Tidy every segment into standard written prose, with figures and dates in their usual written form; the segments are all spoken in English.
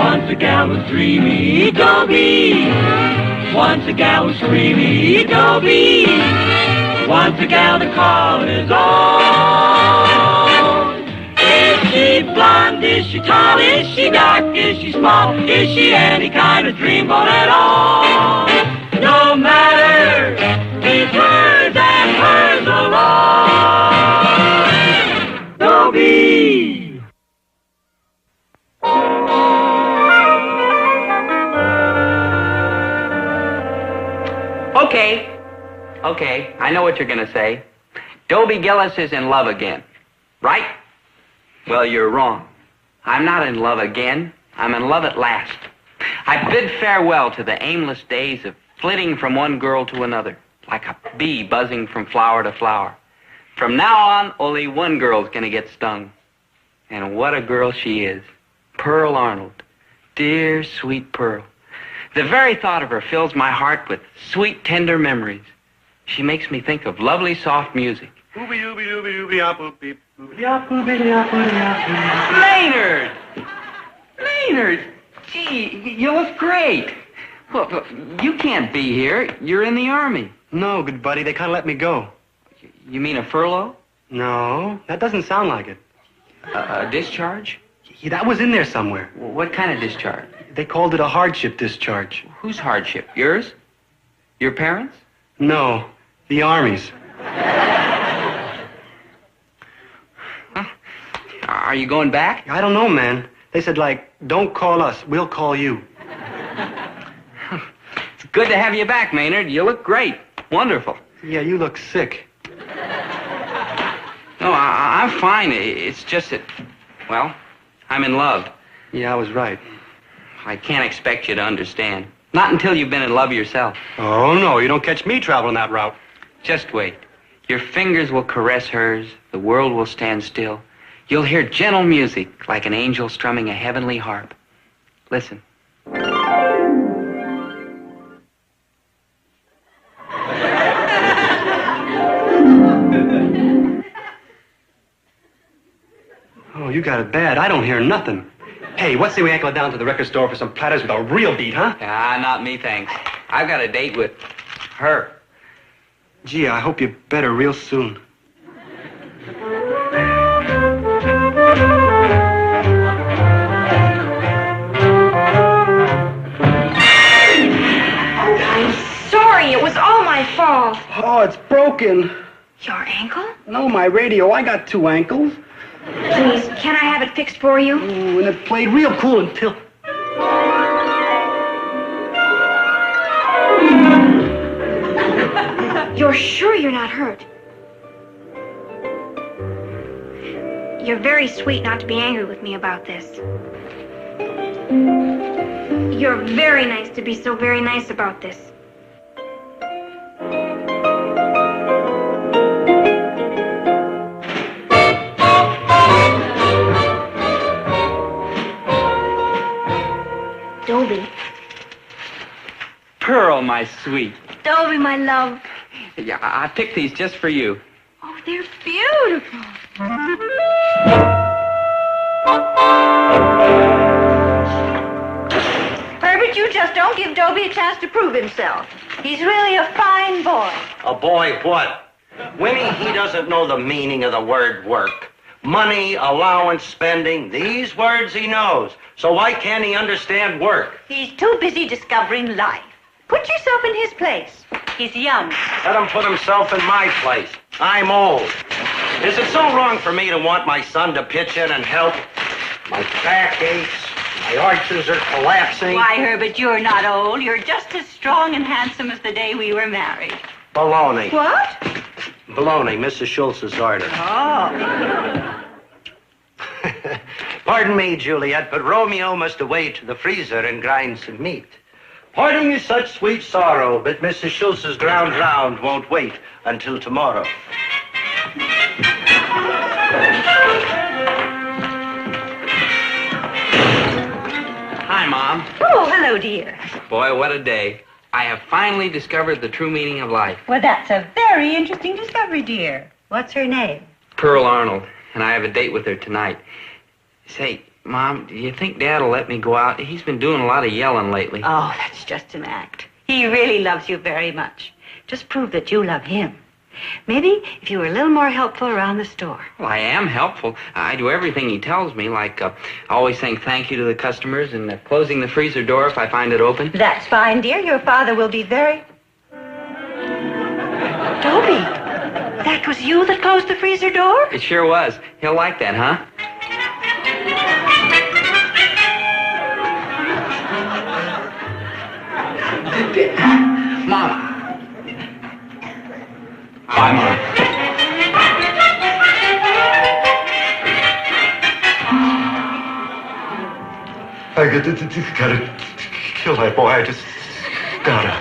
Once a gal was dreamy, Dobie. Once a gal was dreamy, Dobie. Once a gal to call his own. Is she blonde? Is she tall? Is she dark? Is she small? Is she any kind of dreamboat at all? No matter, he's hers and hers alone. Dobie. Okay, I know what you're going to say. Dobie Gillis is in love again, right? Well, you're wrong. I'm not in love again. I'm in love at last. I bid farewell to the aimless days of flitting from one girl to another, like a bee buzzing from flower to flower. From now on, only one girl's going to get stung. And what a girl she is. Pearl Arnold. Dear, sweet Pearl. The very thought of her fills my heart with sweet, tender memories. She makes me think of lovely, soft music. Maynard! Maynard! Gee, you look great. Well, you can't be here. You're in the Army. No, good buddy. They can't let me go. You mean a furlough? No, that doesn't sound like it. A discharge? Yeah, that was in there somewhere. What kind of discharge? They called it a hardship discharge. Whose hardship? Yours? Your parents? No, the Army's. Are you going back? I don't know, man. They said, like, don't call us. We'll call you. It's good to have you back, Maynard. You look great. Wonderful. Yeah, you look sick. No, I'm fine. It's just that, well, I'm in love. Yeah, I was right. I can't expect you to understand. Not until you've been in love yourself. Oh, no, you don't catch me traveling that route. Just wait. Your fingers will caress hers. The world will stand still. You'll hear gentle music like an angel strumming a heavenly harp. Listen. Oh, you got it bad. I don't hear nothing. Hey, what's the we ankle it down to the record store for some platters with a real beat, huh? Ah, not me, thanks. I've got a date with her. Gee, I hope you're better real soon. I'm sorry. It was all my fault. Oh, it's broken. Your ankle? No, my radio. I got two ankles. Please, can I have it fixed for you? Oh, and it played real cool until... You're sure you're not hurt? You're very sweet not to be angry with me about this. You're very nice to be so very nice about this. Dobie. Pearl, my sweet. Dobie, my love. Yeah, I picked these just for you. Oh, they're beautiful. Herbert, you just don't give Dobie a chance to prove himself. He's really a fine boy. A boy what? Winnie, he doesn't know the meaning of the word work. Money, allowance, spending, these words he knows. So why can't he understand work? He's too busy discovering life. Put yourself in his place. He's young. Let him put himself in my place. I'm old. Is it so wrong for me to want my son to pitch in and help? My back aches. My arches are collapsing. Why, Herbert, you're not old. You're just as strong and handsome as the day we were married. Baloney. What? Baloney, Mrs. Schultz's order. Oh. Pardon me, Juliet, but Romeo must away to the freezer and grind some meat. Parting is such sweet sorrow, but Mrs. Schultz's drowned round won't wait until tomorrow. Hi, Mom. Oh, hello, dear. Boy, what a day. I have finally discovered the true meaning of life. Well, that's a very interesting discovery, dear. What's her name? Pearl Arnold, and I have a date with her tonight. Say, Mom, do you think Dad will let me go out? He's been doing a lot of yelling lately. Oh, that's just an act. He really loves you very much. Just prove that you love him. Maybe if you were a little more helpful around the store. Well, I am helpful. I do everything he tells me, like always saying thank you to the customers and closing the freezer door if I find it open. That's fine, dear. Your father will be very... Dobie, that was you that closed the freezer door? It sure was. He'll like that, huh? Mama. Hi, Mom. I gotta kill that boy. I just gotta.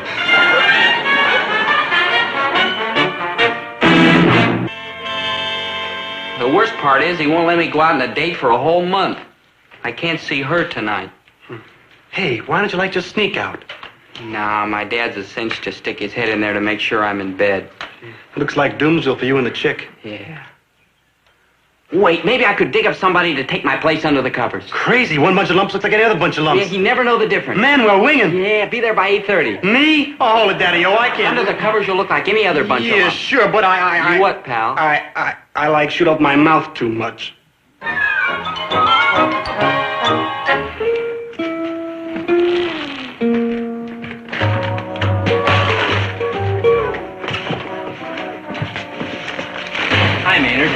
The worst part is he won't let me go out on a date for a whole month. I can't see her tonight. Hey, why don't you just sneak out? Nah, my dad's a cinch to stick his head in there to make sure I'm in bed. Looks like doomsville for you and the chick. Yeah. Wait, maybe I could dig up somebody to take my place under the covers. Crazy. One bunch of lumps looks like any other bunch of lumps. Yeah, you never know the difference. Man, we're winging. Yeah, be there by 8:30. Me? Oh, hold it, Daddy-O. I can't. Under the covers, you'll look like any other bunch of Yeah, lumps. sure, but I... You what, pal? I like shoot up my mouth too much. Hi, Maynard.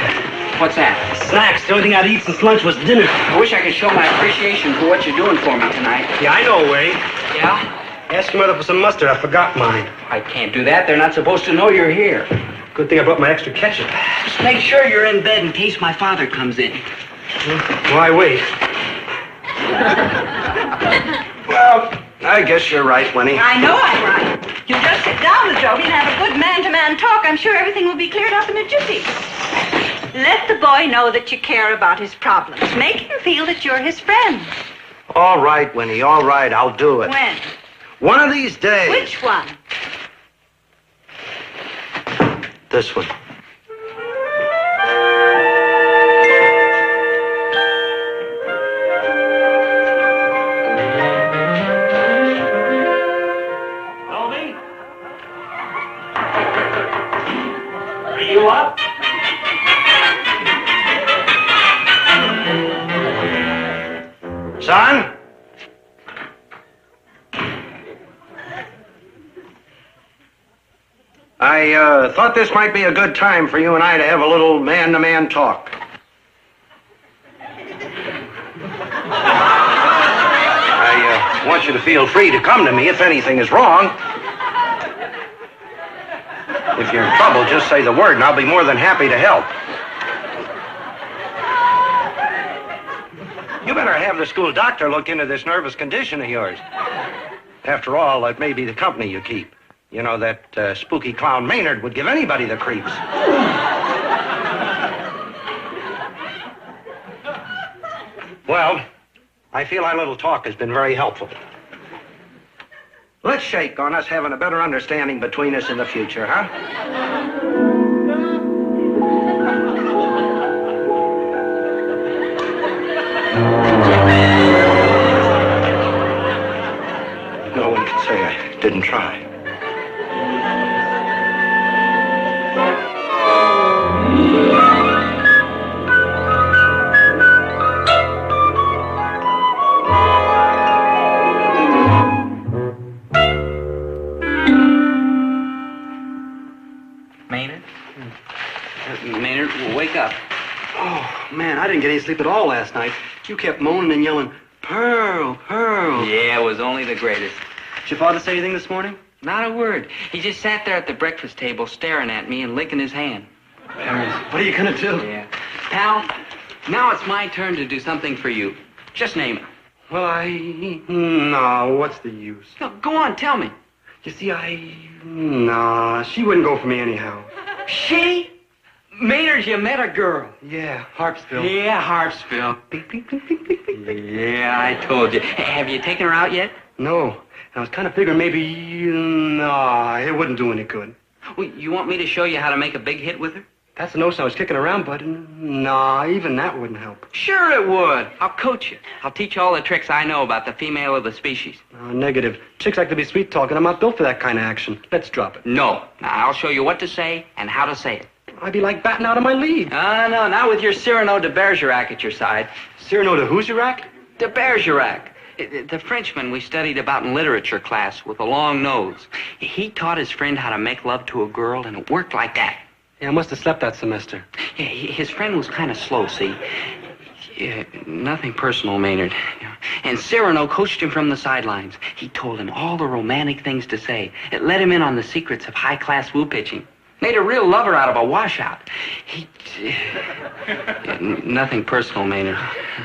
What's that? Snacks. The only thing I'd eat since lunch was dinner. I wish I could show my appreciation for what you're doing for me tonight. Yeah, I know a way. Yeah? Ask your mother for some mustard. I forgot mine. I can't do that. They're not supposed to know you're here. Good thing I brought my extra ketchup. Just make sure you're in bed in case my father comes in. Why wait? Well, I guess you're right, Winnie. I know I'm right. You just sit down with Dobie and have a good man-to-man talk. I'm sure everything will be cleared up in a jiffy. Let the boy know that you care about his problems. Make him feel that you're his friend. All right, Winnie, all right, I'll do it. When? One of these days. Which one? This one. Dobie? Are you up? Son? I thought this might be a good time for you and I to have a little man-to-man talk. I want you to feel free to come to me if anything is wrong. If you're in trouble, just say the word and I'll be more than happy to help. You better have the school doctor look into this nervous condition of yours. After all, it may be the company you keep. You know, that spooky clown Maynard would give anybody the creeps. Well, I feel our little talk has been very helpful. Let's shake on us having a better understanding between us in the future, huh? No one can say I didn't try. Maynard, wake up. Oh, man, I didn't get any sleep at all last night. You kept moaning and yelling, Pearl, Pearl. Yeah, it was only the greatest. Did your father say anything this morning? Not a word. He just sat there at the breakfast table staring at me and licking his hand. What are you going to do? Yeah. Pal, now it's my turn to do something for you. Just name it. Well, No, what's the use? No, go on, tell me. You see, Nah, she wouldn't go for me anyhow. She? Maynard, you met a girl. Yeah, Harpsville. Yeah, Harpsville. Yeah, I told you. Hey, have you taken her out yet? No. I was kind of figuring maybe... Nah, it wouldn't do any good. Well, you want me to show you how to make a big hit with her? That's the notion I was kicking around, but nah, even that wouldn't help. Sure it would. I'll coach you. I'll teach you all the tricks I know about the female of the species. Negative. Chicks like to be sweet-talking. I'm not built for that kind of action. Let's drop it. No. Now, I'll show you what to say and how to say it. I'd be like batting out of my league. No, not with your Cyrano de Bergerac at your side. Cyrano de Hoosierac? De Bergerac. The Frenchman we studied about in literature class with a long nose. He taught his friend how to make love to a girl, and it worked like that. Yeah, I must have slept that semester. Yeah, his friend was kind of slow, see? Yeah, nothing personal, Maynard. And Cyrano coached him from the sidelines. He told him all the romantic things to say. It let him in on the secrets of high-class woo pitching. Made a real lover out of a washout. Nothing personal, Maynard.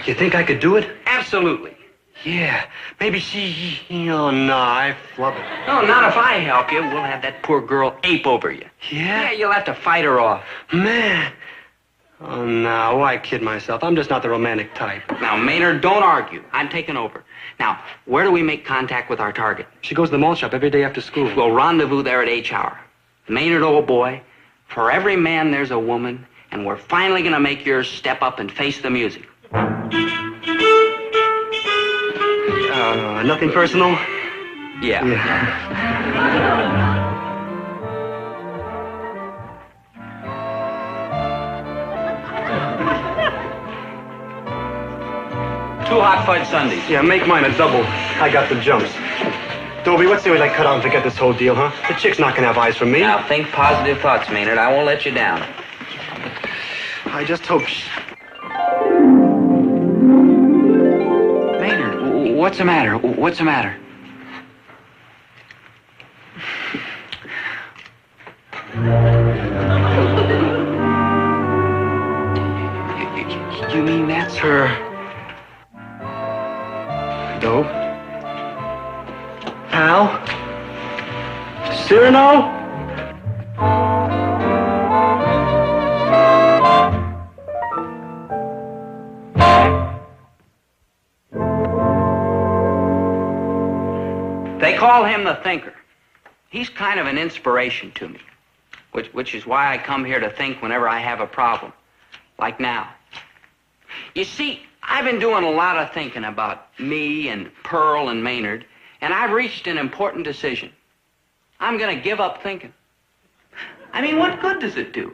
You think I could do it? Absolutely. Yeah, maybe she... Oh, no, I flub it. No, not if I help you. We'll have that poor girl ape over you. Yeah? Yeah, you'll have to fight her off. Man. Oh, no, why kid myself? I'm just not the romantic type. Now, Maynard, don't argue. I'm taking over. Now, where do we make contact with our target? She goes to the mall shop every day after school. We'll rendezvous there at H hour. Maynard, old boy, for every man there's a woman, and we're finally going to make yours step up and face the music. Nothing personal? Yeah. Two hot fudge sundaes. Yeah, make mine a double. I got the jumps. Dobie, let's see what I cut out and forget this whole deal, huh? The chick's not gonna have eyes for me. Now, think positive thoughts, Maynard. I won't let you down. I just hope Maynard, what's the matter? What's the matter? You mean that's her? Dope. Al? Cyrano? They call him the thinker. He's kind of an inspiration to me, which is why I come here to think whenever I have a problem, like now. You see, I've been doing a lot of thinking about me and Pearl and Maynard, and I've reached an important decision. I'm going to give up thinking. I mean, what good does it do?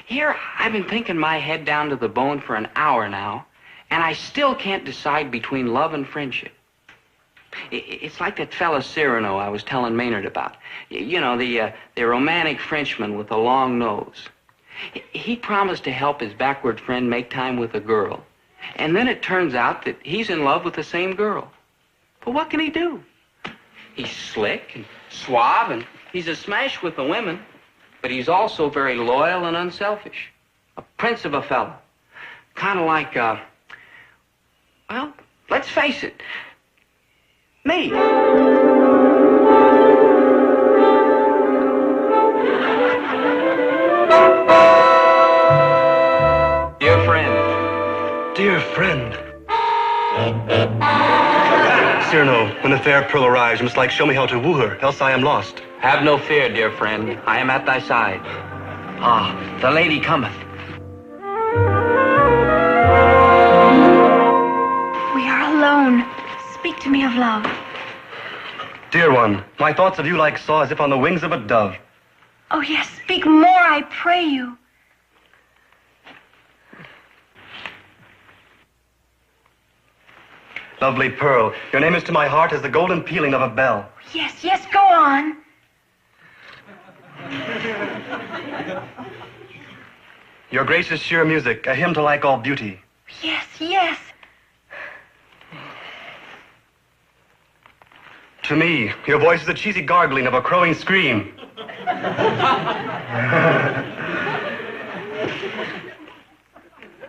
Here, I've been thinking my head down to the bone for an hour now, and I still can't decide between love and friendship. It's like that fella Cyrano I was telling Maynard about. You know, the romantic Frenchman with the long nose. He promised to help his backward friend make time with a girl. And then it turns out that he's in love with the same girl. But what can he do? He's slick and suave, and he's a smash with the women. But he's also very loyal and unselfish. A prince of a fella. Kind of like, well, let's face it, me. Dear friend. Dear friend. Cyrano, when the fair Pearl arrives, you must show me how to woo her, else I am lost. Have no fear, dear friend. I am at thy side. Ah, the lady cometh. We are alone. Speak to me of love. Dear one, my thoughts of you soar as if on the wings of a dove. Oh, yes, speak more, I pray you. Lovely Pearl, your name is to my heart as the golden pealing of a bell. Yes, yes, go on. Your grace is sheer music, a hymn to all beauty. Yes, yes. To me, your voice is the cheesy gargling of a crowing scream.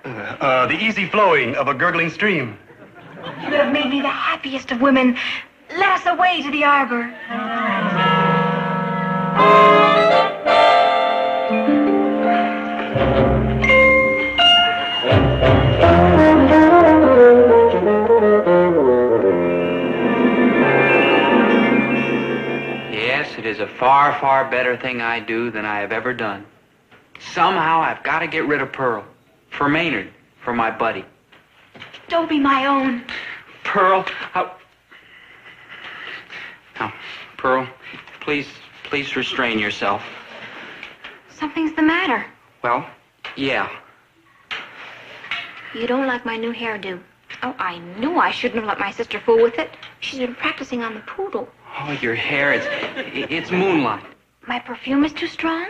The easy flowing of a gurgling stream. You have made me the happiest of women. Let us away to the arbor. Yes, it is a far, far better thing I do than I have ever done. Somehow I've got to get rid of Pearl. For Maynard. For my buddy. Dobie, my own. Pearl, Now, Pearl, please restrain yourself. Something's the matter. Well, yeah. You don't like my new hairdo. Oh, I knew I shouldn't have let my sister fool with it. She's been practicing on the poodle. Oh, your hair, it's moonlight. My perfume is too strong?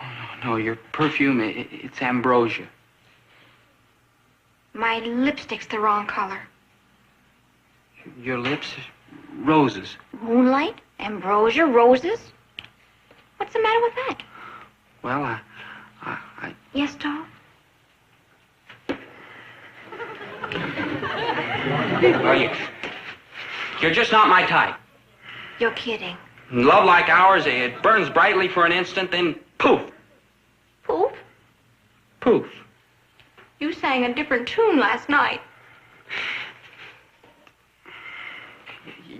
Oh, no, your perfume, it's ambrosia. My lipstick's the wrong color. Your lips, roses. Moonlight? Ambrosia? Roses? What's the matter with that? Well, I... Yes, doll? Well, you're just not my type. You're kidding. Love like ours, it burns brightly for an instant, then poof. Poof? Poof. You sang a different tune last night.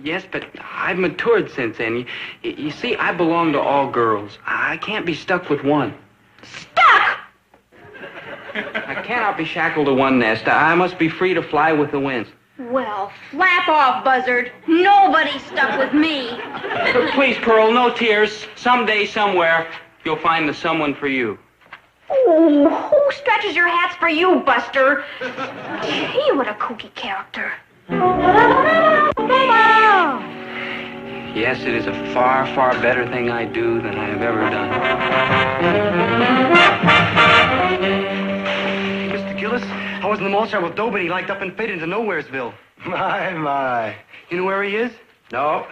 Yes, but I've matured since then. You see, I belong to all girls. I can't be stuck with one. Stuck! I cannot be shackled to one nest. I must be free to fly with the winds. Well, flap off, buzzard. Nobody's stuck with me. Please, Pearl, no tears. Someday, somewhere, you'll find the someone for you. Oh, who stretches your hats for you, Buster? Gee, what a kooky character. Yes, it is a far, far better thing I do than I have ever done. Mr. Gillis, I was in the mall shop with Dobie and he liked up and faded into Nowheresville. My. You know where he is? No.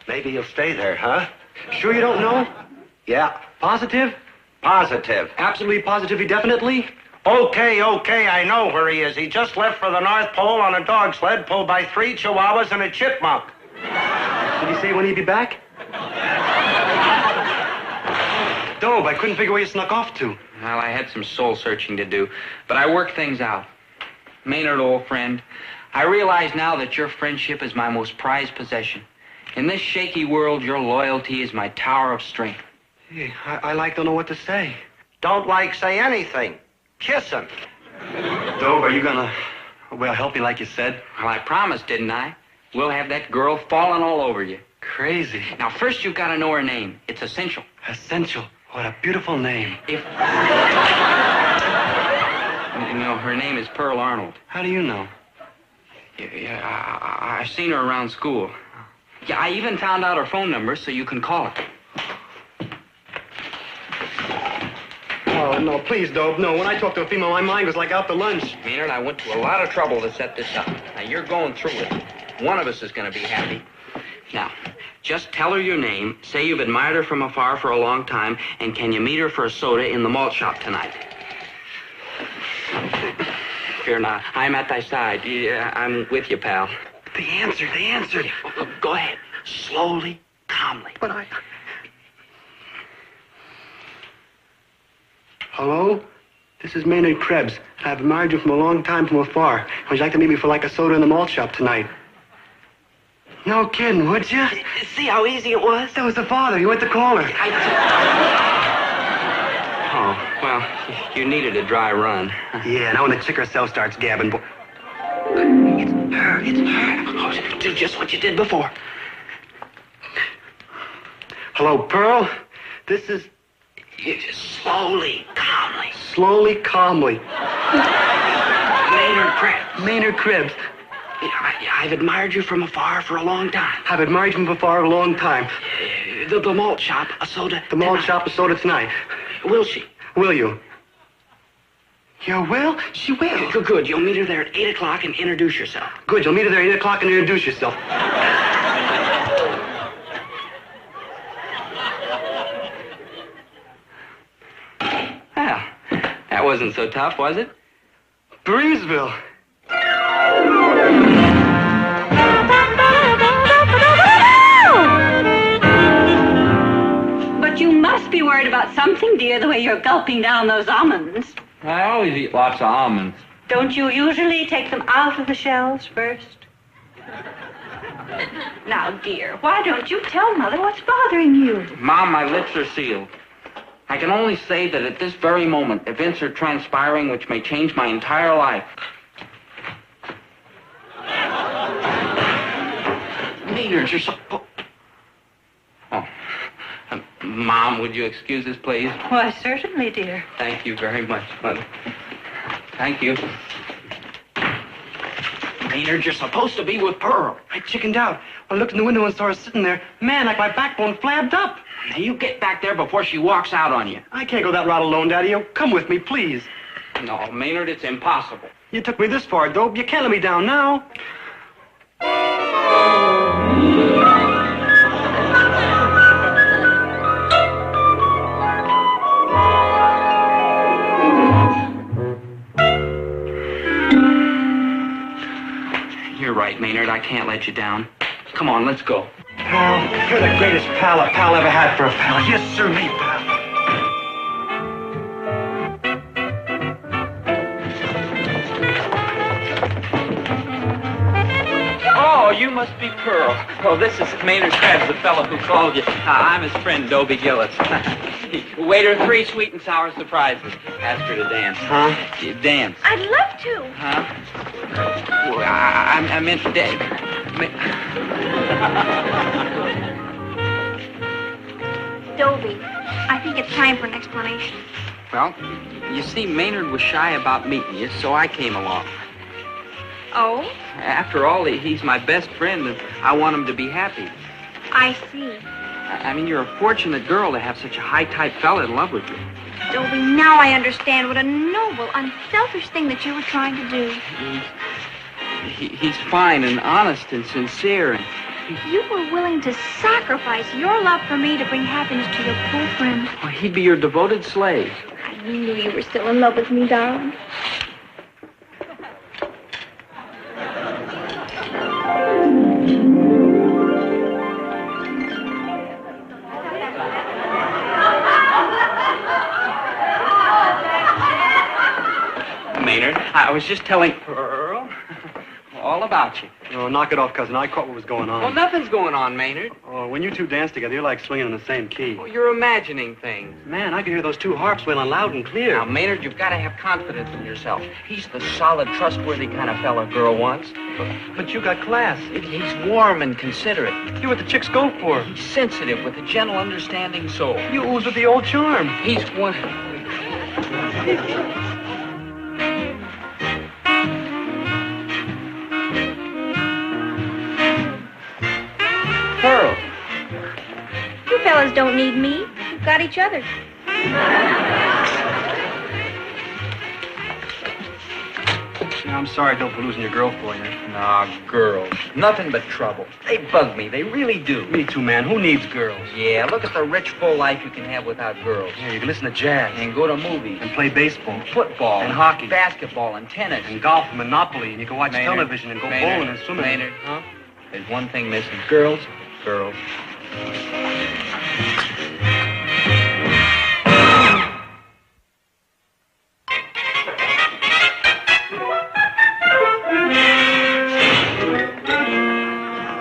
Maybe he'll stay there, huh? Sure you don't know? Yeah. Positive? Positive. Absolutely, positively, definitely? Okay, I know where he is. He just left for the North Pole on a dog sled pulled by 3 chihuahuas and a chipmunk. Did he say when he'd be back? Dobe, I couldn't figure where you snuck off to. Well, I had some soul searching to do, but I worked things out. Maynard, old friend, I realize now that your friendship is my most prized possession. In this shaky world, your loyalty is my tower of strength. Hey, I don't know what to say. Don't say anything. Kiss him. Dobe, are you gonna, help me like you said? Well, I promised, didn't I? We'll have that girl falling all over you. Crazy. Now, first you've got to know her name. It's essential. Essential. What a beautiful name. You know, her name is Pearl Arnold. How do you know? Yeah, I've seen her around school. Yeah, I even found out her phone number so you can call her. Oh, no, please, Dobe. No, when I talk to a female, my mind was like out to lunch. Maynard, I went to a lot of trouble to set this up. Now, you're going through it. One of us is going to be happy. Now, just tell her your name, say you've admired her from afar for a long time, and can you meet her for a soda in the malt shop tonight? Fear not. I'm at thy side. Yeah, I'm with you, pal. They answered. Go ahead. Slowly, calmly. But I... Hello? This is Maynard Krebs. I've admired you from a long time from afar. Would you like to meet me for like a soda in the malt shop tonight? No kidding, would you? See how easy it was? That was the father. He went to call her. Oh, well, you needed a dry run. Yeah, now when the chick herself starts gabbing... It's her. Oh, do just what you did before. Hello, Pearl. This is... Slowly, calmly. Slowly, calmly. Maynard Krebs. Maynard Krebs. I've admired you from afar for a long time. I've admired you from afar a long time. The malt shop, a soda. The malt shop, a soda tonight. Will she? Will you? You will? She will. Good. You'll meet her there at 8 o'clock and introduce yourself. Good. You'll meet her there at 8 o'clock and introduce yourself. Well, that wasn't so tough, was it? Breezeville. But you must be worried about something, dear, the way you're gulping down those almonds. I always eat lots of almonds. Don't you usually take them out of the shells first? Now, dear, why don't you tell Mother what's bothering you? Mom, my lips are sealed. I can only say that at this very moment, events are transpiring which may change my entire life. Maynard, you're so... Oh. Mom, would you excuse us, please? Why, certainly, dear. Thank you very much, Mother. Thank you. Maynard, you're supposed to be with Pearl. I chickened out. I looked in the window and saw her sitting there. Man, like my backbone flabbed up. Now, you get back there before she walks out on you. I can't go that route alone, Daddy-O. Come with me, please. No, Maynard, it's impossible. You took me this far, Dope. You can't let me down now. You're right, Maynard. I can't let you down. Come on, let's go. Pal, you're the greatest pal a pal ever had for a pal. Yes, sir, me, pal. Oh, you must be Pearl. Oh, this is Maynard Krebs, the fellow who called you. I'm his friend, Dobie Gillis. Waiter, 3 sweet and sour surprises. Ask her to dance. Huh? Dance. I'd love to. Huh? Well, I meant dance. Dobie, I think it's time for an explanation. Well, you see, Maynard was shy about meeting you, so I came along. Oh? After all, he's my best friend, and I want him to be happy. I see. I mean, you're a fortunate girl to have such a high-type fella in love with you. Dobie, now I understand what a noble, unselfish thing that you were trying to do. He's fine and honest and sincere, and You were willing to sacrifice your love for me to bring happiness to your poor friend. well, he'd be your devoted slave. I knew you were still in love with me, darling. Maynard, I was just telling Pearl all about you. Oh, knock it off, cousin. I caught what was going on. Well, nothing's going on, Maynard. Oh, when you two dance together, you're like swinging in the same key. Well, you're imagining things. Man, I can hear those 2 harps wailing loud and clear. Now, Maynard, you've got to have confidence in yourself. He's the solid, trustworthy kind of fella a girl wants. But you got class. He's warm and considerate. You're what the chicks go for. He's sensitive with a gentle, understanding soul. You ooze with the old charm. He's one... Pearl. You fellas don't need me. You've got each other. I'm sorry, Dope, for losing your girl for you. Nah, girls. Nothing but trouble. They bug me. They really do. Me too, man. Who needs girls? Yeah, look at the rich, full life you can have without girls. Yeah, you can listen to jazz. And go to movies. And play baseball. Football. And hockey. Basketball and tennis. And golf and Monopoly. And you can watch Maynard, television and go Maynard, bowling and swimming. Maynard, huh? There's one thing missing. Girls. Girls.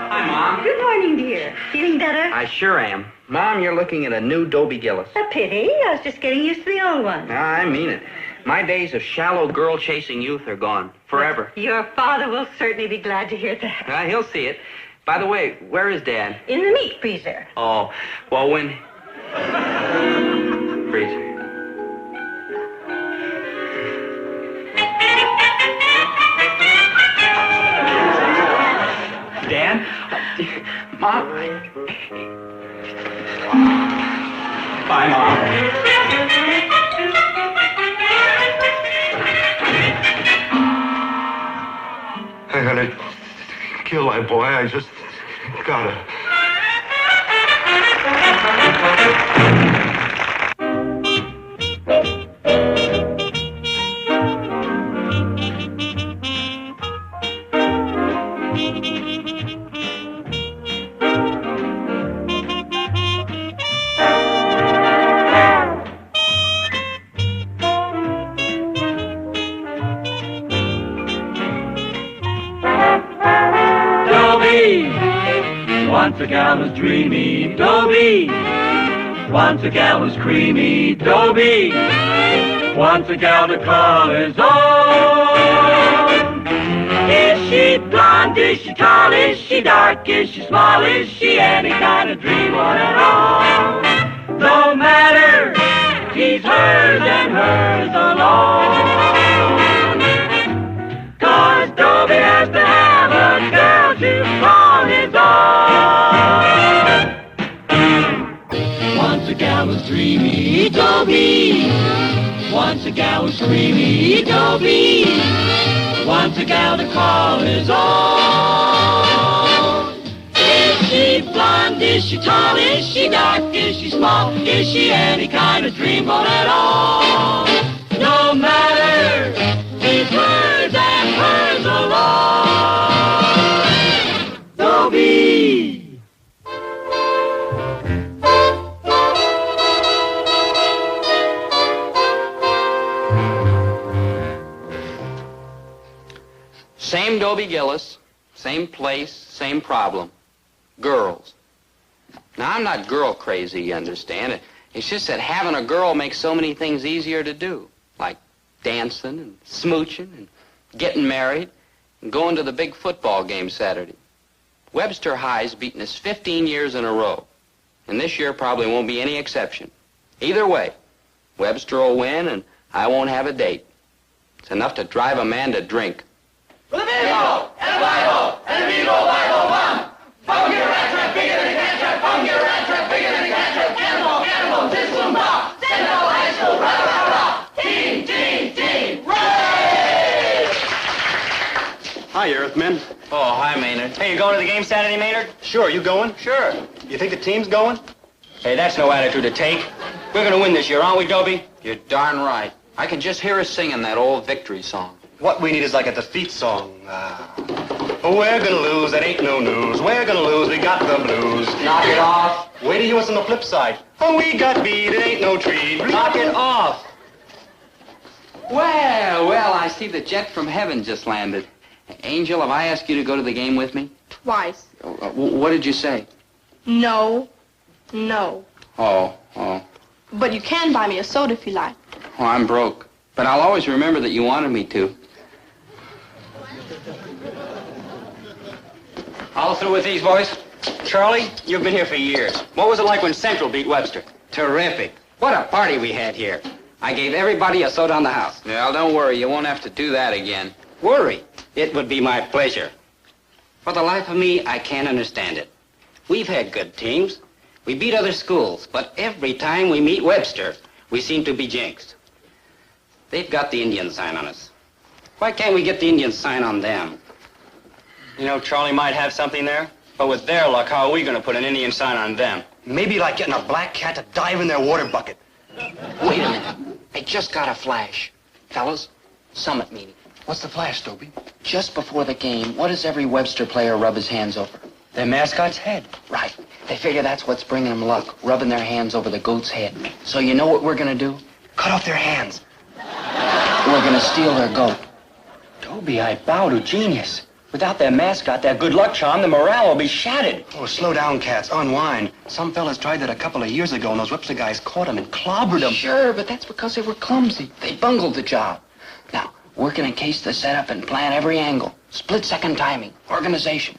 Hi, Mom. Good morning, dear. Feeling better? I sure am. Mom, you're looking at a new Dobie Gillis. A pity. I was just getting used to the old one. I mean it. My days of shallow girl-chasing youth are gone. Forever. Your father will certainly be glad to hear that. He'll see it. By the way, where is Dad? In the meat freezer. Oh, well, when... Freezer. Dad? Mom? Bye, Mom. I gotta kill my boy. I just gotta. Once a gal was dreamy, Dobie. Once a gal was creamy, Dobie. Once a gal to call his own. Is she blonde? Is she tall? Is she dark? Is she small? Is she any kind of dream one at all? No matter, she's hers and hers alone. 'Cause Dobie has to have a girl to call his own. Once a gal was dreamy, Dobie. Once a gal was creamy, Dobie. Once a gal to call his own. Is she blonde? Is she tall? Is she dark? Is she small? Is she any kind of dreamboat at all? No matter, she's hers and hers alone. Dobie. Same Dobie Gillis, same place, same problem. Girls. Now, I'm not girl crazy, you understand. It's just that having a girl makes so many things easier to do, like dancing and smooching and getting married and going to the big football game Saturday. Webster High's beaten us 15 years in a row, and this year probably won't be any exception. Either way, Webster will win and I won't have a date. It's enough to drive a man to drink. Flamingo, and a Bible, and a Beagle, Bible, one. Funky rat trap, bigger than a cat trap. Funky rat trap, bigger than a cat trap. Cannonball, cannonball, Tislam Rock. Central High School, rah, rah, rah. Team, team, team, ray! Hi, Earthmen. Oh, hi, Maynard. Hey, you going to the game Saturday, Maynard? Sure, you going? Sure. You think the team's going? Hey, that's no attitude to take. We're going to win this year, aren't we, Dobie? You're darn right. I can just hear us singing that old victory song. What we need is like a defeat song. Oh, we're gonna lose, that ain't no news. We're gonna lose, we got the blues. Knock it off. Wait till you hear what's on the flip side. Oh, we got beat, it ain't no treat. Knock it off. Well, I see the jet from heaven just landed. Angel, have I asked you to go to the game with me? Twice. What did you say? No. Oh. But you can buy me a soda if you like. Oh, I'm broke. But I'll always remember that you wanted me to. All through with these boys? Charlie, you've been here for years. What was it like when Central beat Webster? Terrific. What a party we had here. I gave everybody a soda on the house. Well, don't worry. You won't have to do that again. Worry. It would be my pleasure. For the life of me, I can't understand it. We've had good teams. We beat other schools, but every time we meet Webster, we seem to be jinxed. They've got the Indian sign on us. Why can't we get the Indian sign on them? You know, Charlie might have something there, but with their luck, how are we going to put an Indian sign on them? Maybe like getting a black cat to dive in their water bucket. Wait a minute. I just got a flash. Fellas, summit meeting. What's the flash, Dobie? Just before the game, what does every Webster player rub his hands over? Their mascot's head. Right. They figure that's what's bringing them luck, rubbing their hands over the goat's head. So you know what we're going to do? Cut off their hands. We're going to steal their goat. Dobie, I bow to genius. Without their mascot, their good luck charm, the morale will be shattered. Oh, slow down, cats. Unwind. Some fellas tried that a couple of years ago, and those Webster guys caught them and clobbered them. Sure, but that's because they were clumsy. They bungled the job. Now, we're going to case the setup and plan every angle. Split-second timing. Organization.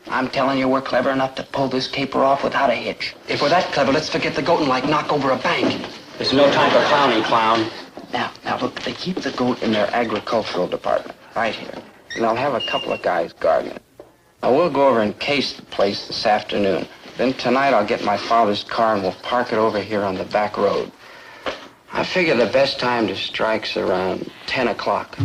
I'm telling you, we're clever enough to pull this caper off without a hitch. If we're that clever, let's forget the goat and, like, knock over a bank. There's no time for clowning, clown. Now, look, they keep the goat in their agricultural department, right here. And I'll have a couple of guys guarding it. Now, we'll go over and case the place this afternoon. Then tonight I'll get my father's car and we'll park it over here on the back road. I figure the best time to strike's around 10 o'clock.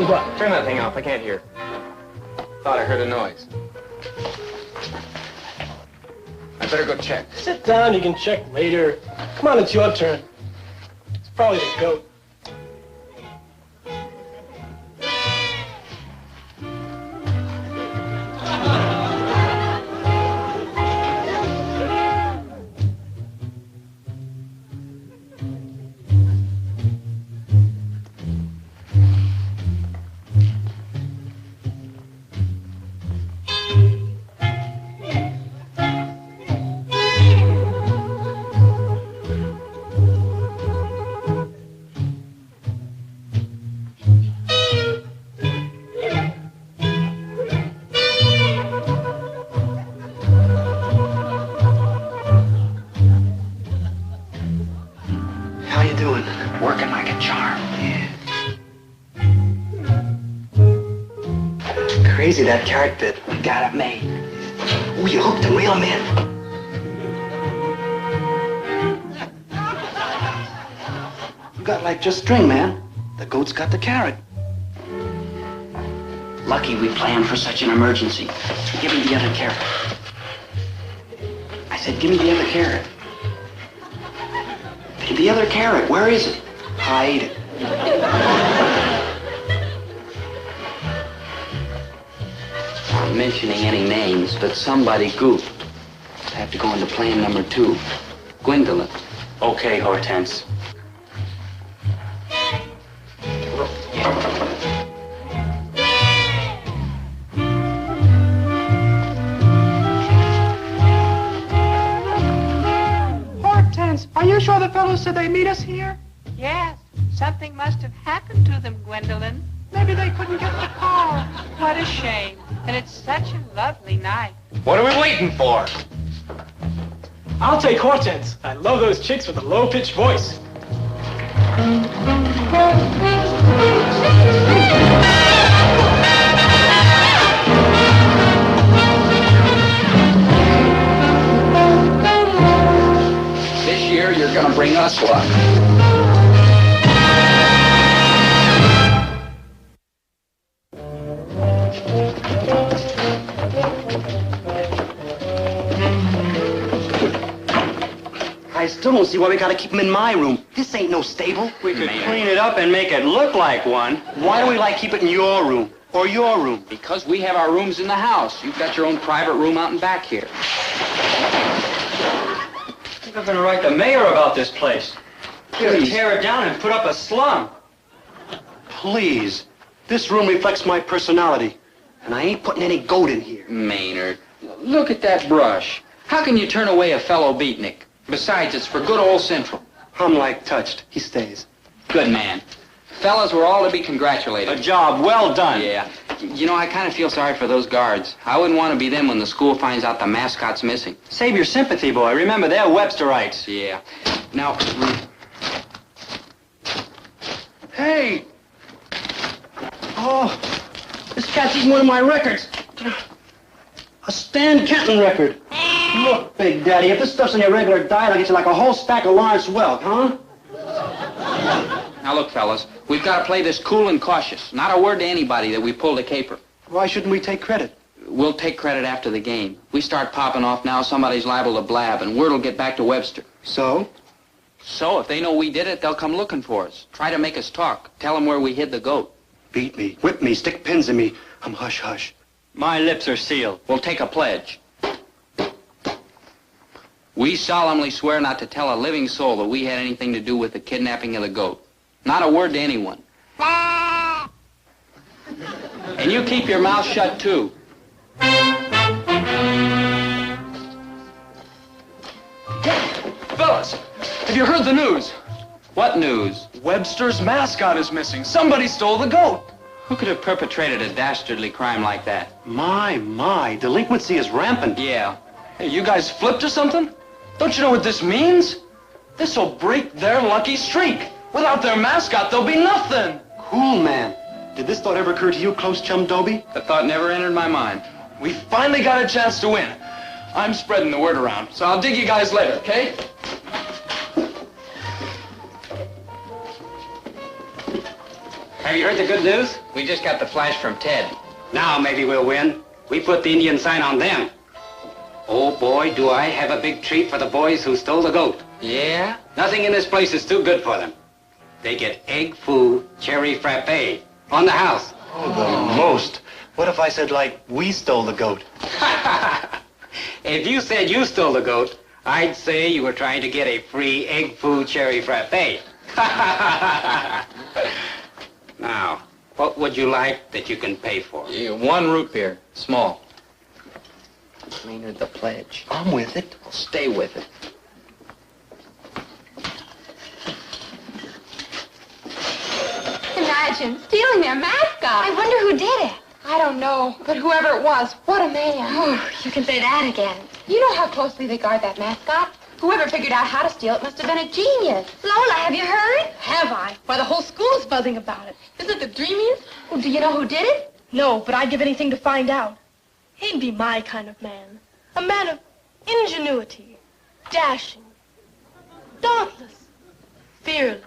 What? Turn that thing off. I can't hear. Thought I heard a noise. I better go check. Sit down, you can check later. Come on, it's your turn. It's probably the goat. How you doing? Working like a charm. Crazy that carrot bit. We got it made. Ooh, you hooked him, reel him in. You got like just string, man. The goat's got the carrot. Lucky we planned for such an emergency. Give me the other carrot. I said, give me the other carrot. The other carrot, where is it? I ate it. Not mentioning any names, but somebody goofed. I have to go into plan number 2. Gwendolyn. Okay, Hortense. Hortense, are you sure the fellows said they meet us here? Yes, something must have happened to them, Gwendolyn. Maybe they couldn't get the car. What a shame. And it's such a lovely night. What are we waiting for? I'll take Hortense. I love those chicks with a low-pitched voice. This year, you're gonna bring us luck. I still don't see why we gotta keep him in my room. This ain't no stable. We could clean it up and make it look like one. Why do we like keep it in your room? Or your room? Because we have our rooms in the house. You've got your own private room out and back here. We're gonna write the mayor about this place. We're gonna Please. tear it down and put up a slum. Please. This room reflects my personality. And I ain't putting any goat in here. Maynard, look at that brush. How can you turn away a fellow beatnik? Besides, it's for good old Central. I'm like touched. He stays. Good man. Fellas, we're all to be congratulated. A job well done. Yeah. You know, I kind of feel sorry for those guards. I wouldn't want to be them when the school finds out the mascot's missing. Save your sympathy, boy. Remember, they're Websterites. Yeah. Now, Hey! Oh, this cat's eating one of my records. A Stan Kenton record. Look, Big Daddy, if this stuff's in your regular diet, I'll get you like a whole stack of Lawrence Welk, huh? now look, fellas, we've got to play this cool and cautious. Not a word to anybody that we pulled a caper. Why shouldn't we take credit? We'll take credit after the game. We start popping off now, somebody's liable to blab, and word will get back to Webster. So? So, if they know we did it, they'll come looking for us. Try to make us talk. Tell them where we hid the goat. Beat me, whip me, stick pins in me. I'm hush-hush. My lips are sealed. We'll take a pledge. We solemnly swear not to tell a living soul that we had anything to do with the kidnapping of the goat. Not a word to anyone. And you keep your mouth shut, too. Fellas, have you heard the news? What news? Webster's mascot is missing. Somebody stole the goat. Who could have perpetrated a dastardly crime like that? My, delinquency is rampant. Yeah. Hey, you guys flipped or something? Don't you know what this means? This'll break their lucky streak. Without their mascot, there'll be nothing. Cool, man. Did this thought ever occur to you, close chum Dobie? The thought never entered my mind. We finally got a chance to win. I'm spreading the word around, so I'll dig you guys later, okay? Have you heard the good news? We just got the flash from Ted. Now maybe we'll win. We put the Indian sign on them. Oh, boy, do I have a big treat for the boys who stole the goat. Yeah? Nothing in this place is too good for them. They get egg foo cherry frappe on the house. Oh, the most. What if I said, like, we stole the goat? If you said you stole the goat, I'd say you were trying to get a free egg foo cherry frappe. Now, what would you like that you can pay for? Yeah, 1 root beer. Small. Maynard, the pledge. I'm with it. Well, stay with it. Imagine stealing their mascot. I wonder who did it. I don't know, but whoever it was, what a man. Oh, you can say that again. You know how closely they guard that mascot. Whoever figured out how to steal it must have been a genius. Lola, have you heard? Have I? Why, the whole school's buzzing about it. Isn't it the dreamiest? Well, do you know who did it? No, but I'd give anything to find out. He'd be my kind of man. A man of ingenuity, dashing, dauntless, fearless.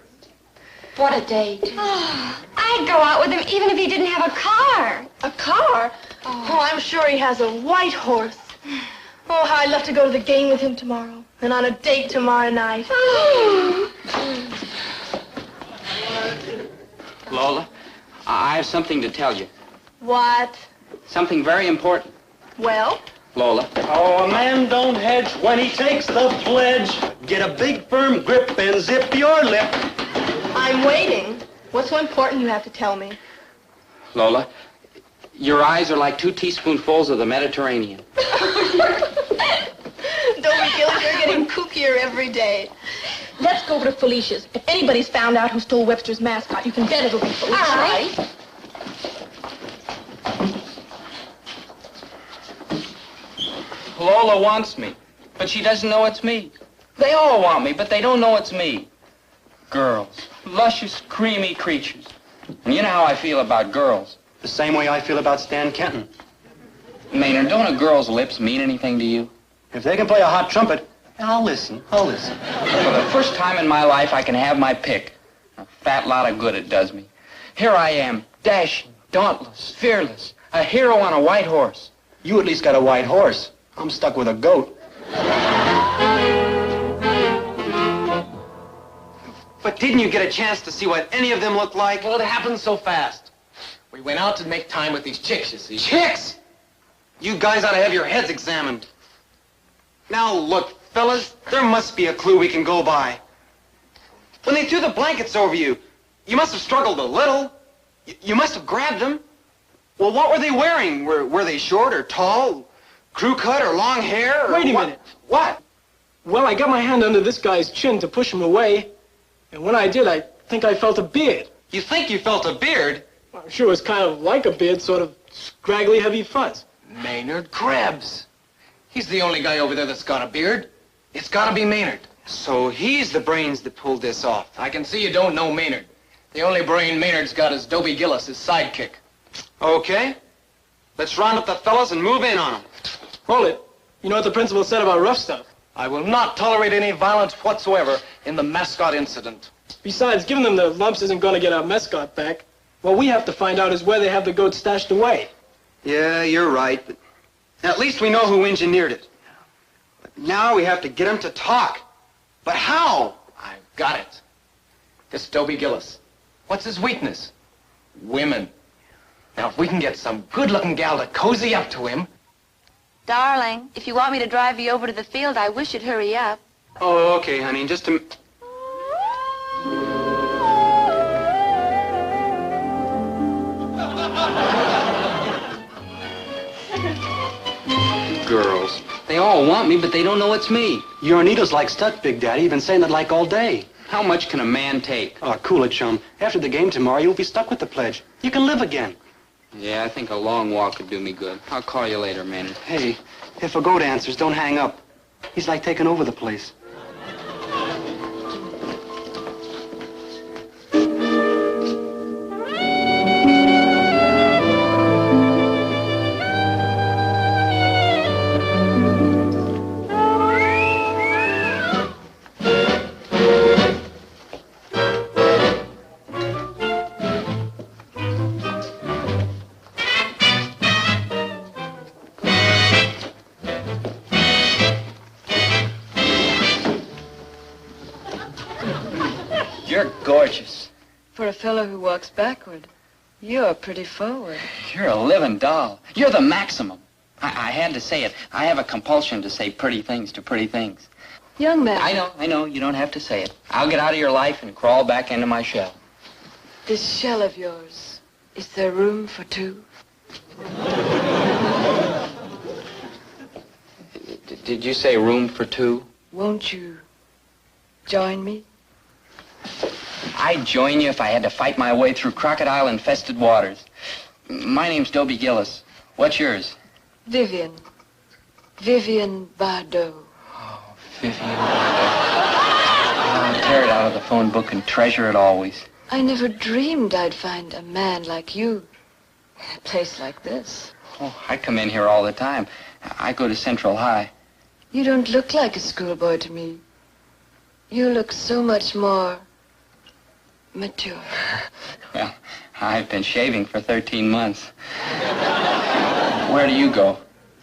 What a date. I'd go out with him even if he didn't have a car. A car? Oh, I'm sure he has a white horse. Oh, how I'd love to go to the game with him tomorrow. And on a date tomorrow night. Lola, I have something to tell you. What? Something very important. Well? Lola. Oh, a man don't hedge when he takes the pledge. Get a big firm grip and zip your lip. I'm waiting. What's so important you have to tell me? Lola, your eyes are like 2 teaspoonfuls of the Mediterranean. Dobie Gillis, you're getting kookier every day. Let's go over to Felicia's. If anybody's found out who stole Webster's mascot, you can bet it'll be Felicia. All right. Lola wants me, but she doesn't know it's me. They all want me, but they don't know it's me. Girls. Luscious, creamy creatures. And you know how I feel about girls. The same way I feel about Stan Kenton. Maynard, don't a girl's lips mean anything to you? If they can play a hot trumpet, I'll listen. For the first time in my life, I can have my pick. A fat lot of good it does me. Here I am, dashing, dauntless, fearless, a hero on a white horse. You at least got a white horse. I'm stuck with a goat. But didn't you get a chance to see what any of them looked like? Well, it happened so fast. We went out to make time with these chicks, you see. Chicks! You guys ought to have your heads examined. Now, look, fellas, there must be a clue we can go by. When they threw the blankets over you, you must have struggled a little. You must have grabbed them. Well, what were they wearing? Were they short or tall? Crew cut or long hair? Or Wait a minute. What? Well, I got my hand under this guy's chin to push him away. And when I did, I think I felt a beard. You think you felt a beard? Well, I'm sure it was kind of like a beard, sort of scraggly, heavy fuzz. Maynard Krebs. He's the only guy over there that's got a beard. It's gotta be Maynard. So he's the brains that pulled this off. I can see you don't know Maynard. The only brain Maynard's got is Dobie Gillis, his sidekick. Okay. Let's round up the fellas and move in on them. Hold it. You know what the principal said about rough stuff? I will not tolerate any violence whatsoever in the mascot incident. Besides, giving them the lumps isn't going to get our mascot back. What we have to find out is where they have the goat stashed away. Yeah, you're right, but at least we know who engineered it. But now we have to get him to talk. But how? I've got it. This Dobie Gillis. What's his weakness? Women. Now, if we can get some good-looking gal to cozy up to him... Darling, if you want me to drive you over to the field, I wish you'd hurry up. Oh, okay, honey, just a... Girls. They all want me, but they don't know it's me. Your needle's like stuck, Big Daddy. You've been saying that like all day. How much can a man take? Oh, cool it, chum. After the game tomorrow, you'll be stuck with the pledge. You can live again. Yeah, I think a long walk would do me good. I'll call you later, Manny. Hey, if a goat answers, don't hang up. He's like taking over the place. fellow who walks backward. You're pretty forward. You're a living doll. You're the maximum. I had to say it. I have a compulsion to say pretty things to pretty things. Young man. I know. You don't have to say it. I'll get out of your life and crawl back into my shell. This shell of yours, is there room for two? Did you say room for two? Won't you join me? I'd join you if I had to fight my way through crocodile-infested waters. My name's Dobie Gillis. What's yours? Vivian. Vivian Bardot. Vivian I'll tear it out of the phone book and treasure it always. I never dreamed I'd find a man like you in a place like this. Oh, I come in here all the time. I go to Central High. You don't look like a schoolboy to me. You look so much more mature. Well, I've been shaving for 13 months. Where do you go?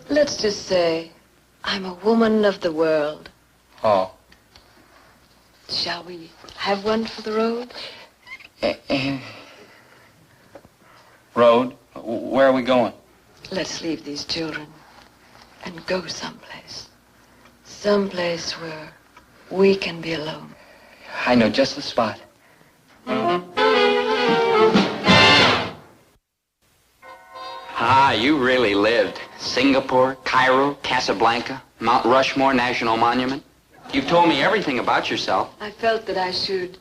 Let's just say I'm a woman of the world. Oh. Shall we have one for the road? Road? Where are we going? Let's leave these children and go someplace. Someplace where we can be alone. I know just the spot. Ah, you really lived. Singapore, Cairo, Casablanca, Mount Rushmore National Monument. You've told me everything about yourself. I felt that I should.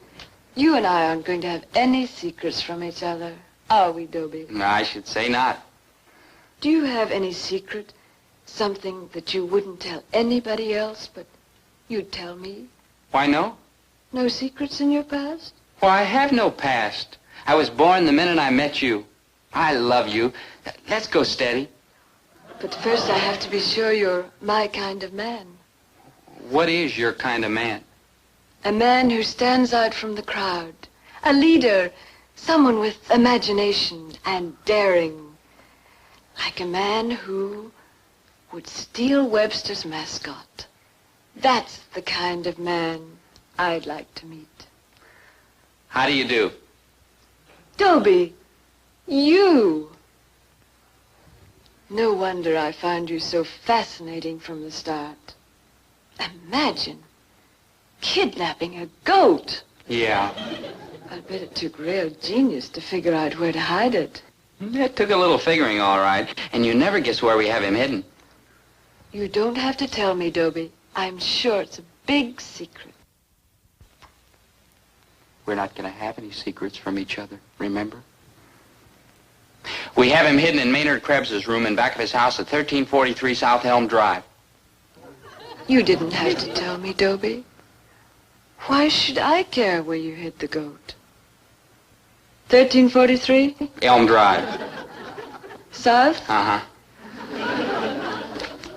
You and I aren't going to have any secrets from each other, are we, Dobie? No, I should say not. Do you have any secret? Something that you wouldn't tell anybody else, but you'd tell me? Why, no? No secrets in your past? Why, I have no past. I was born the minute I met you. I love you. Let's go steady. But first I have to be sure you're my kind of man. What is your kind of man? A man who stands out from the crowd. A leader. Someone with imagination and daring. Like a man who would steal Webster's mascot. That's the kind of man I'd like to meet. How do you do? Dobie, you. No wonder I found you so fascinating from the start. Imagine kidnapping a goat. Yeah. I bet it took real genius to figure out where to hide it. It took a little figuring, all right. And you never guess where we have him hidden. You don't have to tell me, Dobie. I'm sure it's a big secret. We're not going to have any secrets from each other, remember? We have him hidden in Maynard Krebs's room in back of his house at 1343 South Elm Drive. You didn't have to tell me, Dobie. Why should I care where you hid the goat? 1343? Elm Drive. South? Uh-huh.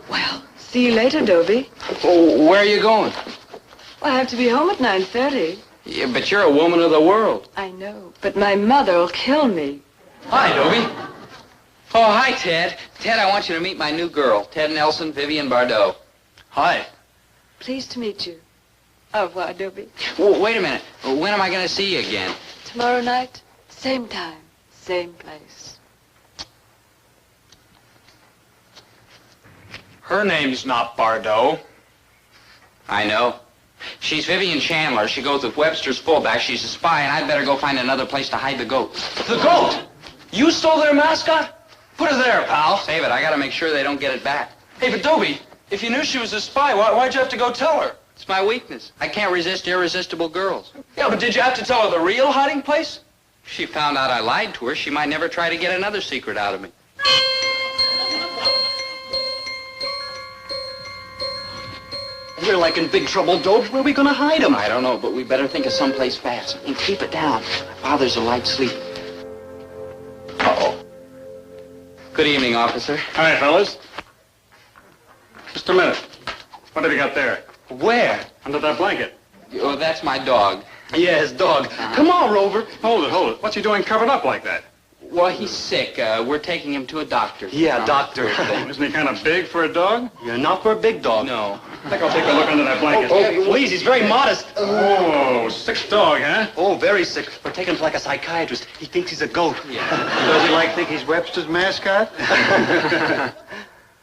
Well, see you later, Dobie. Oh, where are you going? I have to be home at 9:30. Yeah, but you're a woman of the world. I know, but my mother'll kill me. Hi, Dobie. Oh, hi, Ted. Ted, I want you to meet my new girl, Ted Nelson, Vivian Bardot. Hi. Pleased to meet you. Au revoir, Dobie. Well, wait a minute. When am I going to see you again? Tomorrow night, same time, same place. Her name's not Bardot. I know. She's Vivian Chandler. She goes with Webster's fullback. She's a spy, and I'd better go find another place to hide the goat. The goat? You stole their mascot? Put her there, pal. Save it. I got to make sure they don't get it back. Hey, but Dobie, if you knew she was a spy, why'd you have to go tell her? It's my weakness. I can't resist irresistible girls. Yeah, but did you have to tell her the real hiding place? If she found out I lied to her, she might never try to get another secret out of me. We're like in big trouble, Dobe. Where are we going to hide him? I don't know, but we better think of someplace fast. And keep it down. My father's a light sleeper. Uh-oh. Good evening, officer. Hi, fellas. Just a minute. What have you got there? Where? Under that blanket. Oh, that's my dog. Yeah, his dog. Come on, Rover. Hold it. What's he doing covered up like that? Well, he's sick. We're taking him to a doctor. Yeah, doctor. Isn't he kind of big for a dog? Yeah, not for a big dog. No. I think I'll take a look under that blanket. Please, he's very modest. Oh, sick dog, huh? Oh, very sick. We're taking him to like a psychiatrist. He thinks he's a goat. Does he think he's Webster's mascot?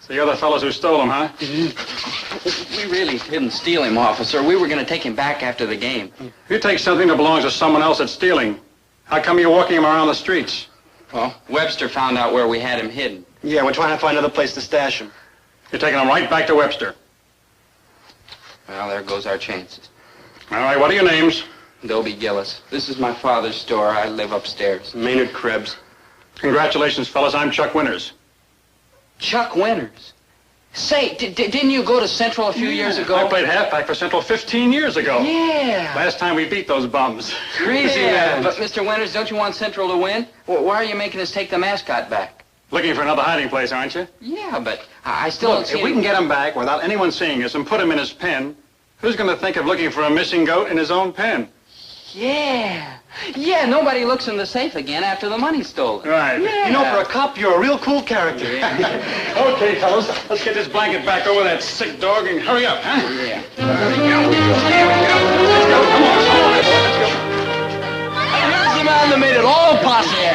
So you're the fellows who stole him, huh? We really didn't steal him, officer. We were going to take him back after the game. If you take something that belongs to someone else that's stealing, how come you're walking him around the streets? Well, Webster found out where we had him hidden. Yeah, we're trying to find another place to stash him. You're taking him right back to Webster. Well, there goes our chances. All right, what are your names? Dobie Gillis. This is my father's store. I live upstairs. Maynard Krebs. Congratulations, fellas. I'm Chuck Winters. Chuck Winters? Say, didn't you go to Central a few years ago? I played halfback for Central 15 years ago. Yeah. Last time we beat those bums. Crazy, man. But, Mr. Winters, don't you want Central to win? Why are you making us take the mascot back? Looking for another hiding place, aren't you? Yeah, but I still don't see if we him. can get him back without anyone seeing us and put him in his pen, who's going to think of looking for a missing goat in his own pen? Yeah. Yeah, nobody looks in the safe again after the money's stolen. Right. Yeah. You know, for a cop, you're a real cool character. Okay, fellas, let's get this blanket back over that sick dog and hurry up, huh? Yeah. There we go. Let's go. Come on, let's go. Here's the man that made it all possible.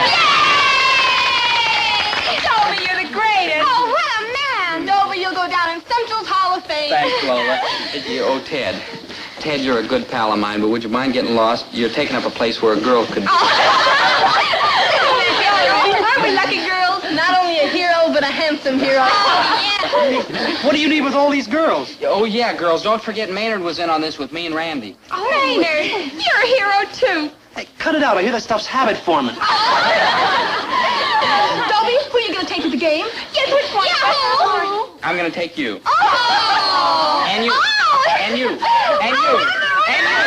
Dobie, you're the greatest. Oh, what a man. Dobie, you'll go down in Central's Hall of Fame. Thanks, Lola. Oh, Ted. Ted, you're a good pal of mine, but would you mind getting lost? You're taking up a place where a girl could... Aren't we lucky girls? Not only a hero, but a handsome hero. What do you need with all these girls? Oh, yeah, girls. Don't forget Maynard was in on this with me and Randy. Oh, Maynard, you're a hero, too. Hey, cut it out. I hear that stuff's habit forming. Dobie, who are you going to take to the game? Yes, which one? Yahoo! I'm going to take you. Oh! And you. Oh! And you. And you. And you.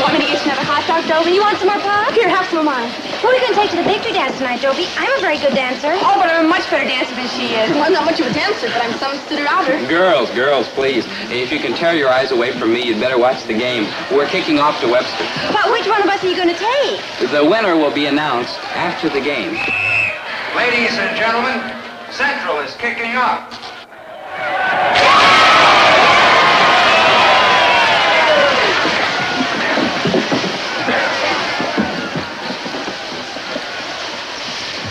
Want me to get you another hot dog, Dobie? You want some more pop? Here, have some of mine. Who are we going to take to the victory dance tonight, Dobie? I'm a very good dancer. Oh, but I'm a much better dancer than she is. Well, I'm not much of a dancer, but I'm some sitter-outer. Girls, please. If you can tear your eyes away from me, you'd better watch the game. We're kicking off to Webster. But which one of us are you going to take? The winner will be announced after the game. Ladies and gentlemen, Central is kicking off.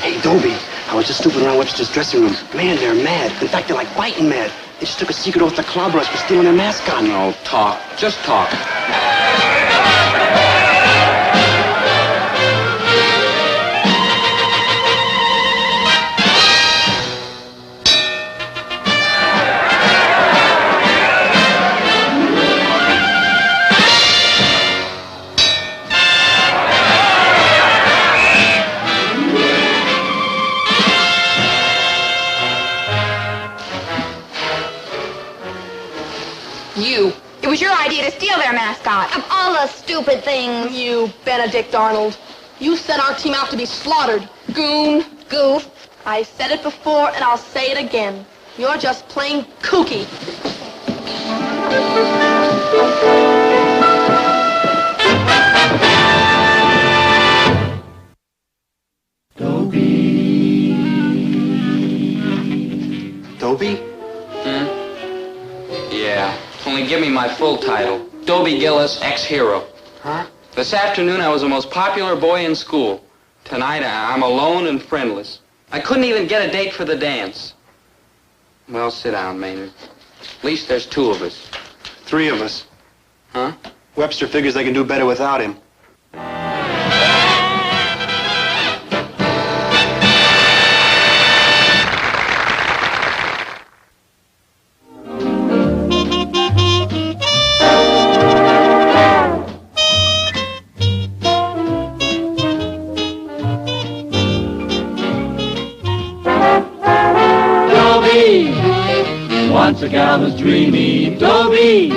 Hey, Dobie, I was just snooping around Webster's dressing room. Man, they're mad. In fact, they're like biting mad. They just took a secret oath to clobber us for stealing their mascot. No, talk. Just talk. You. It was your idea to steal their mascot. Of all the stupid things. You, Benedict Arnold. You sent our team out to be slaughtered. Goon. Goof. I said it before, and I'll say it again. You're just plain kooky. Dobie? Yeah. Only give me my full title. Dobie Gillis, ex-hero. Huh? This afternoon, I was the most popular boy in school. Tonight, I'm alone and friendless. I couldn't even get a date for the dance. Well, sit down, Maynard. At least there's two of us. Three of us. Huh? Webster figures they can do better without him. Once a gal was dreamy, Dobie.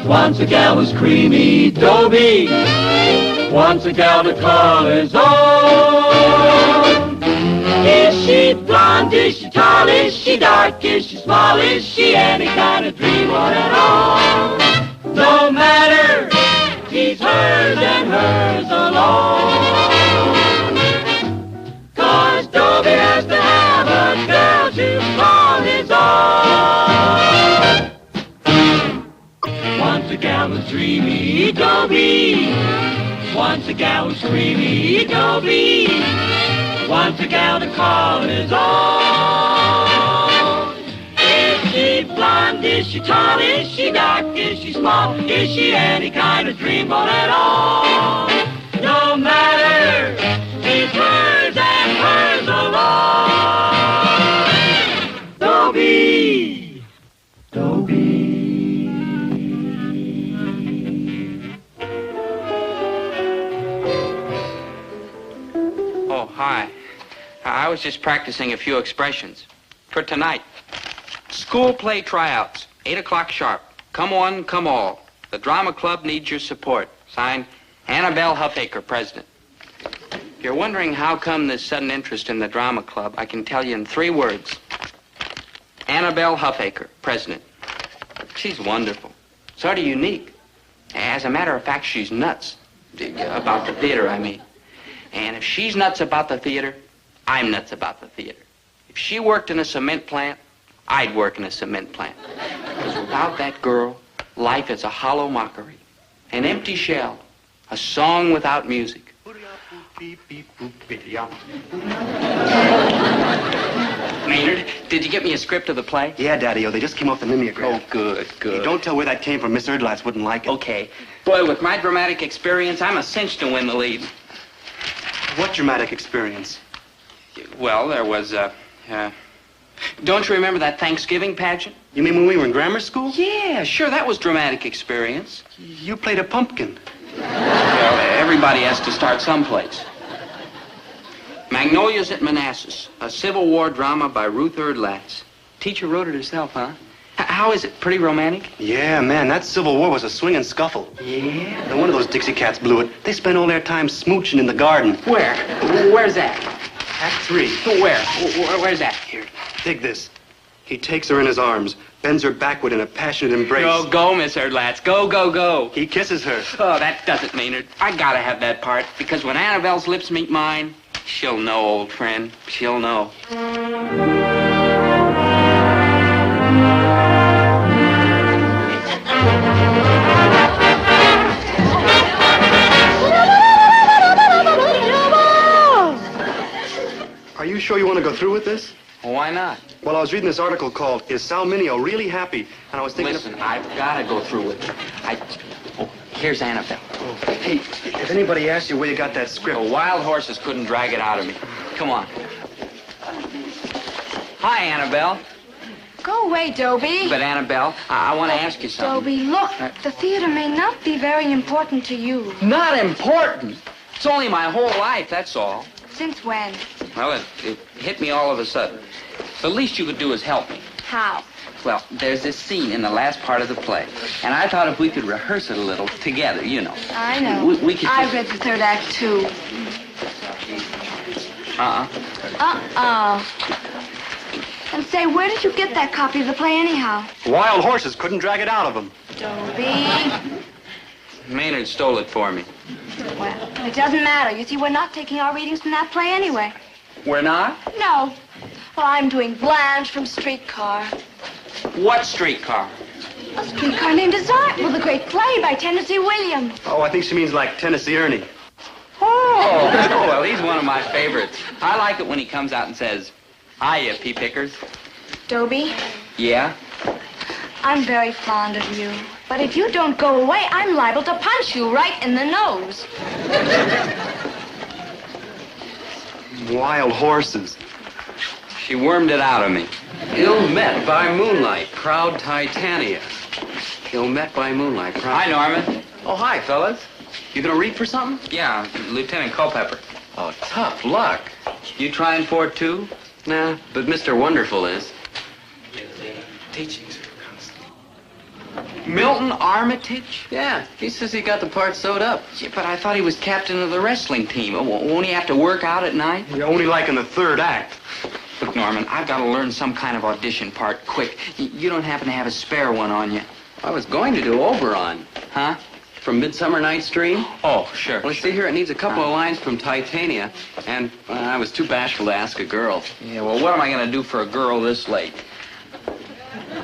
Once a gal was creamy, Dobie. Once a gal to call his own. Is she blonde? Is she tall? Is she dark? Is she small? Is she any kind of dreamboat at all? No matter, he's hers and hers alone. 'Cause Dobie has to have a girl to call his own. Once a gal was dreamy, Dobie. Once a gal was creamy, Dobie. Once a gal to call his own. Is she blonde? Is she tall? Is she dark? Is she small? Is she any kind of dreamboat at all? No matter, he's hers and hers alone. Dobie, Dobie. Oh, hi. I was just practicing a few expressions for tonight. School play tryouts, 8 o'clock sharp. Come one, come all. The drama club needs your support. Signed, Annabelle Huffaker, president. If you're wondering how come this sudden interest in the drama club, I can tell you in 3 words. Annabelle Huffaker, president. She's wonderful. Sort of unique. As a matter of fact, she's nuts. About the theater, I mean. And if she's nuts about the theater, I'm nuts about the theater. If she worked in a cement plant, I'd work in a cement plant. Because without that girl, life is a hollow mockery, an empty shell, a song without music. Maynard, did you get me a script of the play? Yeah, Daddy-O, they just came off the mimeograph. Oh, good, good. Hey, don't tell where that came from. Miss Erdlatz wouldn't like it. Okay. Boy, with my dramatic experience, I'm a cinch to win the lead. What dramatic experience? Well, there was, don't you remember that Thanksgiving pageant? You mean when we were in grammar school? Yeah, sure, that was dramatic experience. You played a pumpkin. Well, everybody has to start someplace. Magnolias at Manassas, a Civil War drama by Ruth Erdlatz. Teacher wrote it herself, huh? How is it? Pretty romantic? Yeah, man, that Civil War was a swinging scuffle. Yeah? And one of those Dixie Cats blew it. They spent all their time smooching in the garden. Where? Where's that? Act 3. Where? Where's that? Here. Dig this. He takes her in his arms, bends her backward in a passionate embrace. Go, Miss Erdlatz. Go, go, go. He kisses her. Oh, that doesn't mean it. I gotta have that part, because when Annabelle's lips meet mine, she'll know, old friend. She'll know. Are you sure you want to go through with this? Well, why not? Well, I was reading this article called Is Sal Mineo Really Happy? And I was thinking... Listen, I've got to go through with it. Oh, here's Annabelle. Oh, hey, if anybody asks you where you got that script... The wild horses couldn't drag it out of me. Come on. Hi, Annabelle. Go away, Dobie. But, Annabelle, I want to ask you something. Dobie, look, the theater may not be very important to you. Not important? It's only my whole life, that's all. Since when? Well, it hit me all of a sudden. The least you could do is help me. How? Well, there's this scene in the last part of the play, and I thought if we could rehearse it a little together, you know. I know. We could... I read the third act, too. And say, where did you get that copy of the play anyhow? Wild horses couldn't drag it out of him. Dobie. Maynard stole it for me. Well, it doesn't matter. You see, we're not taking our readings from that play anyway. We're not? No. Well, I'm doing Blanche from Streetcar. What streetcar? A streetcar named Desire. Well, the great play by Tennessee Williams. Oh, I think she means like Tennessee Ernie. Oh, well, he's one of my favorites. I like it when he comes out and says, hiya, pea pickers. Dobie, Yeah? I'm very fond of you. But if you don't go away, I'm liable to punch you right in the nose. Wild horses. She wormed it out of me. Ill met by moonlight, proud Titania. Ill met by moonlight, proud... Hi, Norman. Oh, hi, fellas. You gonna read for something? Yeah, Lieutenant Culpepper. Oh, tough luck. You trying for it, too? Nah, but Mr. Wonderful is. Teachings. Milton Armitage? Yeah, he says he got the part sewed up. Yeah, but I thought he was captain of the wrestling team. Won't he have to work out at night? Yeah, only like in the third act. Look, Norman, I've got to learn some kind of audition part quick. You don't happen to have a spare one on you? I was going to do Oberon. Huh? From Midsummer Night's Dream. Oh, sure. Well, see here, it needs a couple of lines from Titania, and I was too bashful to ask a girl. Yeah, well, what am I going to do for a girl this late?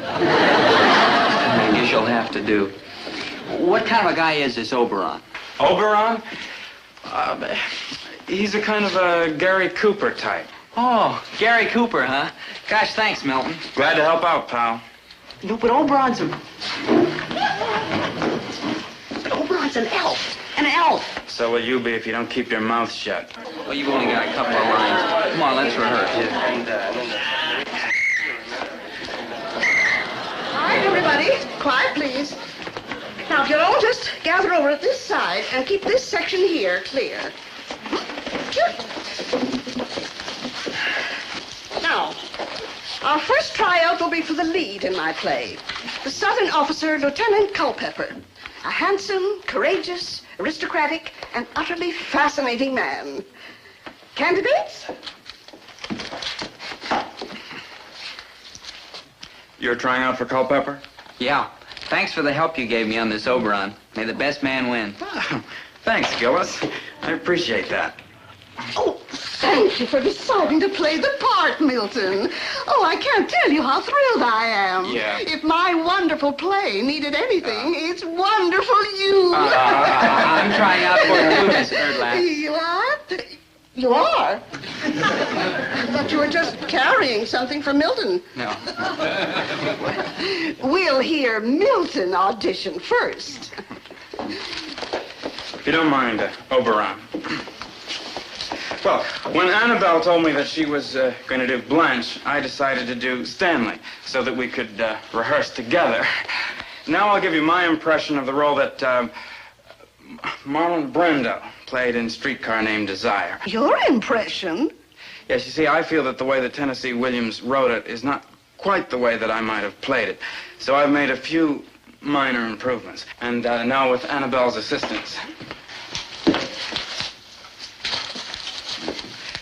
I guess you'll have to do. What kind of a guy is this Oberon? Oberon? He's a kind of a Gary Cooper type. Oh, Gary Cooper, huh? Gosh, thanks, Milton. Glad to help out, pal. No, but Oberon's an elf. An elf. So will you be if you don't keep your mouth shut. Well, you've only got a couple of lines. Come on, let's rehearse. All right, everybody. Quiet, please. Now, if you'll all just gather over at this side and keep this section here clear. Now, our first tryout will be for the lead in my play, the Southern officer, Lieutenant Culpepper, a handsome, courageous, aristocratic, and utterly fascinating man. Candidates? You're trying out for Culpepper? Yeah. Thanks for the help you gave me on this Oberon. May the best man win. Thanks, Gillis. I appreciate that. Oh, thank you for deciding to play the part, Milton. Oh, I can't tell you how thrilled I am. Yeah. If my wonderful play needed anything, it's wonderful you. I'm trying out for you, Miss Erdlath. You are? You are? I thought you were just carrying something for Milton. No. We'll hear Milton audition first. If you don't mind, Oberon. Well, when Annabelle told me that she was going to do Blanche, I decided to do Stanley so that we could rehearse together. Now I'll give you my impression of the role that Marlon Brando played in Streetcar Named Desire. Your impression? Yes, you see, I feel that the way that Tennessee Williams wrote it is not quite the way that I might have played it. So I've made a few minor improvements. And now with Annabelle's assistance.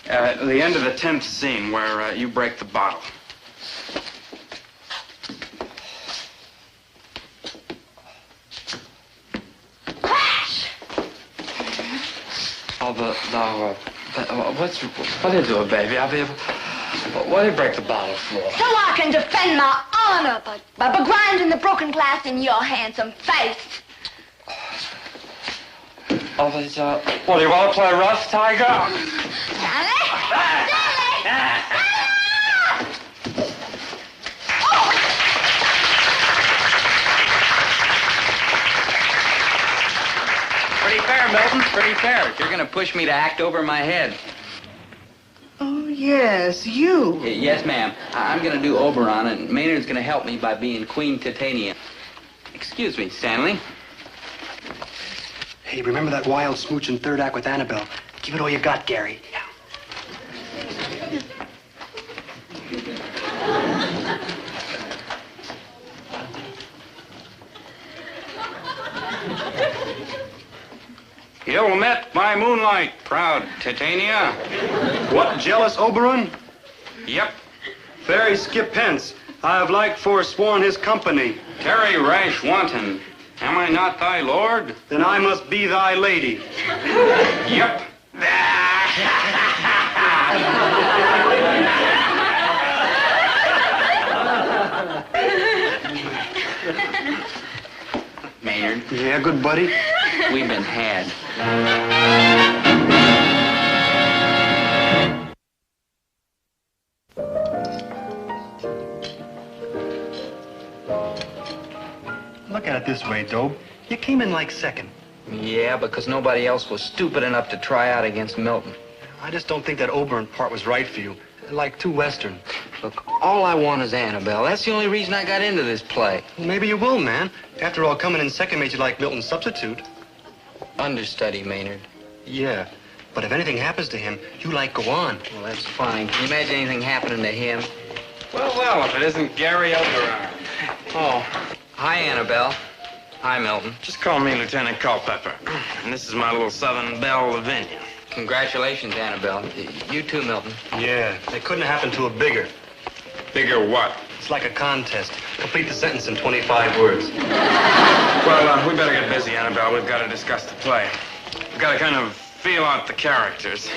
At the end of the 10th scene where you break the bottle. Crash! Oh, what did you do, baby? What did you break the bottle for? So I can defend my honor by grinding the broken glass in your handsome face. Oh, what, do you want to play rough, Tiger? Pretty fair, Milton. Pretty fair. You're going to push me to act over my head. Oh, yes, you. Yes, ma'am. I'm going to do Oberon, and Maynard's going to help me by being Queen Titania. Excuse me, Stanley. Hey, remember that wild smooch in third act with Annabelle? Give it all you got, Gary. Yeah. You met by moonlight, proud Titania. What, jealous Oberon? Yep. Fairy Skip Hence. I have like forsworn his company. Tarry rash wanton. Am I not thy lord? Then I must be thy lady. Yep. Maynard. Yeah, good buddy? We've been had. Look at it this way, Dobe. You came in like second. Yeah, because nobody else was stupid enough to try out against Milton. I just don't think that Oberon part was right for you. Like too Western. Look, all I want is Annabelle. That's the only reason I got into this play. Well, maybe you will, man. After all, coming in second made you like Milton's substitute. Understudy, Maynard. Yeah, but if anything happens to him, you like go on. Well, that's fine. Can you imagine anything happening to him? Well, if it isn't Gary Oberon. Oh, hi, Annabelle. Hi, Milton. Just call me Lieutenant Culpepper. And this is my little Southern Belle, Lavinia. Congratulations, Annabelle. You too, Milton. Yeah, it couldn't have happened to a bigger. Bigger what? It's like a contest. Complete the sentence in 25 words. Well, we better get busy, Annabelle. We've got to discuss the play. We've got to kind of feel out the characters.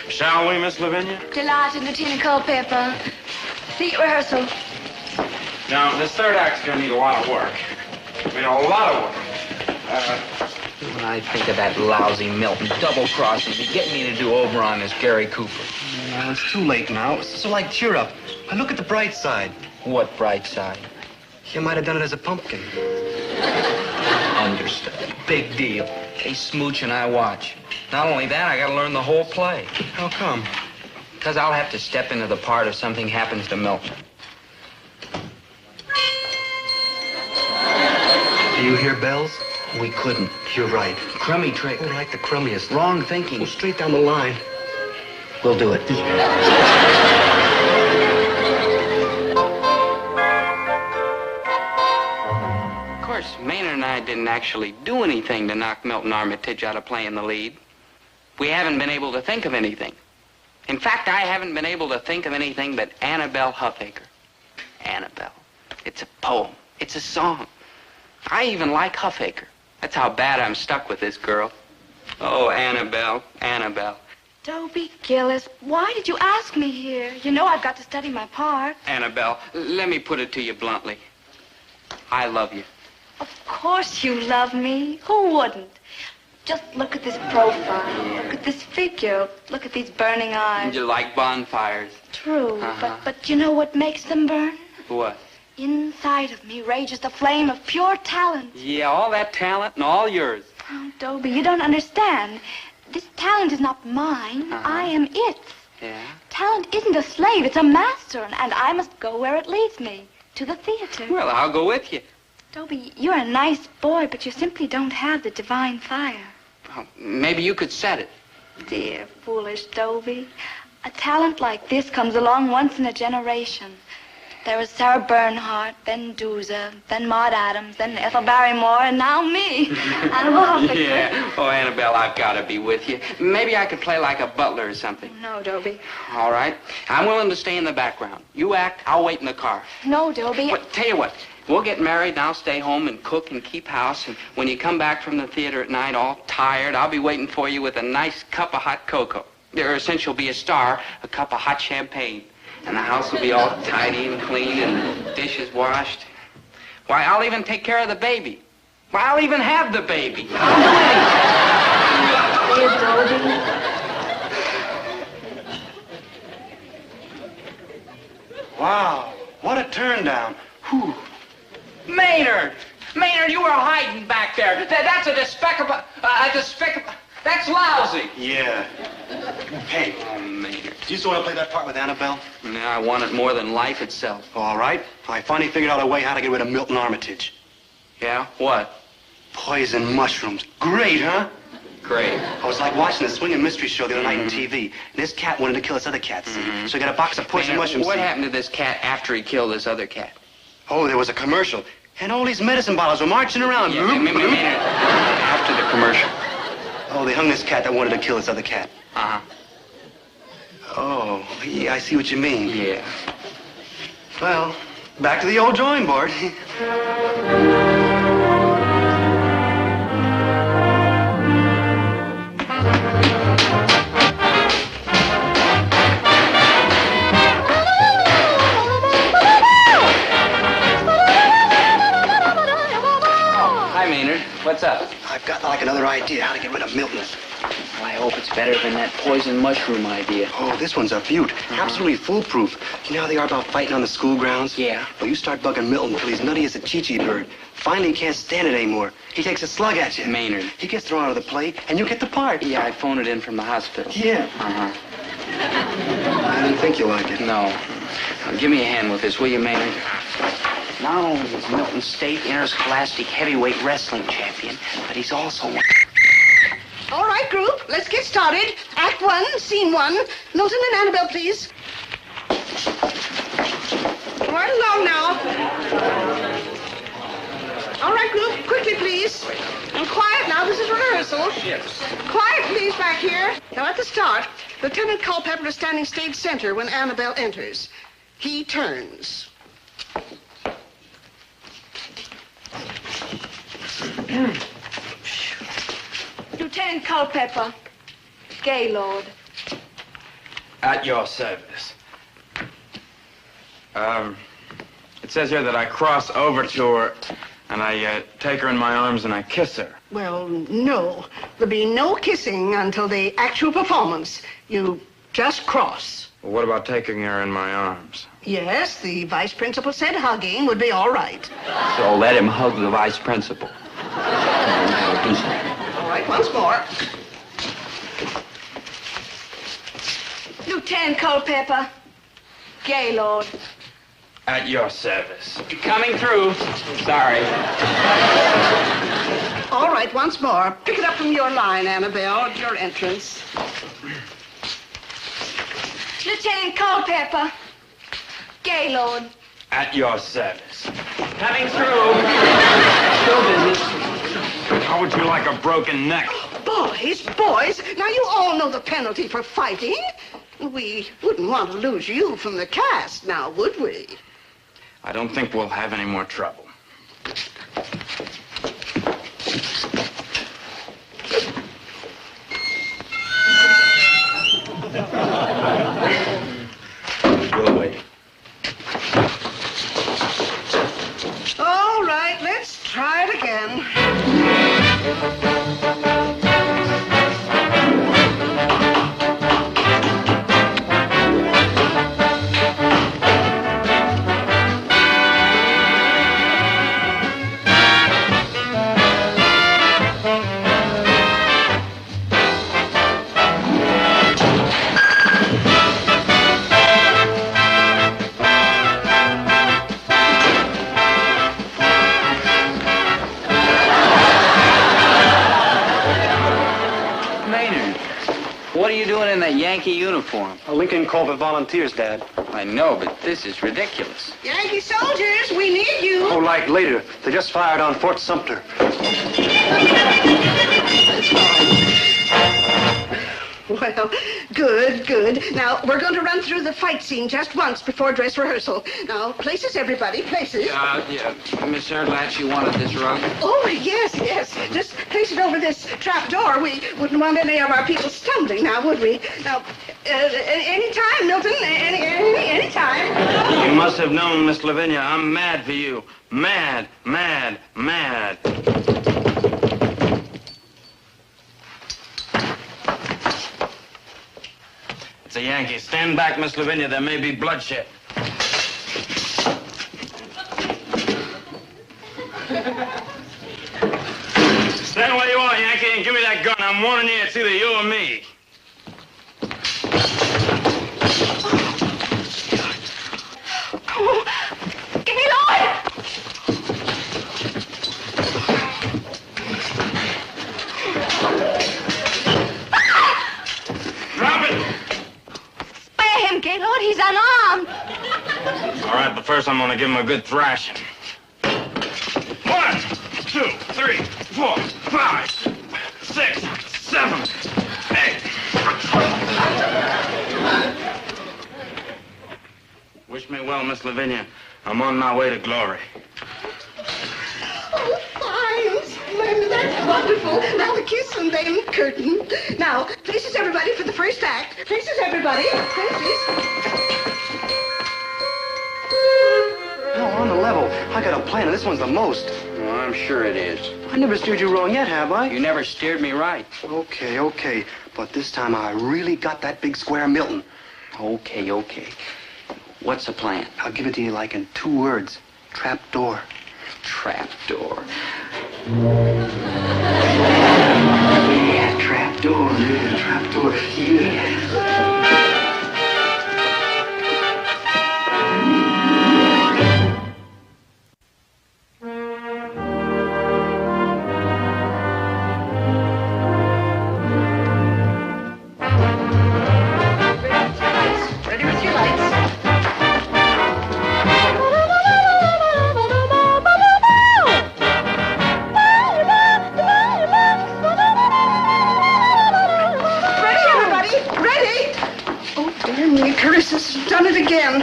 Shall we, Miss Lavinia? Delighted, Lieutenant Culpepper. See you at rehearsal. Now, this third act's going to need a lot of work. I mean, a lot of work. When I think of that lousy Milton double-crossing me, getting me to do Oberon as Gary Cooper. Well, it's too late now. So, like, cheer up. Now, look at the bright side. What bright side? You might have done it as a pumpkin. Understudy. Big deal. They smooch and I watch. Not only that, I gotta learn the whole play. How come? Because I'll have to step into the part if something happens to Milton. Do you hear bells? We couldn't. You're right. Crummy trick. Oh, like the crummiest. Wrong thinking. Go straight down the line. We'll do it. Of course, Maynard and I didn't actually do anything to knock Milton Armitage out of playing the lead. We haven't been able to think of anything. In fact, I haven't been able to think of anything but Annabelle Huffaker. Annabelle. It's a poem. It's a song. I even like Huffaker. That's how bad I'm stuck with this girl. Oh, Annabelle, Annabelle. Dobie Gillis, why did you ask me here? You know I've got to study my part. Annabelle, let me put it to you bluntly. I love you. Of course you love me. Who wouldn't? Just look at this profile. Look at this figure. Look at these burning eyes. You like bonfires. True, but you know what makes them burn? What? Inside of me rages the flame of pure talent. Yeah, all that talent and all yours. Oh, Dobie, you don't understand. This talent is not mine. I am it. Yeah? Talent isn't a slave, it's a master, and I must go where it leads me, to the theater. Well, I'll go with you. Dobie, you're a nice boy, but you simply don't have the divine fire. Well, maybe you could set it. Dear, foolish Dobie. A talent like this comes along once in a generation. There was Sarah Bernhardt, then Dooza, then Maud Adams, then Ethel Barrymore, and now me. Annabelle Huffaker. Yeah. Oh, Annabelle, I've got to be with you. Maybe I could play like a butler or something. No, Dobie. All right. I'm willing to stay in the background. You act, I'll wait in the car. No, Dobie. Well, tell you what. We'll get married, and I'll stay home and cook and keep house. And when you come back from the theater at night all tired, I'll be waiting for you with a nice cup of hot cocoa. Or since you'll be a star, a cup of hot champagne. And the house will be all tidy and clean and dishes washed. Why, I'll even take care of the baby. Why, I'll even have the baby. Dear Dobie. Wow, what a turn down. Whew. Maynard! Maynard, you were hiding back there. That's a despicable... That's lousy. Yeah. Hey. Oh, Maynard. Do you still want to play that part with Annabelle? Yeah, I want it more than life itself. All right. I finally figured out a way how to get rid of Milton Armitage. Yeah? What? Poison mushrooms. Great, huh? Great. I was like watching the swinging mystery show the other night on TV. And this cat wanted to kill this other cat, see? So he got a box of poison Maynard, mushrooms. what see? happened to this cat after he killed this other cat? Oh, there was a commercial. And all these medicine bottles were marching around. Yeah, Maynard, after the commercial. Oh, they hung this cat that wanted to kill this other cat. Uh-huh. Oh, yeah, I see what you mean. Yeah. Well, back to the old drawing board. Hi, Maynard. What's up? I've got like another idea how to get rid of Milton. Well, I hope it's better than that poison mushroom idea. Oh, this one's a beaut. Absolutely foolproof. You know how they are about fighting on the school grounds? Yeah. Well, you start bugging Milton until he's nutty as a Chi-Chi bird. Finally, he can't stand it anymore. He takes a slug at you. Maynard. He gets thrown out of the play, and you get the part. Yeah, I phoned it in from the hospital. Yeah. Uh-huh. I didn't think you liked it. No. Now, give me a hand with this, will you, Maynard? Not only is Milton State interscholastic heavyweight wrestling champion, but he's also one. All right, group, let's get started. Act 1, scene 1. Milton and Annabelle, please. Right along now. All right, group, quickly. Steady, please. And quiet now. This is rehearsal. Quiet, please, back here. Now, at the start, Lieutenant Culpepper is standing stage center when Annabelle enters. He turns. Lieutenant Culpepper, Gaylord. At your service. It says here that I cross over to her and I take her in my arms and I kiss her. Well, no. There'll be no kissing until the actual performance. You just cross. Well, what about taking her in my arms? Yes, the vice principal said hugging would be all right. So let him hug the vice principal. All right, once more. Lieutenant Culpepper, Gaylord. At your service. Coming through. Sorry. All right, once more. Pick it up from your line, Annabelle, at your entrance. Lieutenant Culpepper, Gaylord. At your service. Coming through. Still busy. How would you like a broken neck? Boys, now you all know the penalty for fighting. We wouldn't want to lose you from the cast, now, would we? I don't think we'll have any more trouble. We'll wait. All right, let's try it again. What are you doing in that Yankee uniform? A Lincoln Corps of Volunteers, Dad. I know, but this is ridiculous. Yankee soldiers, we need you. Oh, like later. They just fired on Fort Sumter. Well, good. Now, we're going to run through the fight scene just once before dress rehearsal. Now, places, everybody, places. Yeah. Miss Erdlatch, you wanted this rug? Oh, yes. Just place it over this trap door. We wouldn't want any of our people stumbling now, would we? Now, any time, Milton. Any time. You must have known, Miss Lavinia, I'm mad for you. Mad. It's a Yankee. Stand back, Miss Lavinia. There may be bloodshed. Stand where you are, Yankee, and give me that gun. I'm warning you, it's either you or me. Oh, Gaylord! Drop it! Spare him, Gaylord. He's unarmed. All right, but first I'm going to give him a good thrashing. 1, 2, 3, 4, 5, 6, 7, 8. Wish me well, Miss Lavinia. I'm on my way to glory. Oh, fine. Splendid. That's wonderful. Now the kiss and then curtain. Now, places, everybody, for the first act. Places, everybody. Places. No, on the level. I got a plan, and this one's the most. Well, I'm sure it is. I never steered you wrong yet, have I? You never steered me right. Okay. But this time I really got that big square Milton. Okay. What's the plan? I'll give it to you like in 2 words. Trap door. Trap door. Yeah, trap door. Yeah, trap door. Yeah. Ready with your lights. Carissa's done it again.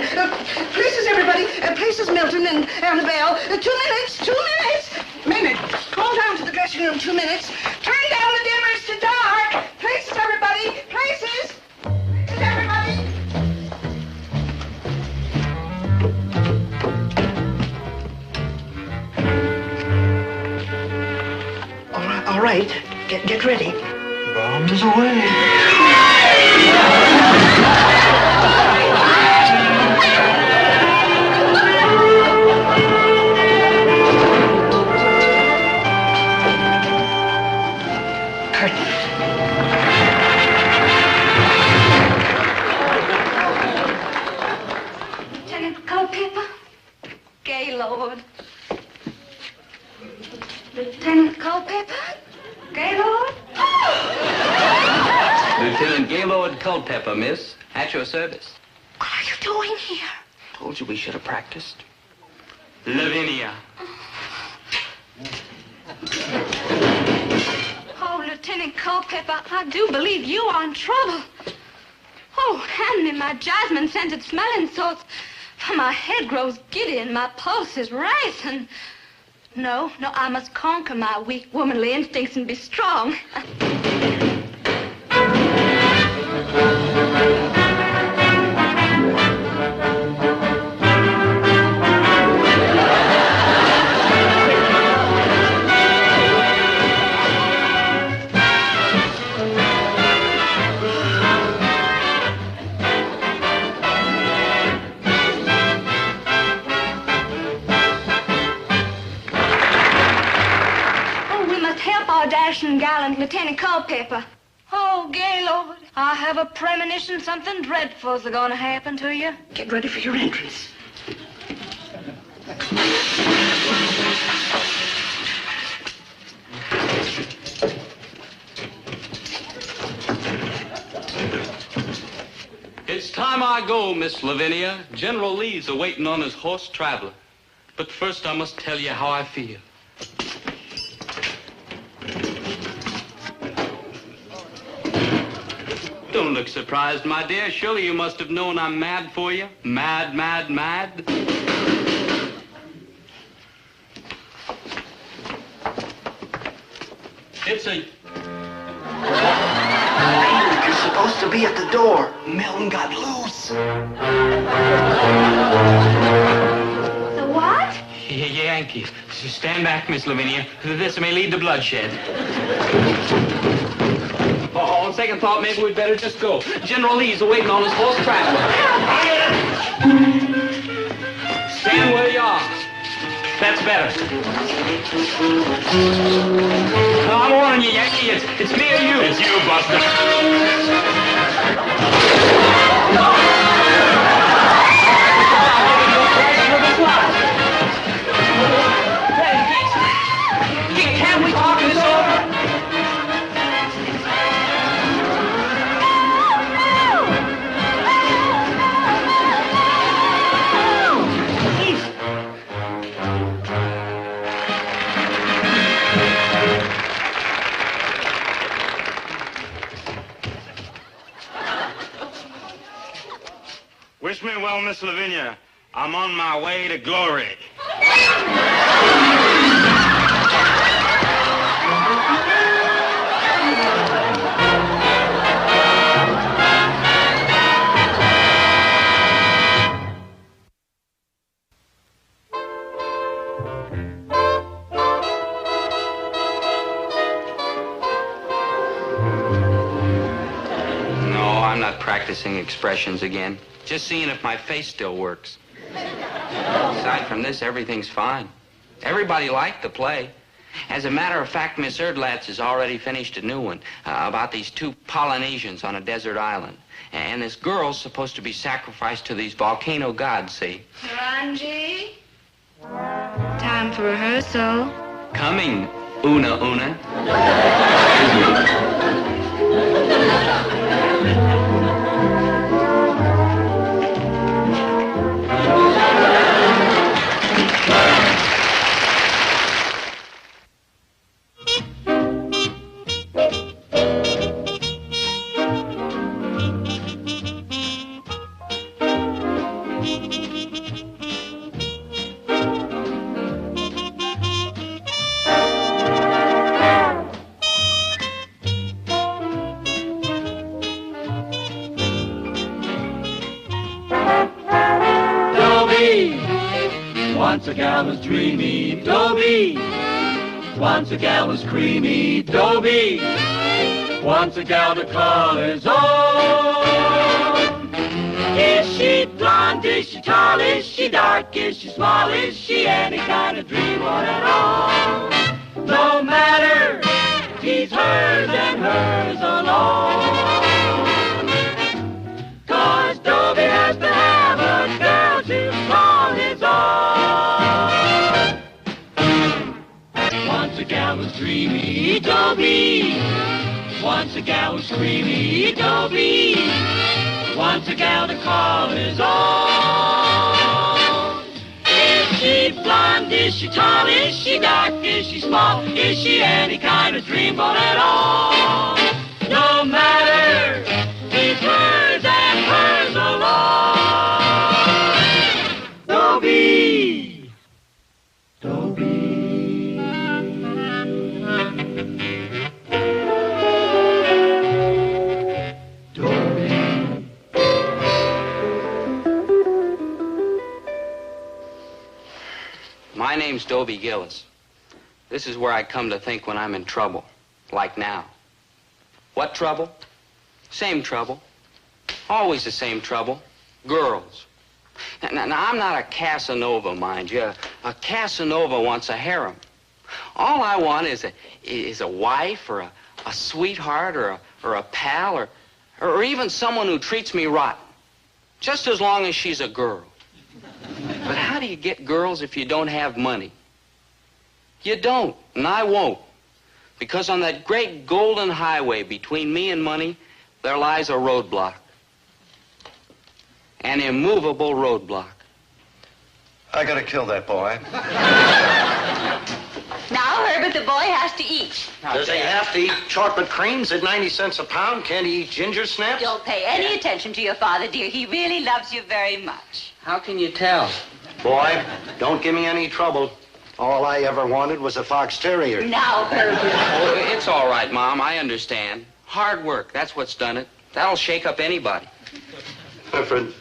Places, everybody. Places, Milton and Annabelle. 2 minutes, 2 minutes. Minute. Call down to the dressing room, 2 minutes. Turn down the dimmers to dark. Places, everybody. Places. Places, everybody. All right. Get ready. Bombs away. Lieutenant Culpepper? Gaylord. Lieutenant Culpepper? Gaylord? Lieutenant Gaylord Culpepper, miss. At your service. What are you doing here? Told you we should have practiced. Lavinia. Oh, Lieutenant Culpepper, I do believe you are in trouble. Oh, hand me my jasmine-scented smelling salts, for my head grows giddy and my pulse is racing. No, I must conquer my weak womanly instincts and be strong. Dashing gallant Lieutenant Culpepper. Oh, Gaylord, I have a premonition something dreadful's going to happen to you. Get ready for your entrance. It's time I go, Miss Lavinia. General Lee's awaiting on his horse Traveler. But first I must tell you how I feel. Don't look surprised, my dear. Surely you must have known I'm mad for you. Mad, mad, mad. It's a... You're supposed to be at the door. Milton got loose. The what? Yankees. Stand back, Miss Lavinia. This may lead to bloodshed. On second thought, maybe we'd better just go. General Lee's awaiting on his horse Traveler. Stand where you are. That's better. I'm warning you, Yankee. It's me or you. It's you, Buster. Can't we talk this over? Wish me well, Miss Lavinia. I'm on my way to glory. Practicing expressions again. Just seeing if my face still works. Aside from this, everything's fine. Everybody liked the play. As a matter of fact, Miss Erdlatz has already finished a new one about these two Polynesians on a desert island. And this girl's supposed to be sacrificed to these volcano gods, see? Ranji, time for rehearsal. Coming, Una. Once a gal was dreamy, Dobie. Once a gal was creamy, Dobie. Once a gal to call his own. Is she blonde? Is she tall? Is she dark? Is she small? Is she any kind of dreamboat at all? No matter, he's hers and hers alone. 'Cause Dobie has to have a girl to call his own. Once a gal was dreamy, Dobie. Once a gal was creamy, Dobie. Once a gal to call his own. Is she blonde? Is she tall? Is she dark? Is she small? Is she any kind of dreamboat at all? No matter, he's hers and hers alone. Dobie. Dobie. My name's Dobie Gillis. This is where I come to think when I'm in trouble, like now. What trouble? Same trouble. Always the same trouble. Girls. Now, I'm not a Casanova, mind you. A Casanova wants a harem. All I want is a wife or a sweetheart or a pal or even someone who treats me rotten. Just as long as she's a girl. But how do you get girls if you don't have money? You don't, and I won't. Because on that great golden highway between me and money, there lies a roadblock. An immovable roadblock. I gotta kill that boy. Now, Herbert, the boy has to eat. Does he have to eat chocolate creams at 90 cents a pound? Can't he eat ginger snaps? Don't pay any attention to your father, dear. He really loves you very much. How can you tell? Boy, don't give me any trouble. All I ever wanted was a fox terrier. Now, Herbert. Oh, it's all right, Mom. I understand. Hard work, that's what's done it. That'll shake up anybody. Clifford,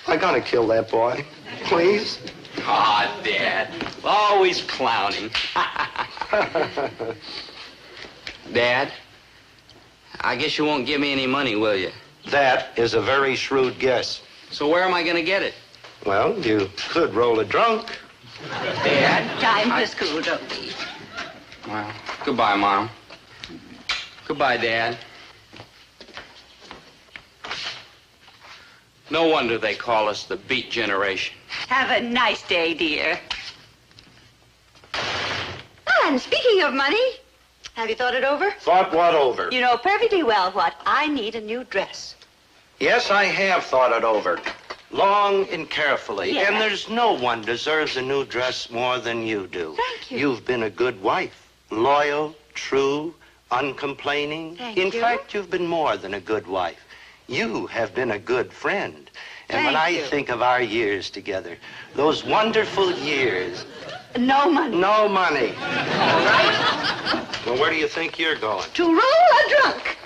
I gotta kill that boy. Please? Aw, Dad. Always clowning. Dad, I guess you won't give me any money, will you? That is a very shrewd guess. So where am I going to get it? Well, you could roll a drunk. Dad? Time for school, Dobie. Well, goodbye, Mom. Goodbye, Dad. No wonder they call us the Beat Generation. Have a nice day, dear. And speaking of money, have you thought it over? Thought what over? You know perfectly well what I need a new dress. Yes, I have thought it over. Long and carefully. Yeah. And there's no one deserves a new dress more than you do. Thank you. You've been a good wife. Loyal, true, uncomplaining. Thank In you. fact, you've been more than a good wife. You have been a good friend. And when Thank I you. think of our years together, those wonderful years. No money. No money. All right. Well, where do you think you're going? To roll a drunk.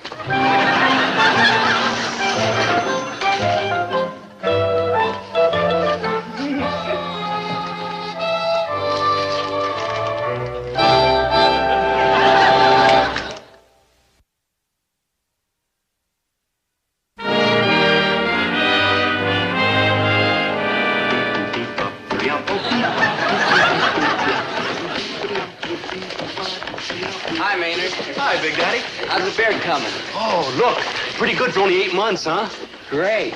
Hi, Maynard. Hi, Big Daddy. How's the beard coming? Oh, look. Pretty good for only 8 months, huh? Great.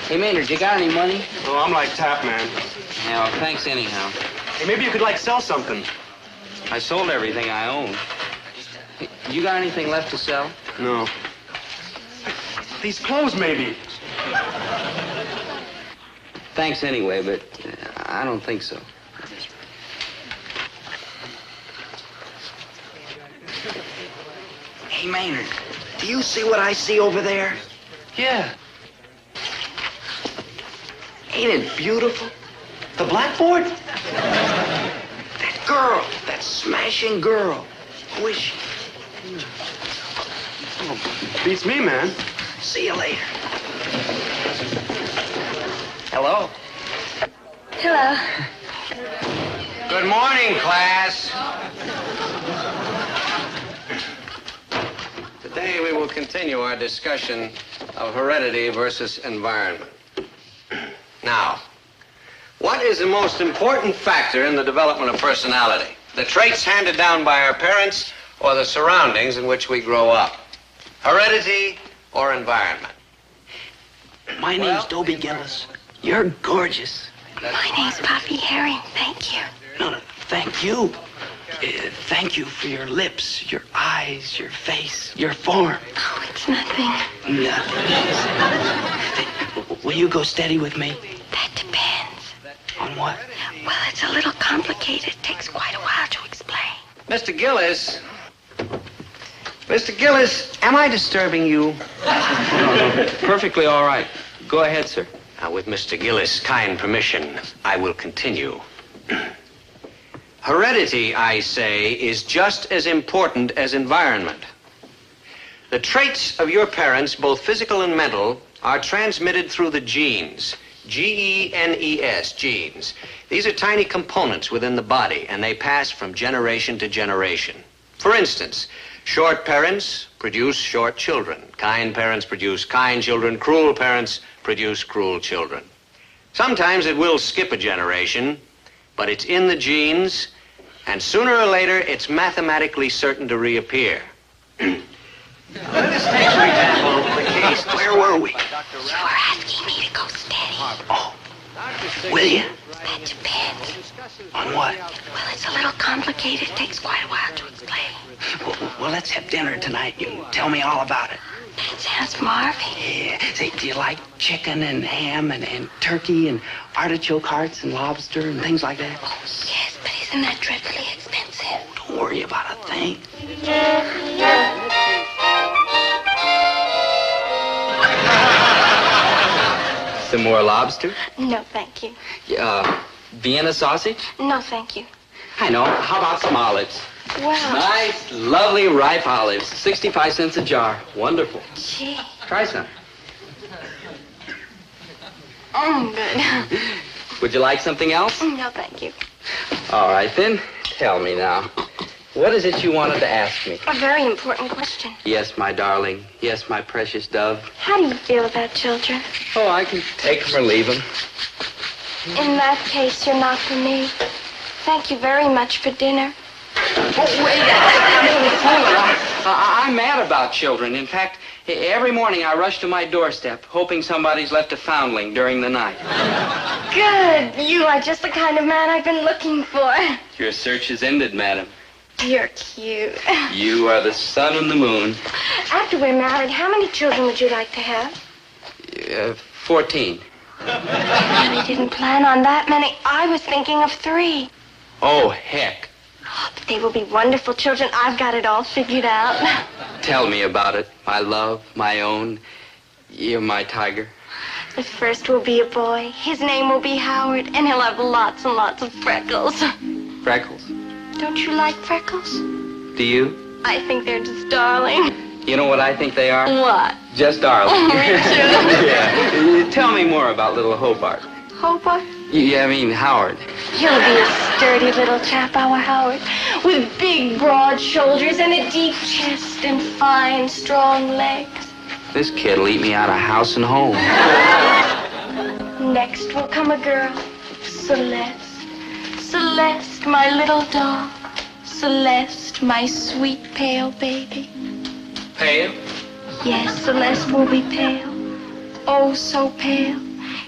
Hey, Maynard, you got any money? Oh, I'm like Tap Man. Yeah, well, thanks anyhow. Hey, maybe you could, like, sell something. I sold everything I own. Hey, you got anything left to sell? No. These clothes, maybe. Thanks anyway, but I don't think so. Hey, Maynard, do you see what I see over there? Yeah. Ain't it beautiful? The blackboard? That girl, that smashing girl. Who is she? Oh, beats me, man. See you later. Hello. Hello. Good morning, class. Today we will continue our discussion of heredity versus environment. Now, what is the most important factor in the development of personality? The traits handed down by our parents or the surroundings in which we grow up? Heredity or environment? My name's Dobie Gillis. You're gorgeous. My name's Poppy Herring. Thank you. No, thank you. Thank you for your lips, your eyes, your face, your form. Oh, it's nothing. Nothing. Will you go steady with me? That depends. On what? Well, it's a little complicated. It takes quite a while to explain. Mr. Gillis. Mr. Gillis, am I disturbing you? No, perfectly all right. Go ahead, sir. Now, with Mr. Gillis' kind permission, I will continue. Heredity, I say, is just as important as environment. The traits of your parents, both physical and mental, are transmitted through the genes. G-E-N-E-S, genes. These are tiny components within the body, and they pass from generation to generation. For instance, short parents produce short children. Kind parents produce kind children. Cruel parents produce cruel children. Sometimes it will skip a generation, but it's in the genes, and sooner or later, it's mathematically certain to reappear. Let us take, for example, the case. Where were we? You were asking me to go steady. Oh, will you? That depends. On what? Well, it's a little complicated. It takes quite a while to explain. Well, let's have dinner tonight. You can tell me all about it. That sounds marvelous. Yeah. Say, do you like chicken and ham and turkey and artichoke hearts and lobster and things like that? Oh, yes, but isn't that dreadfully expensive? Don't worry about a thing. Some more lobster? No, thank you. Vienna sausage? No, thank you. I know. How about some olives? Well. Nice, lovely, ripe olives. 65 cents a jar. Wonderful. Gee. Try some. Good. Would you like something else? No, thank you. All right, then. Tell me now. What is it you wanted to ask me? A very important question. Yes, my darling. Yes, my precious dove. How do you feel about children? Oh, I can take them or leave them. In that case, you're not for me. Thank you very much for dinner. Oh, wait. I'm mad about children. In fact, every morning I rush to my doorstep, hoping somebody's left a foundling during the night. Good. You are just the kind of man I've been looking for. Your search is ended, madam. You're cute. You are the sun and the moon. After we're married, how many children would you like to have? 14. I really didn't plan on that many. I was thinking of 3. Oh, heck. Oh, but they will be wonderful children. I've got it all figured out. Tell me about it, my love, my own. You're my tiger. The first will be a boy. His name will be Howard, and he'll have lots and lots of freckles. Freckles? Don't you like freckles? Do you? I think they're just darling. You know what I think they are? What? Just darling. Me too. Yeah. Tell me more about little Hobart. Hobart? I mean, Howard. He'll be a sturdy little chap, our Howard, with big, broad shoulders and a deep chest and fine, strong legs. This kid'll eat me out of house and home. Next will come a girl, Celeste. Celeste, my little doll. Celeste, my sweet, pale baby. Pale? Yes, Celeste will be pale. Oh, so pale.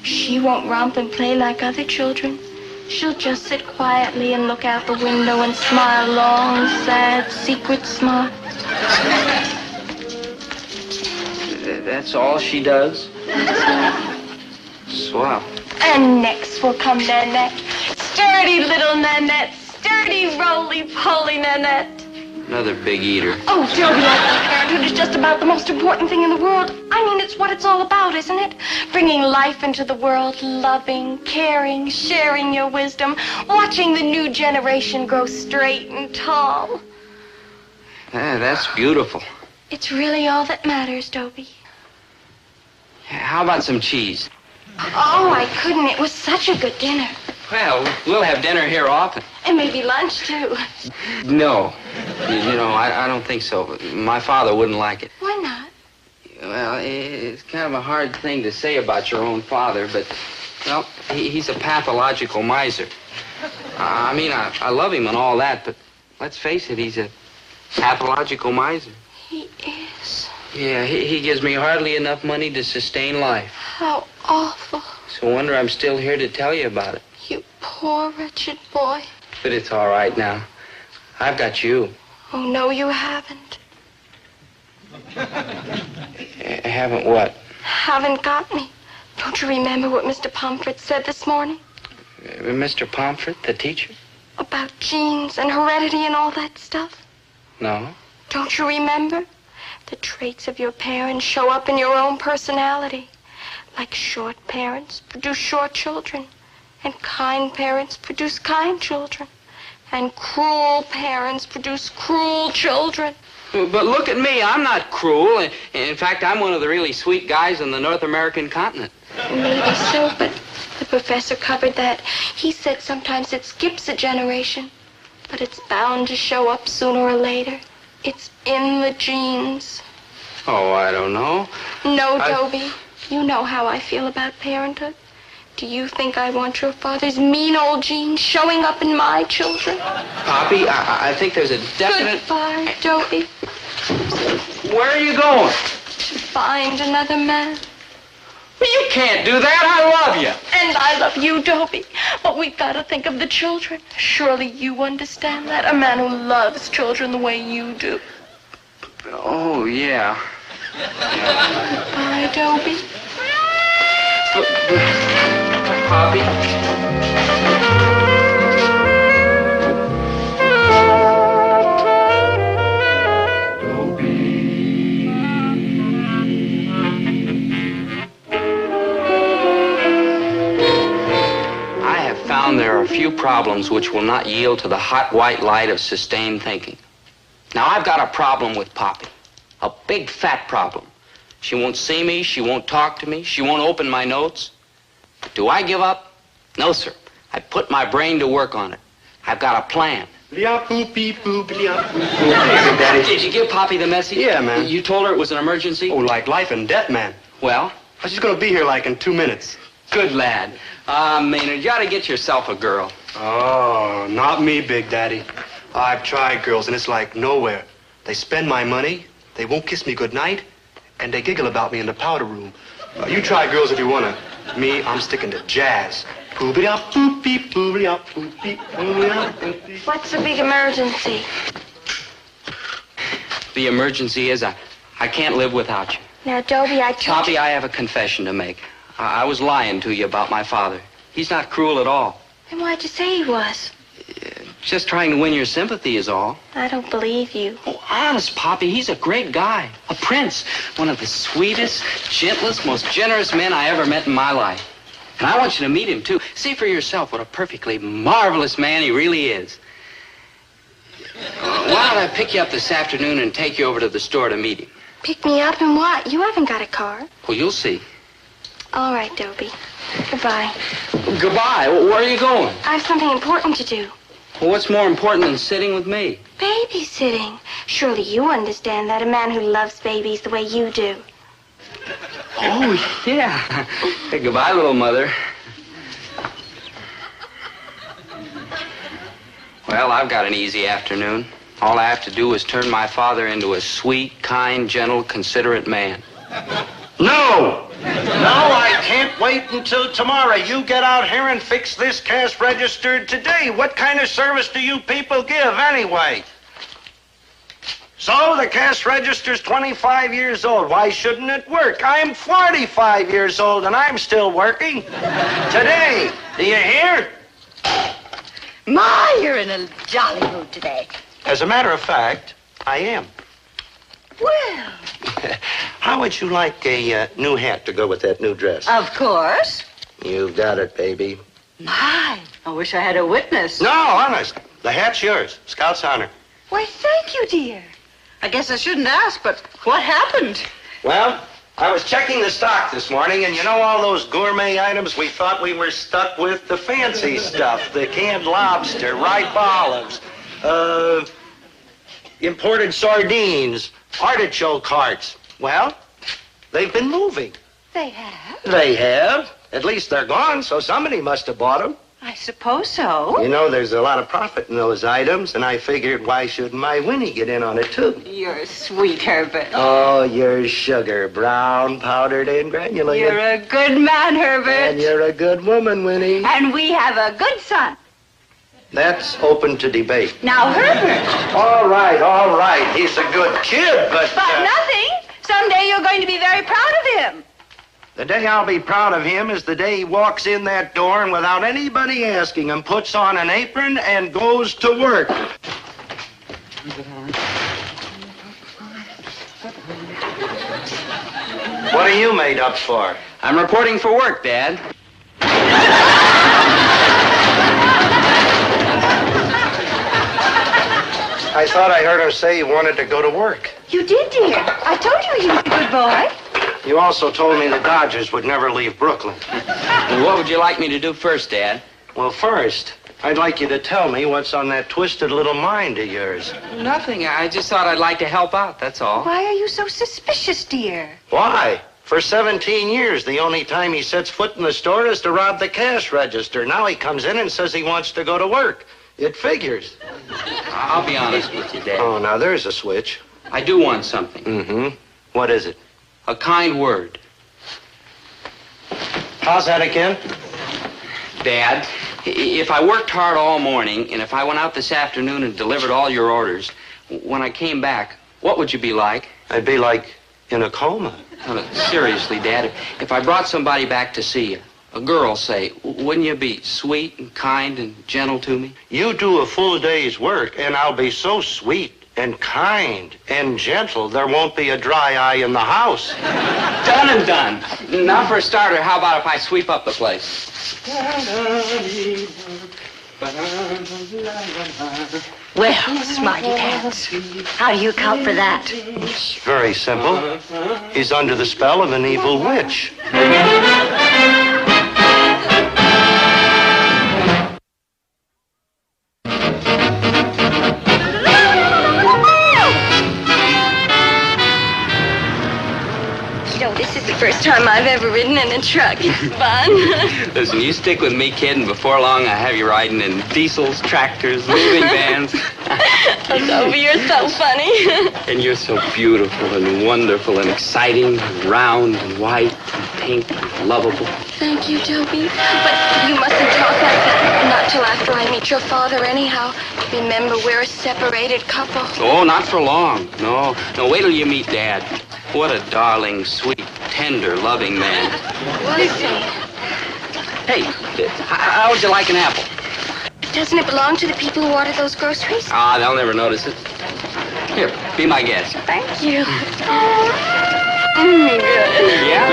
She won't romp and play like other children. She'll just sit quietly and look out the window and smile long, sad, secret smiles. That's all she does? Swell. And next will come Nanette. Sturdy little Nanette. Sturdy, roly-poly Nanette. Another big eater. Oh, Dobie, parenthood is just about the most important thing in the world. I mean, it's what it's all about, isn't it? Bringing life into the world, loving, caring, sharing your wisdom, watching the new generation grow straight and tall. That's beautiful. It's really all that matters, Dobie. How about some cheese? Oh, I couldn't. It was such a good dinner. Well, we'll have dinner here often. And maybe lunch, too. No. You know, I don't think so. My father wouldn't like it. Why not? Well, it's kind of a hard thing to say about your own father, but, well, he's a pathological miser. I mean, I love him and all that, but let's face it, he's a pathological miser. He is. Yeah, he gives me hardly enough money to sustain life. How awful. So I wonder I'm still here to tell you about it. You poor, wretched boy. But it's all right now. I've got you. Oh, no, you haven't. Haven't what? Haven't got me. Don't you remember what Mr. Pomfret said this morning? Mr. Pomfret, the teacher? About genes and heredity and all that stuff? No. Don't you remember? The traits of your parents show up in your own personality. Like short parents produce short children. And kind parents produce kind children. And cruel parents produce cruel children. But look at me. I'm not cruel. In fact, I'm one of the really sweet guys on the North American continent. Maybe so, but the professor covered that. He said sometimes it skips a generation, but it's bound to show up sooner or later. It's in the genes. Oh, I don't know. No, Dobie. You know how I feel about parenthood. Do you think I want your father's mean old genes showing up in my children? Poppy, I think there's a definite... Goodbye, Dobie. Where are you going? To find another man. Well, you can't do that. I love you. And I love you, Dobie. But we've got to think of the children. Surely you understand that? A man who loves children the way you do. Oh, yeah. Bye, Dobie. Poppy? I have found there are a few problems which will not yield to the hot white light of sustained thinking. Now, I've got a problem with Poppy. A big, fat problem. She won't see me. She won't talk to me. She won't open my notes. Do I give up? No, sir. I put my brain to work on it. I've got a plan. Daddy. Did you give Poppy the message? Yeah, man. You told her it was an emergency? Oh, like life and death, man. Well? She's gonna be here like in 2 minutes. Good lad. Maynard, you ought to get yourself a girl. Oh, not me, Big Daddy. I've tried girls, and it's like nowhere. They spend my money, they won't kiss me goodnight, and they giggle about me in the powder room. You try girls if you wanna. Me, I'm sticking to jazz. What's the big emergency? The emergency is I can't live without you. Now, Dobie, I told Poppy, I have a confession to make. I was lying to you about my father. He's not cruel at all. Then why'd you say he was? Just trying to win your sympathy is all. I don't believe you. Oh, honest, Poppy, he's a great guy. A prince. One of the sweetest, gentlest, most generous men I ever met in my life. And I want you to meet him, too. See for yourself what a perfectly marvelous man he really is. Why don't I pick you up this afternoon and take you over to the store to meet him? Pick me up and what? You haven't got a car. Well, you'll see. All right, Dobie. Goodbye. Goodbye. Where are you going? I have something important to do. Well, what's more important than sitting with me? Babysitting. Surely you understand that, a man who loves babies the way you do. Oh, yeah. Hey, goodbye, little mother. Well, I've got an easy afternoon. All I have to do is turn my father into a sweet, kind, gentle, considerate man. No! No, I can't wait until tomorrow. You get out here and fix this cash register today. What kind of service do you people give anyway? So the cash register's 25 years old. Why shouldn't it work? I'm 45 years old and I'm still working. Today, do you hear? My, you're in a jolly mood today. As a matter of fact, I am. Well, how would you like a new hat to go with that new dress? of course. You got it, baby. My, I wish I had a witness. No, honest. The hat's yours. Scout's honor. Why, thank you, dear. I guess I shouldn't ask, but what happened? Well, I was checking the stock this morning, and you know all those gourmet items we thought we were stuck with? The fancy stuff, the canned lobster, ripe olives, imported sardines, artichoke hearts. Well, they've been moving. They have? They have. At least they're gone, so somebody must have bought them. I suppose so. You know, there's a lot of profit in those items, and I figured why shouldn't my Winnie get in on it, too? You're sweet, Herbert. Oh, you're sugar, brown, powdered, and granulated. You're a good man, Herbert. And you're a good woman, Winnie. And we have a good son. That's open to debate. Now, Herbert. All right. He's a good kid, but... But nothing. Someday you're going to be very proud of him. The day I'll be proud of him is the day he walks in that door and without anybody asking him, puts on an apron and goes to work. What are you made up for? I'm reporting for work, Dad. I thought I heard him say he wanted to go to work. You did, dear. I told you he was a good boy. You also told me the Dodgers would never leave Brooklyn. Well, what would you like me to do first, Dad? Well, first, I'd like you to tell me what's on that twisted little mind of yours. Nothing. I just thought I'd like to help out, that's all. Why are you so suspicious, dear? Why? For 17 years, the only time he sets foot in the store is to rob the cash register. Now he comes in and says he wants to go to work. It figures. I'll be honest with you, Dad. Oh, now there's a switch. I do want something. Mm-hmm. What is it? A kind word. How's that again? Dad, if I worked hard all morning, and if I went out this afternoon and delivered all your orders, when I came back, what would you be like? I'd be like in a coma. No, seriously, Dad, if I brought somebody back to see you, a girl, say, wouldn't you be sweet and kind and gentle to me? You do a full day's work, and I'll be so sweet and kind and gentle, there won't be a dry eye in the house. Done and done. Now, for a starter, how about if I sweep up the place? Well, smarty pants. How do you account for that? It's very simple. He's under the spell of an evil witch. This is the first time I've ever ridden in a truck. It's fun. Listen, you stick with me, kid, and before long I have you riding in diesels, tractors, moving vans. Oh, Dobie, you're so funny. And you're so beautiful and wonderful and exciting and round and white and pink and lovable. Thank you, Dobie. But you mustn't talk like that. Not till after I meet your father, anyhow. Remember, we're a separated couple. Oh, not for long. No, wait till you meet Dad. What a darling, sweet, tender, loving man. What is he? Hey, how would you like an apple? Doesn't it belong to the people who order those groceries? Ah, they'll never notice it. Here, be my guest. Thank you. Good. Yeah?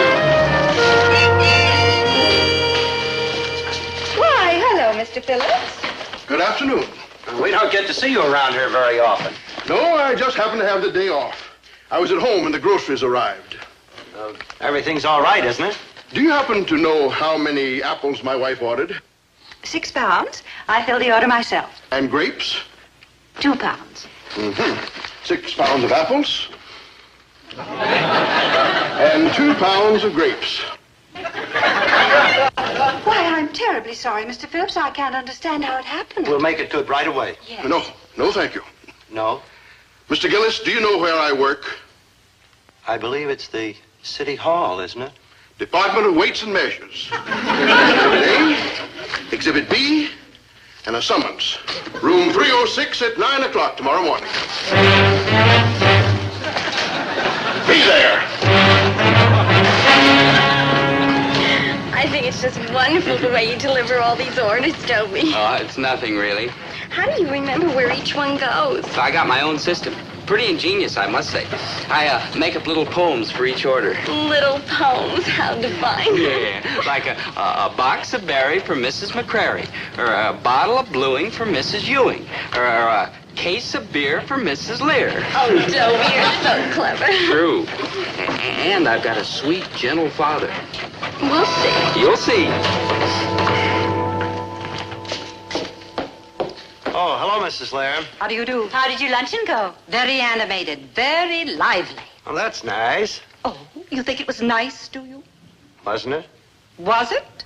Why, hello, Mr. Phillips. Good afternoon. We don't get to see you around here very often. No, I just happened to have the day off. I was at home when the groceries arrived. Everything's all right, isn't it? Do you happen to know how many apples my wife ordered? 6 pounds. I filled the order myself. And grapes? 2 pounds. Mm-hmm. 6 pounds of apples. And 2 pounds of grapes. Why, I'm terribly sorry, Mr. Phillips. I can't understand how it happened. We'll make it good right away. Yes. No, thank you. No? Mr. Gillis, do you know where I work? I believe it's the City Hall, isn't it? Department of Weights and Measures. Exhibit A, Exhibit B, and a summons. Room 306 at 9 o'clock tomorrow morning. Be there. I think it's just wonderful the way you deliver all these orders, Dobie. Oh, it's nothing, really. How do you remember where each one goes? I got my own system. Pretty ingenious, I must say. I make up little poems for each order. Little poems, how divine. Yeah, like a box of berry for Mrs. McCrary, or a bottle of bluing for Mrs. Ewing, or Case of beer for Mrs. Lear. Oh, Dobie, you're so clever. True. And I've got a sweet, gentle father. We'll see. You'll see. Oh, hello, Mrs. Lear. How do you do? How did your luncheon go? Very animated, very lively. Well, that's nice. Oh, you think it was nice, do you? Wasn't it? Was it?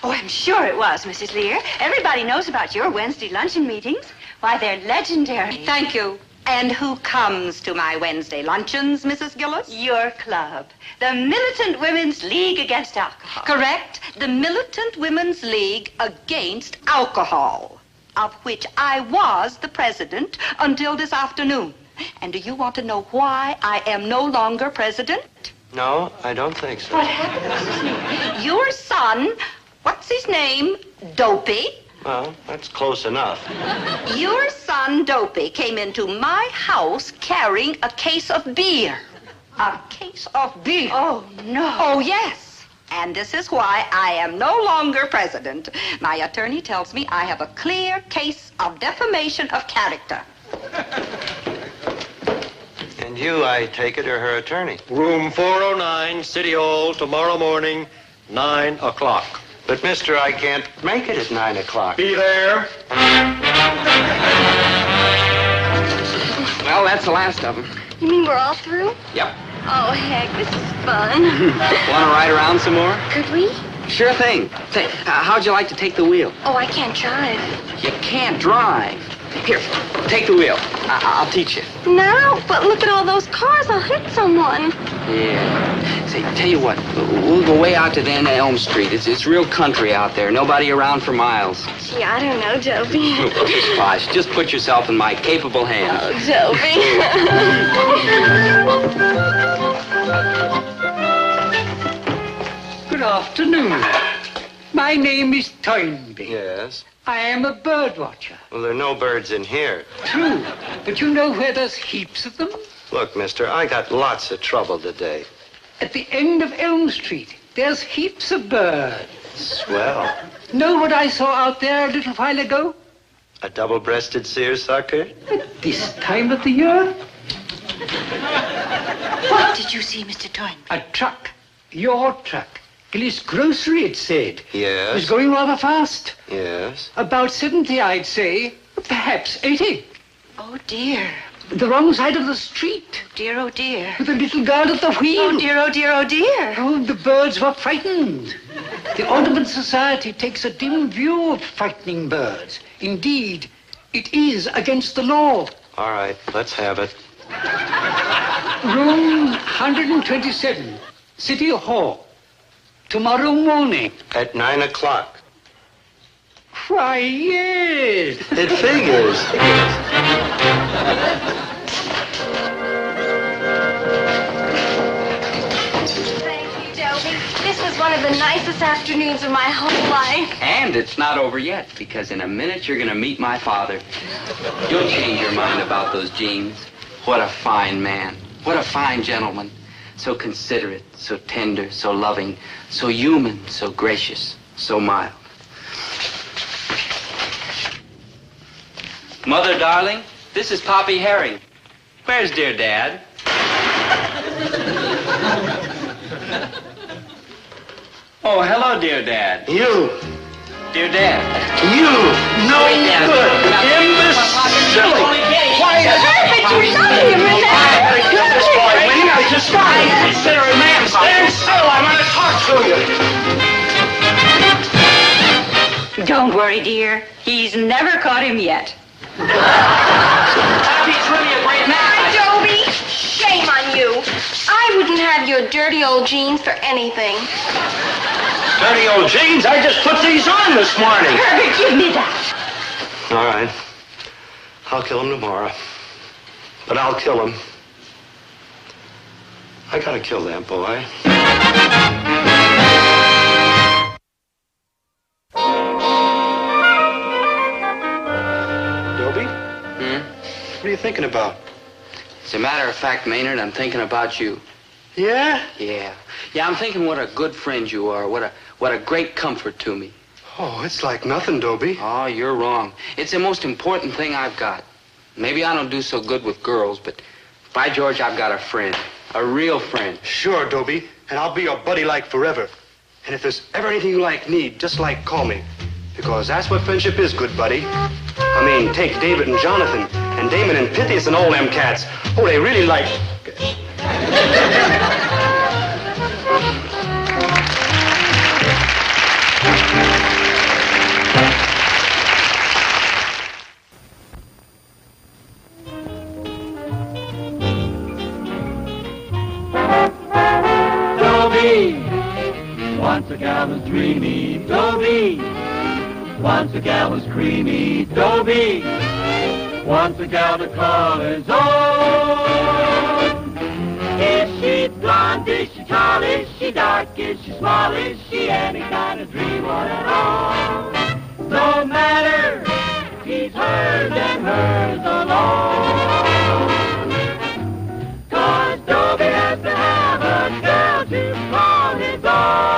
Oh, I'm sure it was, Mrs. Lear. Everybody knows about your Wednesday luncheon meetings. Why, they're legendary. Thank you. And who comes to my Wednesday luncheons, Mrs. Gillis? Your club. The Militant Women's League Against Alcohol. Correct. The Militant Women's League Against Alcohol, of which I was the president until this afternoon. And do you want to know why I am no longer president? No, I don't think so. What happened, Mrs. Lear? Your son, what's his name? Dobie? Well, that's close enough. Your son, Dobie, came into my house carrying a case of beer. A case of beer? Oh, no. Oh, yes. And this is why I am no longer president. My attorney tells me I have a clear case of defamation of character. And you, I take it, are her attorney. Room 409, City Hall, tomorrow morning, 9 o'clock. But, mister, I can't make it at 9 o'clock. Be there. Well, that's the last of them. You mean we're all through? Yep. Oh, heck, this is fun. Want to ride around some more? Could we? Sure thing. Say, how'd you like to take the wheel? Oh, I can't drive. You can't drive. Here, take the wheel. I'll teach you. No, but look at all those cars. I'll hit someone. Yeah. Say, tell you what, we'll go way out to the end of Elm Street. It's real country out there. Nobody around for miles. Gee, I don't know, Dobie. Gosh, just put yourself in my capable hands. Oh, Dobie. Good afternoon. My name is Toynbee. Yes? I am a bird watcher. Well, there are no birds in here. True, but you know where there's heaps of them? Look, mister, I got lots of trouble today. At the end of Elm Street, there's heaps of birds. Swell. Know what I saw out there a little while ago? A double-breasted seersucker? At this time of the year? What did you see, Mr. Toynbee? A truck. Your truck. Gillis Grocery, it said. Yes? It was going rather fast. Yes? About 70, I'd say. Perhaps 80. Oh, dear. The wrong side of the street. Oh, dear, oh, dear. With a little girl at the wheel. Oh, dear, oh, dear, oh, dear. Oh, the birds were frightened. The Audubon Society takes a dim view of frightening birds. Indeed, it is against the law. All right, let's have it. Room 127, City Hall. Tomorrow morning. At 9 o'clock. Why, yes. It figures. Thank you, Dobie. This was one of the nicest afternoons of my whole life. And it's not over yet, because in a minute you're going to meet my father. You'll change your mind about those jeans. What a fine man. What a fine gentleman. So considerate, so tender, so loving, so human, so gracious, so mild. Mother, darling, this is Poppy Herring. Where's dear Dad? Oh, hello, dear Dad. You. Dear Dad. You. No good. Imbecile. Why is But you love him, I had to kill this boy, Winnie. I just got to consider a man. Stand still. I want to talk to you. Don't worry, dear. He's never caught him yet. Poppy's really a great man. Dobie, shame on you. I wouldn't have your dirty old jeans for anything. Dirty old jeans. I just put these on this morning. Herbert, give me that. All right. I'll kill him tomorrow. But I'll kill him. I gotta kill that boy. Dobie? What are you thinking about? As a matter of fact, Maynard, I'm thinking about you. Yeah? Yeah. Yeah, I'm thinking what a good friend you are. What a great comfort to me. Oh, it's like nothing, Dobie. Oh, you're wrong. It's the most important thing I've got. Maybe I don't do so good with girls, but by George, I've got a friend. A real friend. Sure, Dobie. And I'll be your buddy like forever. And if there's ever anything you need, just call me. Because that's what friendship is, good buddy. I mean, take David and Jonathan, and Damon and Pythias and all them cats. Oh, they really like... Once a gal was dreamy, Dobie. Once a gal was creamy, Dobie. Once a gal to call his own. Is she blonde, is she tall, is she dark, is she small, is she any kind of dream or at all? No matter, he's hers and hers alone. 'Cause Dobie has to have a girl to call his own.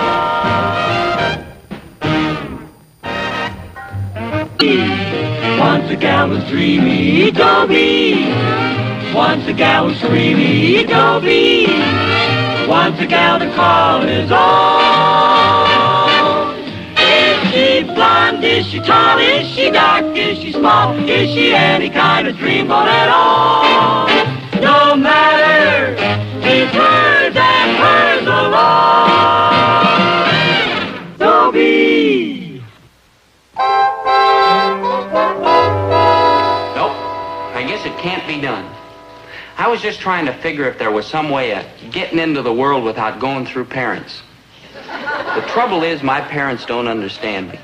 Once a gal was dreamy, Dobie. Once a gal was creamy, Dobie. Once a gal to call his own. Is she blonde, is she tall, is she dark, is she small, is she any kind of dreamboat at all? No matter, he's hers and hers alone. Dobie. Nope. I guess it can't be done. I was just trying to figure if there was some way of getting into the world without going through parents. The trouble is my parents don't understand me.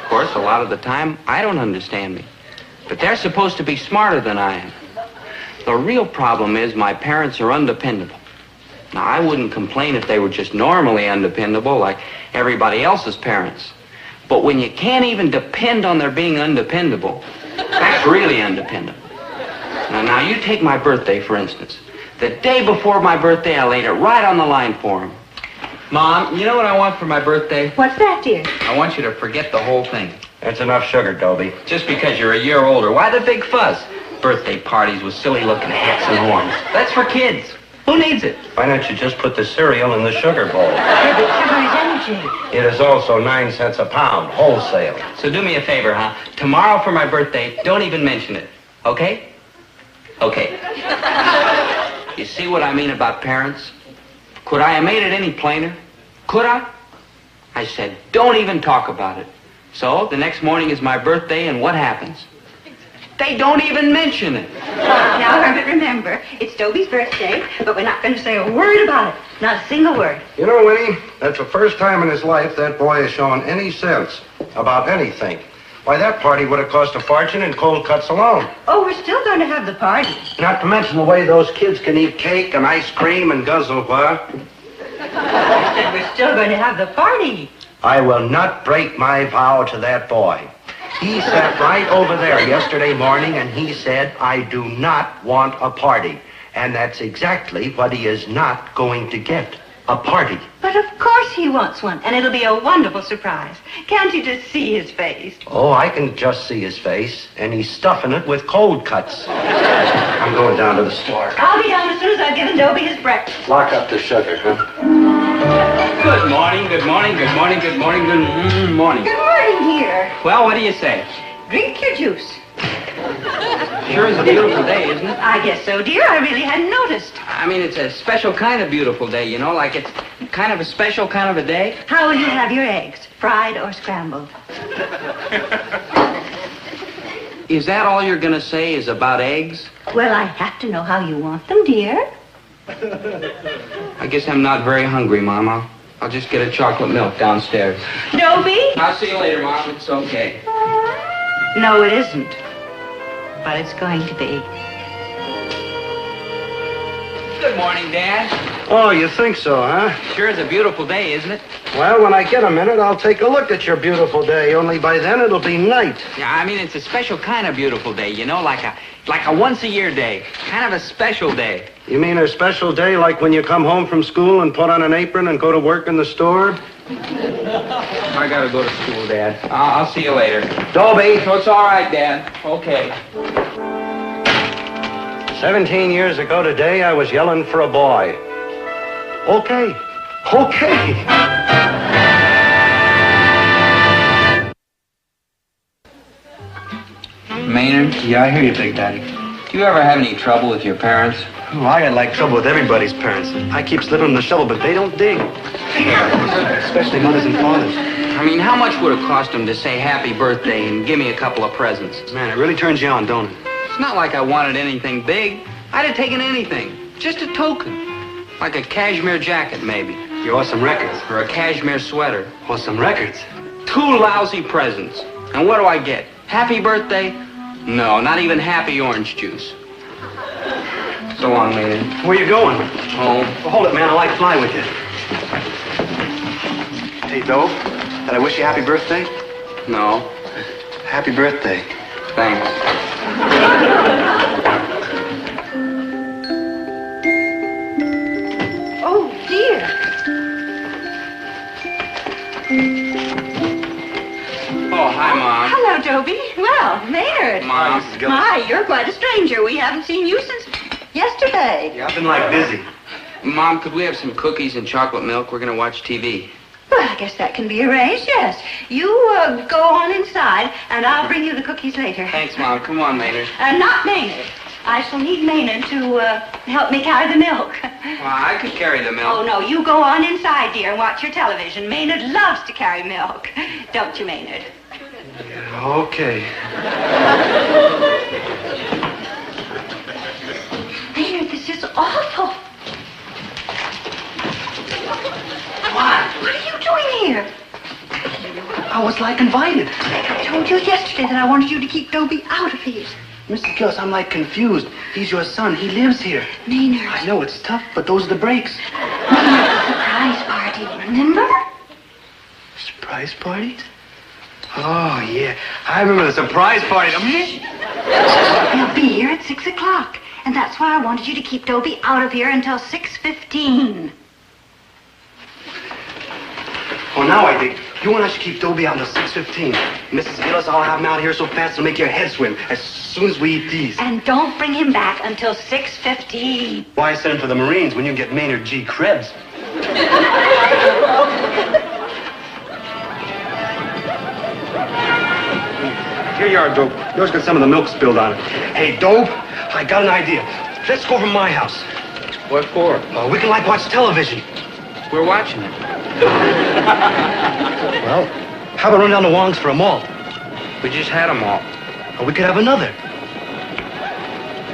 Of course, a lot of the time, I don't understand me. But they're supposed to be smarter than I am. The real problem is my parents are undependable. Now, I wouldn't complain if they were just normally undependable like everybody else's parents. But when you can't even depend on their being undependable, that's really undependable. Now, you take my birthday, for instance. The day before my birthday, I laid it right on the line for him. Mom, you know what I want for my birthday? What's that, dear? I want you to forget the whole thing. That's enough sugar, Dobie. Just because you're a year older. Why the big fuss? Birthday parties with silly-looking hats and horns. That's for kids. Who needs it? Why don't you just put the cereal in the sugar bowl? Yeah, but sugar is energy. It is also 9 cents a pound, wholesale. So do me a favor, huh? Tomorrow for my birthday, don't even mention it. Okay? Okay. You see what I mean about parents? Could I have made it any plainer? Could I? I said, don't even talk about it. So the next morning is my birthday, and what happens? They don't even mention it. Now, Herbert, remember, it's Dobie's birthday, but we're not going to say a word about it. Not a single word. You know, Winnie, that's the first time in his life that boy has shown any sense about anything. Why, that party would have cost a fortune in cold cuts alone. Oh, we're still going to have the party. Not to mention the way those kids can eat cake and ice cream and guzzle what? I said we're still going to have the party. I will not break my vow to that boy. He sat right over there yesterday morning and he said, I do not want a party. And that's exactly what he is not going to get. A party. But of course he wants one, and it'll be a wonderful surprise. Can't you just see his face? Oh, I can just see his face, and he's stuffing it with cold cuts. I'm going down to the store. I'll be down as soon as I've given Dobie his breakfast. Lock up the sugar, huh? Good morning, good morning, good morning, good morning, good morning. Good morning, dear. Well, what do you say? Drink your juice. Sure is a beautiful day, isn't it? I guess so, dear. I really hadn't noticed. I mean, it's a special kind of beautiful day, you know, like it's kind of a special kind of a day. How will you have your eggs? Fried or scrambled? Is that all you're going to say is about eggs? Well, I have to know how you want them, dear. I guess I'm not very hungry, Mom. I'll just get a chocolate milk downstairs. Dobie? I'll see you later, Mom. It's okay. No, it isn't. But it's going to be. Good morning, Dad. Oh, you think so, huh? Sure is a beautiful day, isn't it? Well, when I get a minute, I'll take a look at your beautiful day. Only by then it'll be night. Yeah, I mean, it's a special kind of beautiful day, you know, like a once-a-year day. Kind of a special day. You mean a special day like when you come home from school and put on an apron and go to work in the store? I gotta go to school, Dad. I'll see you later. Dobie! So it's all right, Dad. Okay. 17 years ago today, I was yelling for a boy. Okay. Okay. Maynard? Yeah, I hear you, Big Daddy. Do you ever have any trouble with your parents? Oh, I got like trouble with everybody's parents. I keep slipping them the shovel, but they don't dig. Especially mothers and fathers. I mean, how much would it cost them to say happy birthday and give me a couple of presents? Man, it really turns you on, don't it? It's not like I wanted anything big. I'd have taken anything. Just a token. Like a cashmere jacket, maybe. You want some records? Or a cashmere sweater. Want some records? 2 lousy presents. And what do I get? Happy birthday? No, not even happy orange juice. So long, Maynard. Where you going? Home. Well, hold it, man. I'll like fly with you. Hey, Dove, did I wish you happy birthday? No. Happy birthday. Thanks. Oh, dear. Oh, hi, Mom. Hello, Dobie. Well, Maynard. Mom. My, you're quite a stranger. We haven't seen you since yesterday. Yeah, I've been like busy. Mom, could we have some cookies and chocolate milk? We're going to watch TV. Well, I guess that can be arranged, yes. You go on inside, and I'll bring you the cookies later. Thanks, Mom. Come on, Maynard. Not Maynard. I shall need Maynard to help me carry the milk. Well, I could carry the milk. Oh, no, you go on inside, dear, and watch your television. Maynard loves to carry milk. Don't you, Maynard? Okay. Maynard, this is awful. What? What are you doing here? I was like invited. I told you yesterday that I wanted you to keep Dobie out of here. Mrs. Gillis, I'm like confused. He's your son. He lives here. Maynard. I know it's tough, but those are the breaks. Maynard, surprise party, remember? Surprise parties? Oh, yeah. I remember the surprise party. He'll be here at 6 o'clock. And that's why I wanted you to keep Dobie out of here until 6:15. Oh, now I dig. You want us to keep Dobie out until 6:15. Mrs. Gillis, I'll have him out here so fast it'll make your head swim as soon as we eat these. And don't bring him back until 6:15. Why send him for the Marines when you can get Maynard G. Krebs? Here you are, Dope. Yours got some of the milk spilled on it. Hey, Dope, I got an idea. Let's go over to my house. What for? We can, like, watch television. We're watching it. Well, how about run down to Wong's for a malt? We just had a malt. Or we could have another.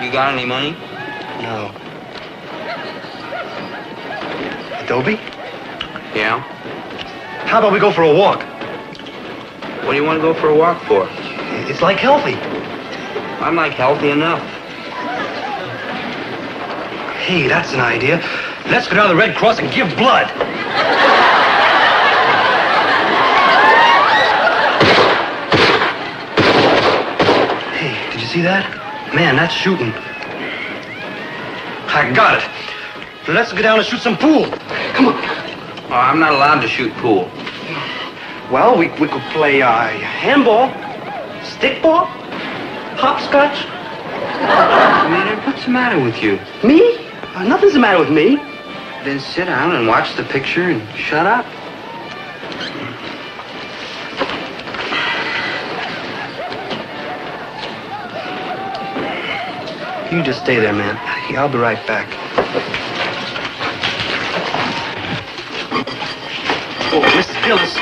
You got any money? No. Dobie? Yeah? How about we go for a walk? What do you want to go for a walk for? It's like healthy. I'm like healthy enough. Hey, that's an idea. Let's go down to the Red Cross and give blood. Hey, did you see that? Man, that's shooting. I got it. Let's go down and shoot some pool. Come on. Oh, I'm not allowed to shoot pool. Well, we could play handball, stickball, hopscotch. Maynard, what's the matter with you? Me? Nothing's the matter with me. Then sit down and watch the picture and shut up. You just stay there, man. I'll be right back. Oh, Mrs. Gillis.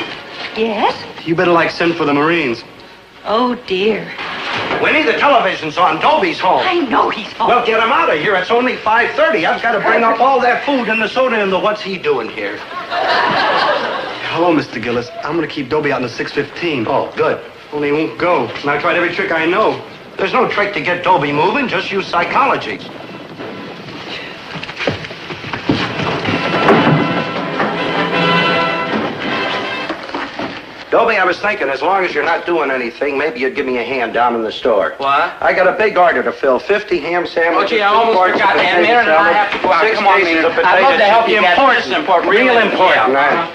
Yes? You better, like, send for the Marines. Oh, dear. Winnie, the television's on. Dobie's home. I know he's home. Well, get him out of here. It's only 5:30. I've got to bring up all that food and the soda and the what's he doing here? Hello, Mr. Gillis. I'm going to keep Dobie out until 6:15. Oh, good. Only he won't go. And I tried every trick I know. There's no trick to get Dobie moving. Just use psychology. Dobie, I was thinking, as long as you're not doing anything, maybe you'd give me a hand down in the store. What? I got a big order to fill. 50 ham sandwiches. Oh, gee, I almost forgot that. Maynard and I have to go out. Come on, Maynard. I'd love to help you. That's important. Real important. Yeah.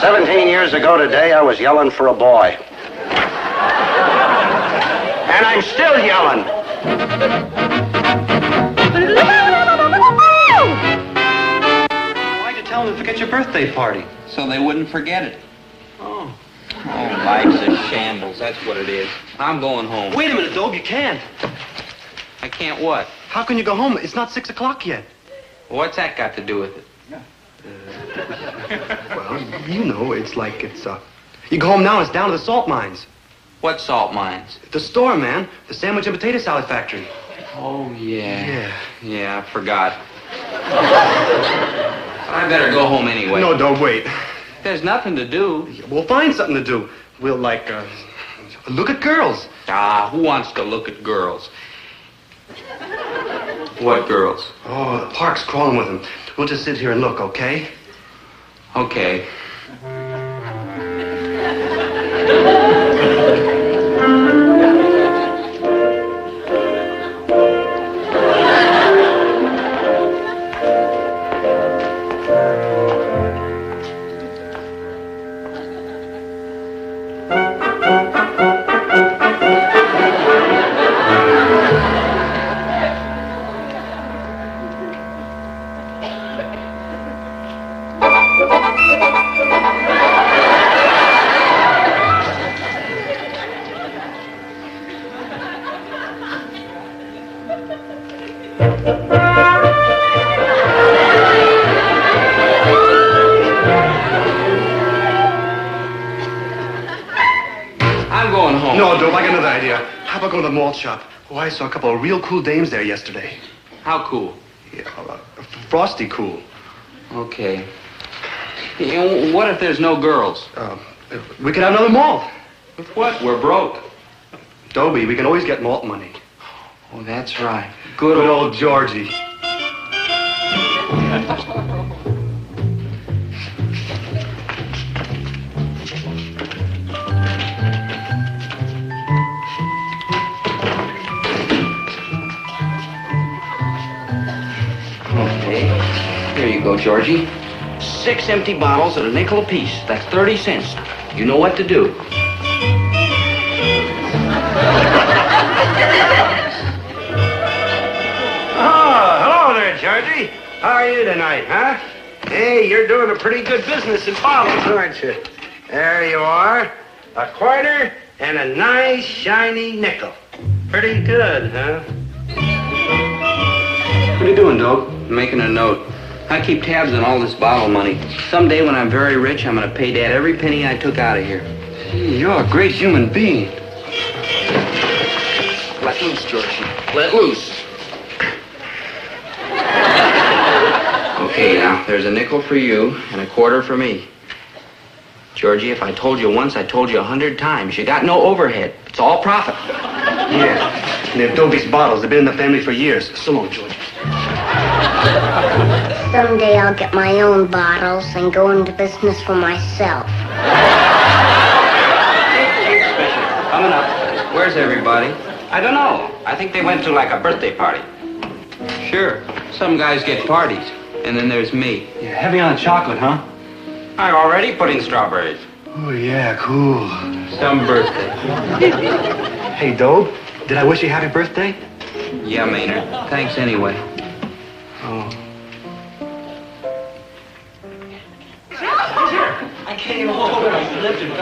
17 years ago today, I was yelling for a boy. And I'm still yelling. I'd like to tell them to forget your birthday party. So they wouldn't forget it. Oh, life's a shambles. That's what it is. I'm going home. Wait a minute, Dobe, you can't. I can't what? How can you go home? It's not 6 o'clock yet. What's that got to do with it? Well, you know, it's like you go home now, it's down to the salt mines. What salt mines? The store, man. The sandwich and potato salad factory. Oh, yeah. Yeah. Yeah, I forgot. I better go home anyway. No, Dobe, wait. There's nothing to do. We'll find something to do. We'll, look at girls. Ah, who wants to look at girls? What girls? Oh, the park's crawling with them. We'll just sit here and look, okay? Okay. I'm going home. No, Dobe, I got another idea. How about going to the malt shop? Oh, I saw a couple of real cool dames there yesterday. How cool? Yeah, frosty cool. Okay. You know, what if there's no girls? We could have another malt. With what? We're broke. Dobie, we can always get malt money. Oh, that's right. Good old Georgie. Okay. Here you go, Georgie. 6 empty bottles at a nickel apiece. That's 30 cents. You know what to do. Oh, hello there, Georgie. How are you tonight, huh? Hey, you're doing a pretty good business in bottles, aren't you? There you are. A quarter and a nice, shiny nickel. Pretty good, huh? What are you doing, Dobe? Making a note. I keep tabs on all this bottle money. Someday when I'm very rich, I'm going to pay Dad every penny I took out of here. Gee, you're a great human being. Let loose, Georgie. Let loose. Okay, now, there's a nickel for you and a quarter for me. Georgie, if I told you once, I told you 100 times. You got no overhead. It's all profit. Yeah. And they're Dobie's bottles. They've been in the family for years. So long, George. Someday I'll get my own bottles and go into business for myself. Coming up. Where's everybody? I don't know. I think they went to like a birthday party. Sure. Some guys get parties. And then there's me. Yeah, heavy on chocolate, huh? I already put in strawberries. Oh, yeah, cool. Some birthday. Hey, Dobe, did I wish you happy birthday? Yeah, Maynard. Thanks anyway. Oh. I came over.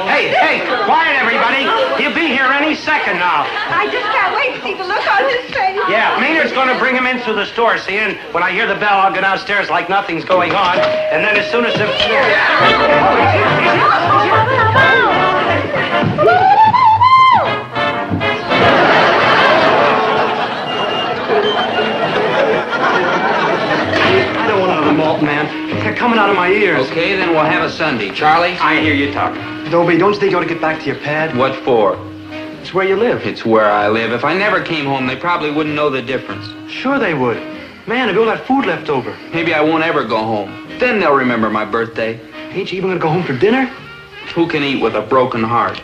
Hey, quiet, everybody. He'll be here any second now. I just can't wait to see the look on his face. Yeah, Maynard's going to bring him into the store, see? And when I hear the bell, I'll go downstairs like nothing's going on. And then as soon as the... I don't want another malt, man. They're coming out of my ears. Okay, then we'll have a Sunday. Charlie, I hear you talking. Dobie, don't you think you ought to get back to your pad? What for? It's where you live. It's where I live. If I never came home, they probably wouldn't know the difference. Sure they would. Man, if you all that food left over. Maybe I won't ever go home. Then they'll remember my birthday. Ain't you even gonna go home for dinner? Who can eat with a broken heart?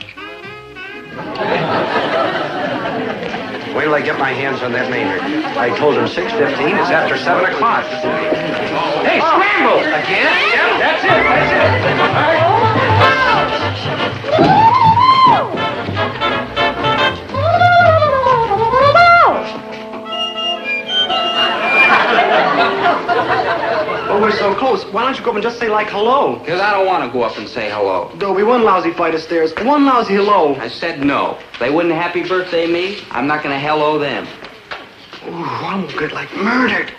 Wait till I get my hands on that Maynard. I told him 6:15. It's after 7 o'clock. Hey, scramble! Again? Yep, that's it. Oh, we're so close. Why don't you go up and just say, like, hello? Because I don't want to go up and say hello. Dobie, one lousy fight of stairs, one lousy hello. I said no. They wouldn't happy birthday me. I'm not going to hello them. Ooh, I'm gonna get, like, murdered.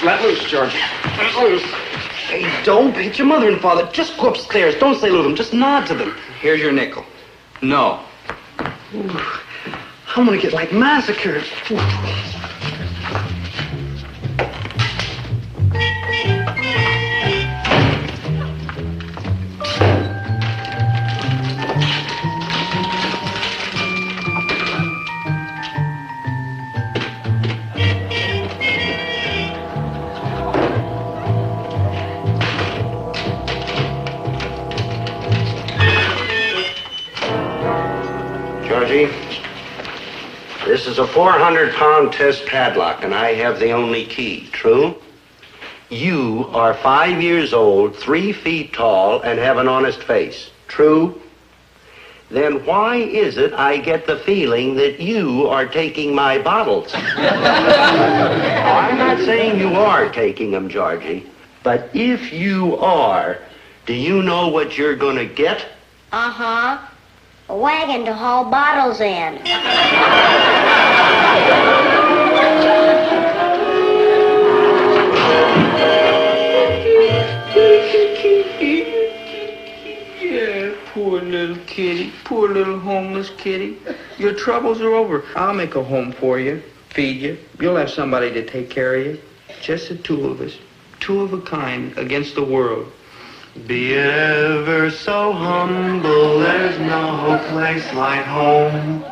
Let loose, George. Let loose. Hey, don't hit your mother and father. Just go upstairs. Don't say hello to them. Just nod to them. Here's your nickel. No. Ooh, I'm gonna get, like, massacred. Ooh. Georgie, this is a 400-pound test padlock, and I have the only key. True? You are 5 years old, 3 feet tall, and have an honest face. True? Then why is it I get the feeling that you are taking my bottles? I'm not saying you are taking them, Georgie, but if you are, do you know what you're going to get? Uh-huh. A wagon to haul bottles in. Yeah, poor little kitty. Poor little homeless kitty. Your troubles are over. I'll make a home for you, feed you. You'll have somebody to take care of you. Just the two of us. Two of a kind against the world. Be it ever so humble, there's no place like home.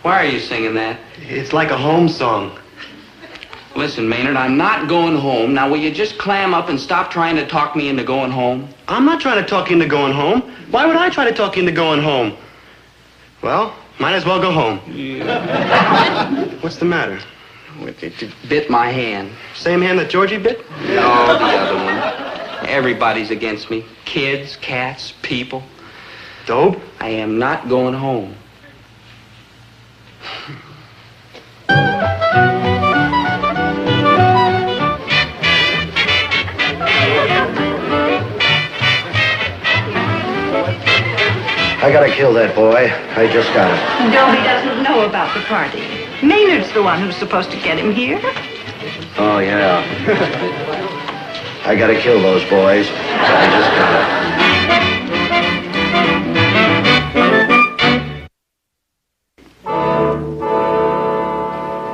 Why are you singing that? It's like a home song. Listen, Maynard, I'm not going home. Now, will you just clam up and stop trying to talk me into going home? I'm not trying to talk you into going home. Why would I try to talk you into going home? Well, might as well go home. Yeah. What's the matter? It bit my hand. Same hand that Georgie bit? No, the other one. Everybody's against me. Kids, cats, people. Dope? I am not going home. I gotta kill that boy. I just got it. Dobie doesn't know about the party. Maynard's the one who's supposed to get him here. Oh, yeah. I gotta kill those boys. I just got it.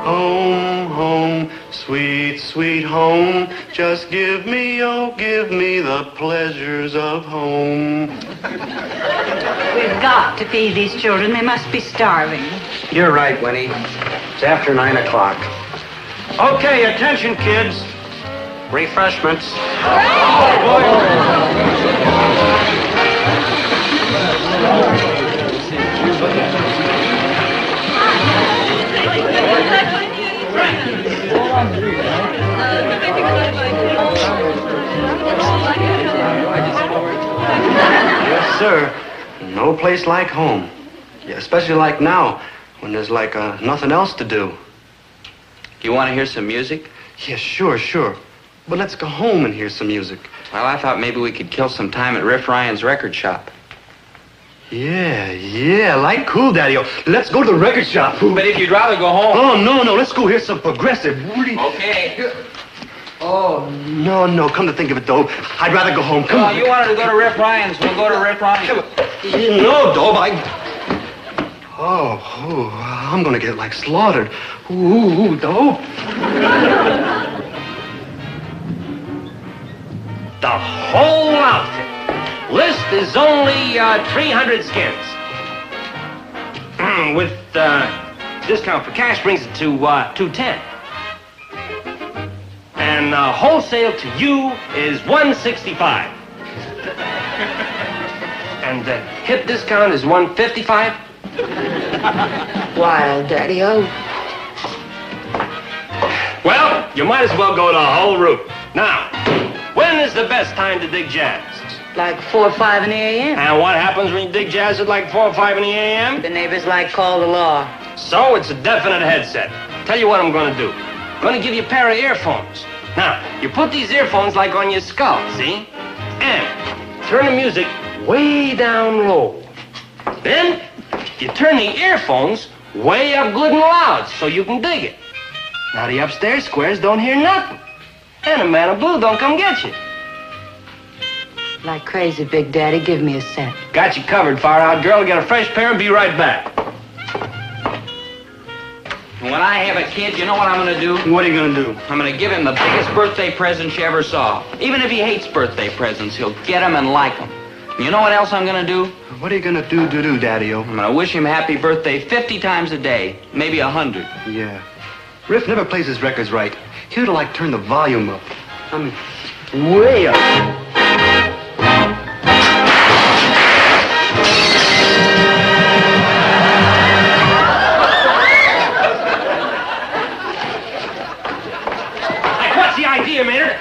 Home, home, sweet, sweet home. Just give me, oh, give me the pleasures of home. We've got to feed these children. They must be starving. You're right, Winnie. It's after 9 o'clock. Okay, attention, kids. Refreshments. Yes, sir. No place like home. Yeah, especially like now, when there's like nothing else to do. You want to hear some music? Yeah, sure, sure. But let's go home and hear some music. Well, I thought maybe we could kill some time at Riff Ryan's record shop. Yeah, like cool, Daddy-O. Let's go to the record shop. But if you'd rather go home... Oh, no, let's go hear some progressive. Okay. Oh, no, come to think of it, Dobe. I'd rather go home. Come on. You wanted to go to Riff Ryan's. We'll go to Riff Ryan's. No, Dobe, Oh, I'm gonna get, like, slaughtered. Ooh, Dobe. The whole outfit. List is only 300 skins. With discount for cash brings it to 210. And wholesale to you is 165. And the hip discount is 155. Wild, Daddy-O. Well, you might as well go the whole route. Now, when is the best time to dig jazz? Like 4 or 5 in the a.m. And what happens when you dig jazz at like 4 or 5 in the a.m.? The neighbors like call the law. So it's a definite headset. Tell you what I'm going to do. I'm going to give you a pair of earphones. Now, you put these earphones like on your skull, see? And turn the music way down low. Then you turn the earphones way up good and loud so you can dig it. Now the upstairs squares don't hear nothing. And the man of blue don't come get you. Like crazy, Big Daddy. Give me a cent. Got you covered, Far Out Girl. Get a fresh pair and be right back. When I have a kid, you know what I'm going to do? What are you going to do? I'm going to give him the biggest birthday present you ever saw. Even if he hates birthday presents, he'll get them and like them. You know what else I'm going to do? What are you going to do, Daddy-O? I'm going to wish him happy birthday 50 times a day, maybe 100. Yeah. Riff never plays his records right. He ought to, like, turn the volume up. I mean, way up. What's the idea, Maynard?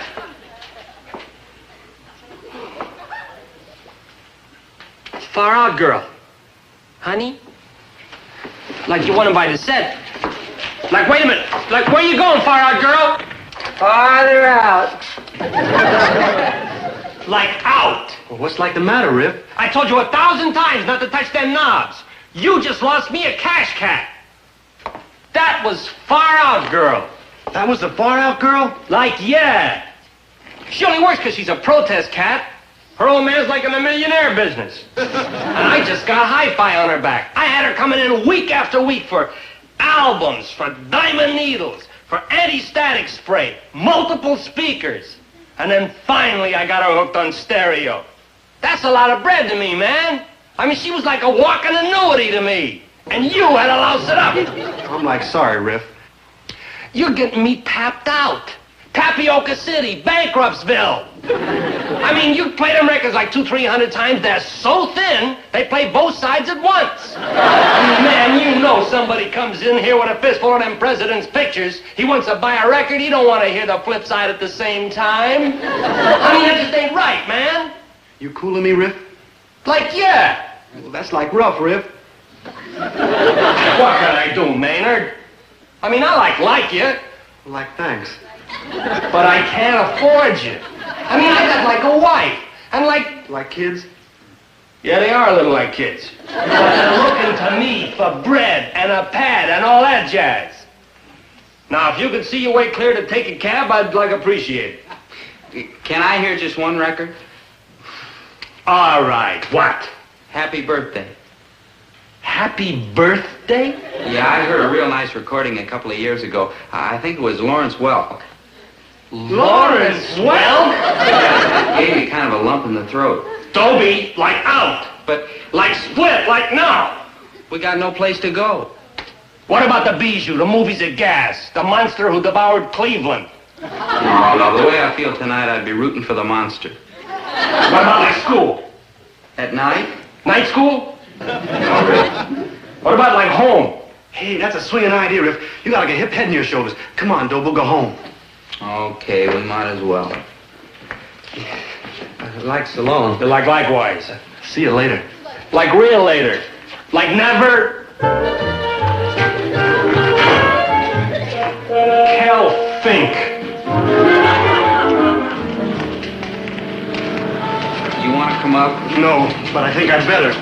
Far Out Girl. Honey? Like you want to buy the set. Like, wait a minute. Like, where you going, Far Out Girl? Farther out. Like out. Well, what's like the matter, Riff? I told you 1,000 times not to touch them knobs. You just lost me a cash cat. That was Far Out Girl. That was the Far Out Girl? Like, yeah. She only works because she's a protest cat. Her old man's like in the millionaire business. And I just got hi-fi on her back. I had her coming in week after week for albums, for diamond needles, for anti-static spray, multiple speakers. And then finally I got her hooked on stereo. That's a lot of bread to me, man. I mean, she was like a walking annuity to me. And you had to louse it up. I'm like, sorry, Riff. You're getting me tapped out. Tapioca City, Bankruptsville. I mean, you play them records like 200-300 times. They're so thin, they play both sides at once. Man, you know somebody comes in here with a fistful of them president's pictures. He wants to buy a record. He don't want to hear the flip side at the same time. I mean, that just ain't right, man. You cooling me, Riff? Like, yeah. Well, that's like rough, Riff. What can I do, Maynard? I mean, I like you. Like, thanks. But I can't afford you. I mean, I got like a wife. And like... Like kids? Yeah, they are a little like kids. But they're looking to me for bread and a pad and all that jazz. Now, if you could see your way clear to take a cab, I'd like appreciate it. Can I hear just one record? All right. What? Happy birthday. Happy birthday? Yeah, I heard a real nice recording a couple of years ago. I think it was Lawrence Welk. Lawrence Welk? Gave me kind of a lump in the throat. Dobie, like out. But like split, like now. We got no place to go. What about the Bijou, the movies at Gas, the monster who devoured Cleveland? No, the way I feel tonight, I'd be rooting for the monster. What about like school? At night? Night school? No, Riff. What about like home? Hey, that's a swinging idea, Riff. You got like a hip head in your shoulders. Come on, Dobe, we'll go home. Okay, we might as well. Like so long. Like likewise. See you later. Like real later. Like never. Kel Fink. You want to come up? No, but I think I'd better.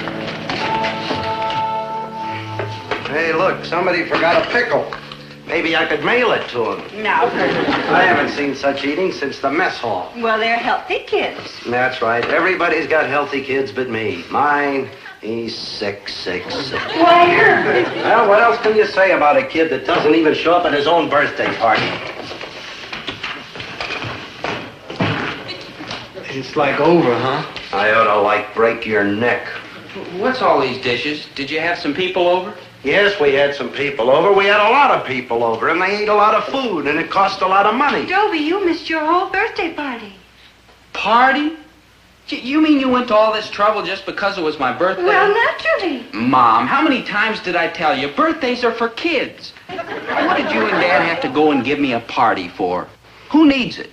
Hey, look, somebody forgot a pickle. Maybe I could mail it to him. No. I haven't seen such eating since the mess hall. Well, they're healthy kids. That's right. Everybody's got healthy kids but me. Mine, he's sick. Why, Herbert? Well, what else can you say about a kid that doesn't even show up at his own birthday party? It's like over, huh? I ought to, like, break your neck. What's all these dishes? Did you have some people over? Yes, we had some people over. We had a lot of people over, and they ate a lot of food, and it cost a lot of money. Dobie, you missed your whole birthday party. Party? You mean you went to all this trouble just because it was my birthday? Well, naturally. Mom, how many times did I tell you? Birthdays are for kids. What did you and Dad have to go and give me a party for? Who needs it?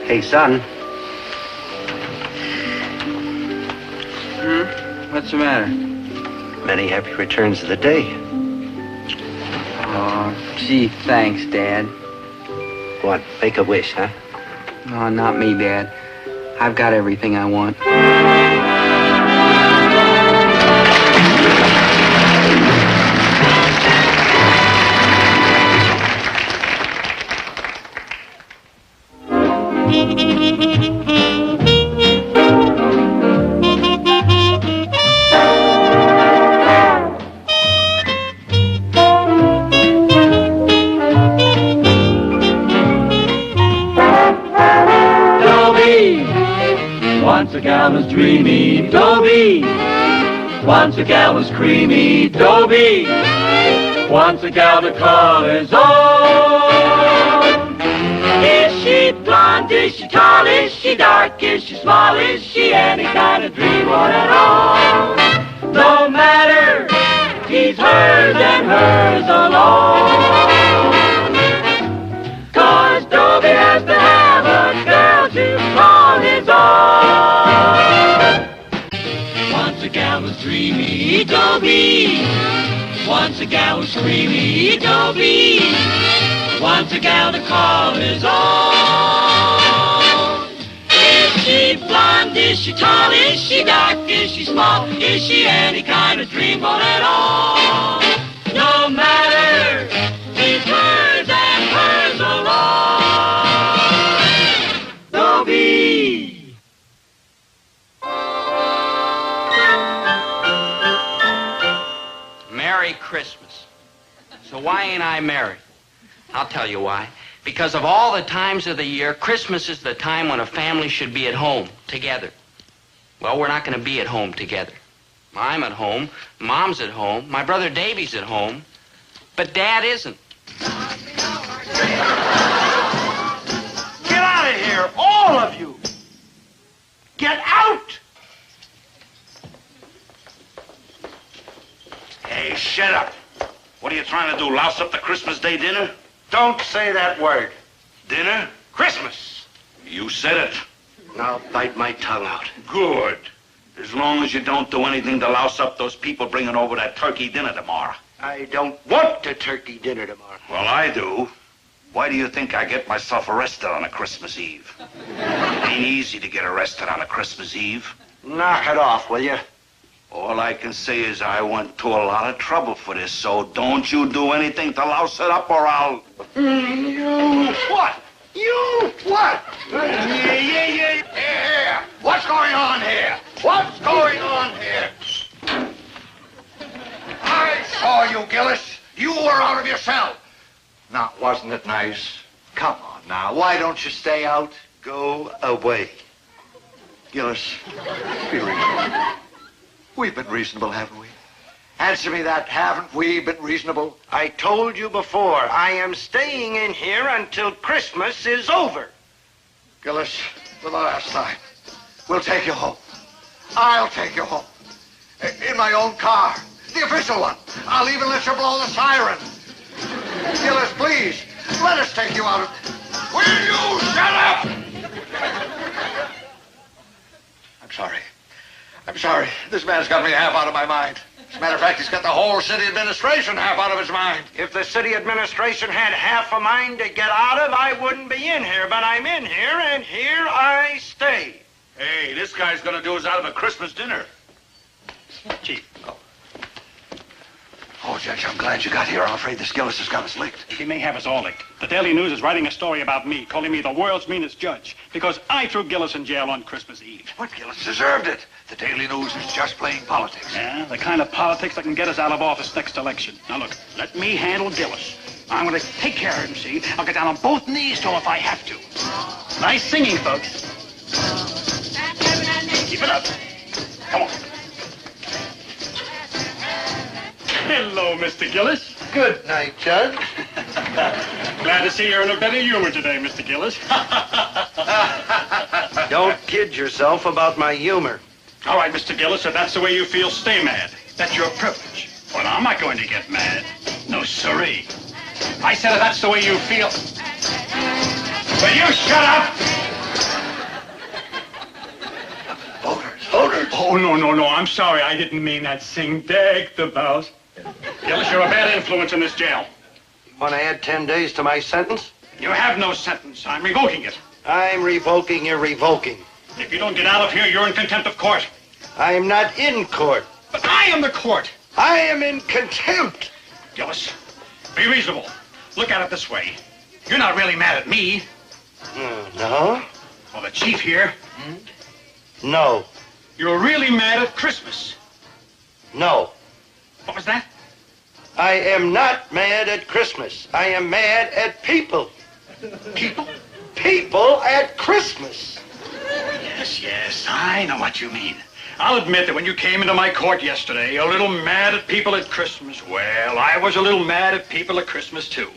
Hey, son. What's the matter? Many happy returns of the day. Oh, gee, thanks, Dad. What, make a wish, huh? No, not me, Dad. I've got everything I want. Once a gal was dreamy, Dobie. Once a gal was creamy, Dobie. Once a gal to call his own. Is she blonde? Is she tall? Is she dark? Is she small? Is she any kind of dreamboat at all? No matter, he's hers and hers alone. 'Cause Dobie has to have a girl to call his own. Once a gal was dreamy, Dobie. Once a gal was creamy, Dobie. Once a gal to call his own. Is she blonde? Is she tall? Is she dark? Is she small? Is she any kind of dreamboat at all? No matter, he's hers and hers alone. Dobie. Merry Christmas. So why ain't I married? I'll tell you why. Because of all the times of the year, Christmas is the time when a family should be at home together. Well, we're not going to be at home together. I'm at home, Mom's at home, my brother Davey's at home, but Dad isn't. Get out of here, all of you! Get out! Hey, shut up. What are you trying to do, louse up the Christmas Day dinner? Don't say that word. Dinner? Christmas! You said it. Now bite my tongue out. Good. As long as you don't do anything to louse up those people bringing over that turkey dinner tomorrow. I don't want a turkey dinner tomorrow. Well, I do. Why do you think I get myself arrested on a Christmas Eve? It ain't easy to get arrested on a Christmas Eve. Knock it off, will you? All I can say is I went to a lot of trouble for this, so don't you do anything to louse it up or I'll... You what? You what? Here. What's going on here? What's going on here? I saw you, Gillis. You were out of your cell. Now, wasn't it nice? Come on now. Why don't you stay out? Go away. Gillis, be reasonable. We've been reasonable, haven't we? Answer me that, haven't we been reasonable? I told you before, I am staying in here until Christmas is over. Gillis, for the last time, we'll take you home. I'll take you home. In my own car. The official one. I'll even let you blow the siren. Gillis, please, let us take you out of... Will you shut up? I'm sorry. I'm sorry. This man's got me half out of my mind. As a matter of fact, he's got the whole city administration half out of his mind. If the city administration had half a mind to get out of, I wouldn't be in here. But I'm in here, and here I stay. Hey, this guy's gonna do us out of a Christmas dinner. Chief. Oh, Judge, I'm glad you got here. I'm afraid this Gillis has got us licked. He may have us all licked. The Daily News is writing a story about me, calling me the world's meanest judge, because I threw Gillis in jail on Christmas Eve. But Gillis deserved it. The Daily News is just playing politics. Yeah, the kind of politics that can get us out of office next election. Now look, let me handle Gillis. I'm going to take care of him, see? I'll get down on both knees to him if I have to. Nice singing, folks. Keep it up. Come on. Hello, Mr. Gillis. Good night, Judge. Glad to see you're in a better humor today, Mr. Gillis. Don't kid yourself about my humor. All right, Mr. Gillis, if that's the way you feel, stay mad. That's your privilege. But I'm not going to get mad. No, siree. I said if that's the way you feel. Will you shut up? Voters. Oh, no. I'm sorry. I didn't mean that. Sing deck the bells. Gillis, you're a bad influence in this jail. Want to add 10 days to my sentence? You have no sentence. I'm revoking it. I'm revoking your revoking. If you don't get out of here, you're in contempt of court. I'm not in court. But I am the court. I am in contempt. Gillis, be reasonable. Look at it this way. You're not really mad at me. No? Well, the chief here. No. You're really mad at Christmas. No. What was that? I am not mad at Christmas. I am mad at people. People? People at Christmas. Yes, I know what you mean. I'll admit that when you came into my court yesterday, a little mad at people at Christmas. Well, I was a little mad at people at Christmas, too.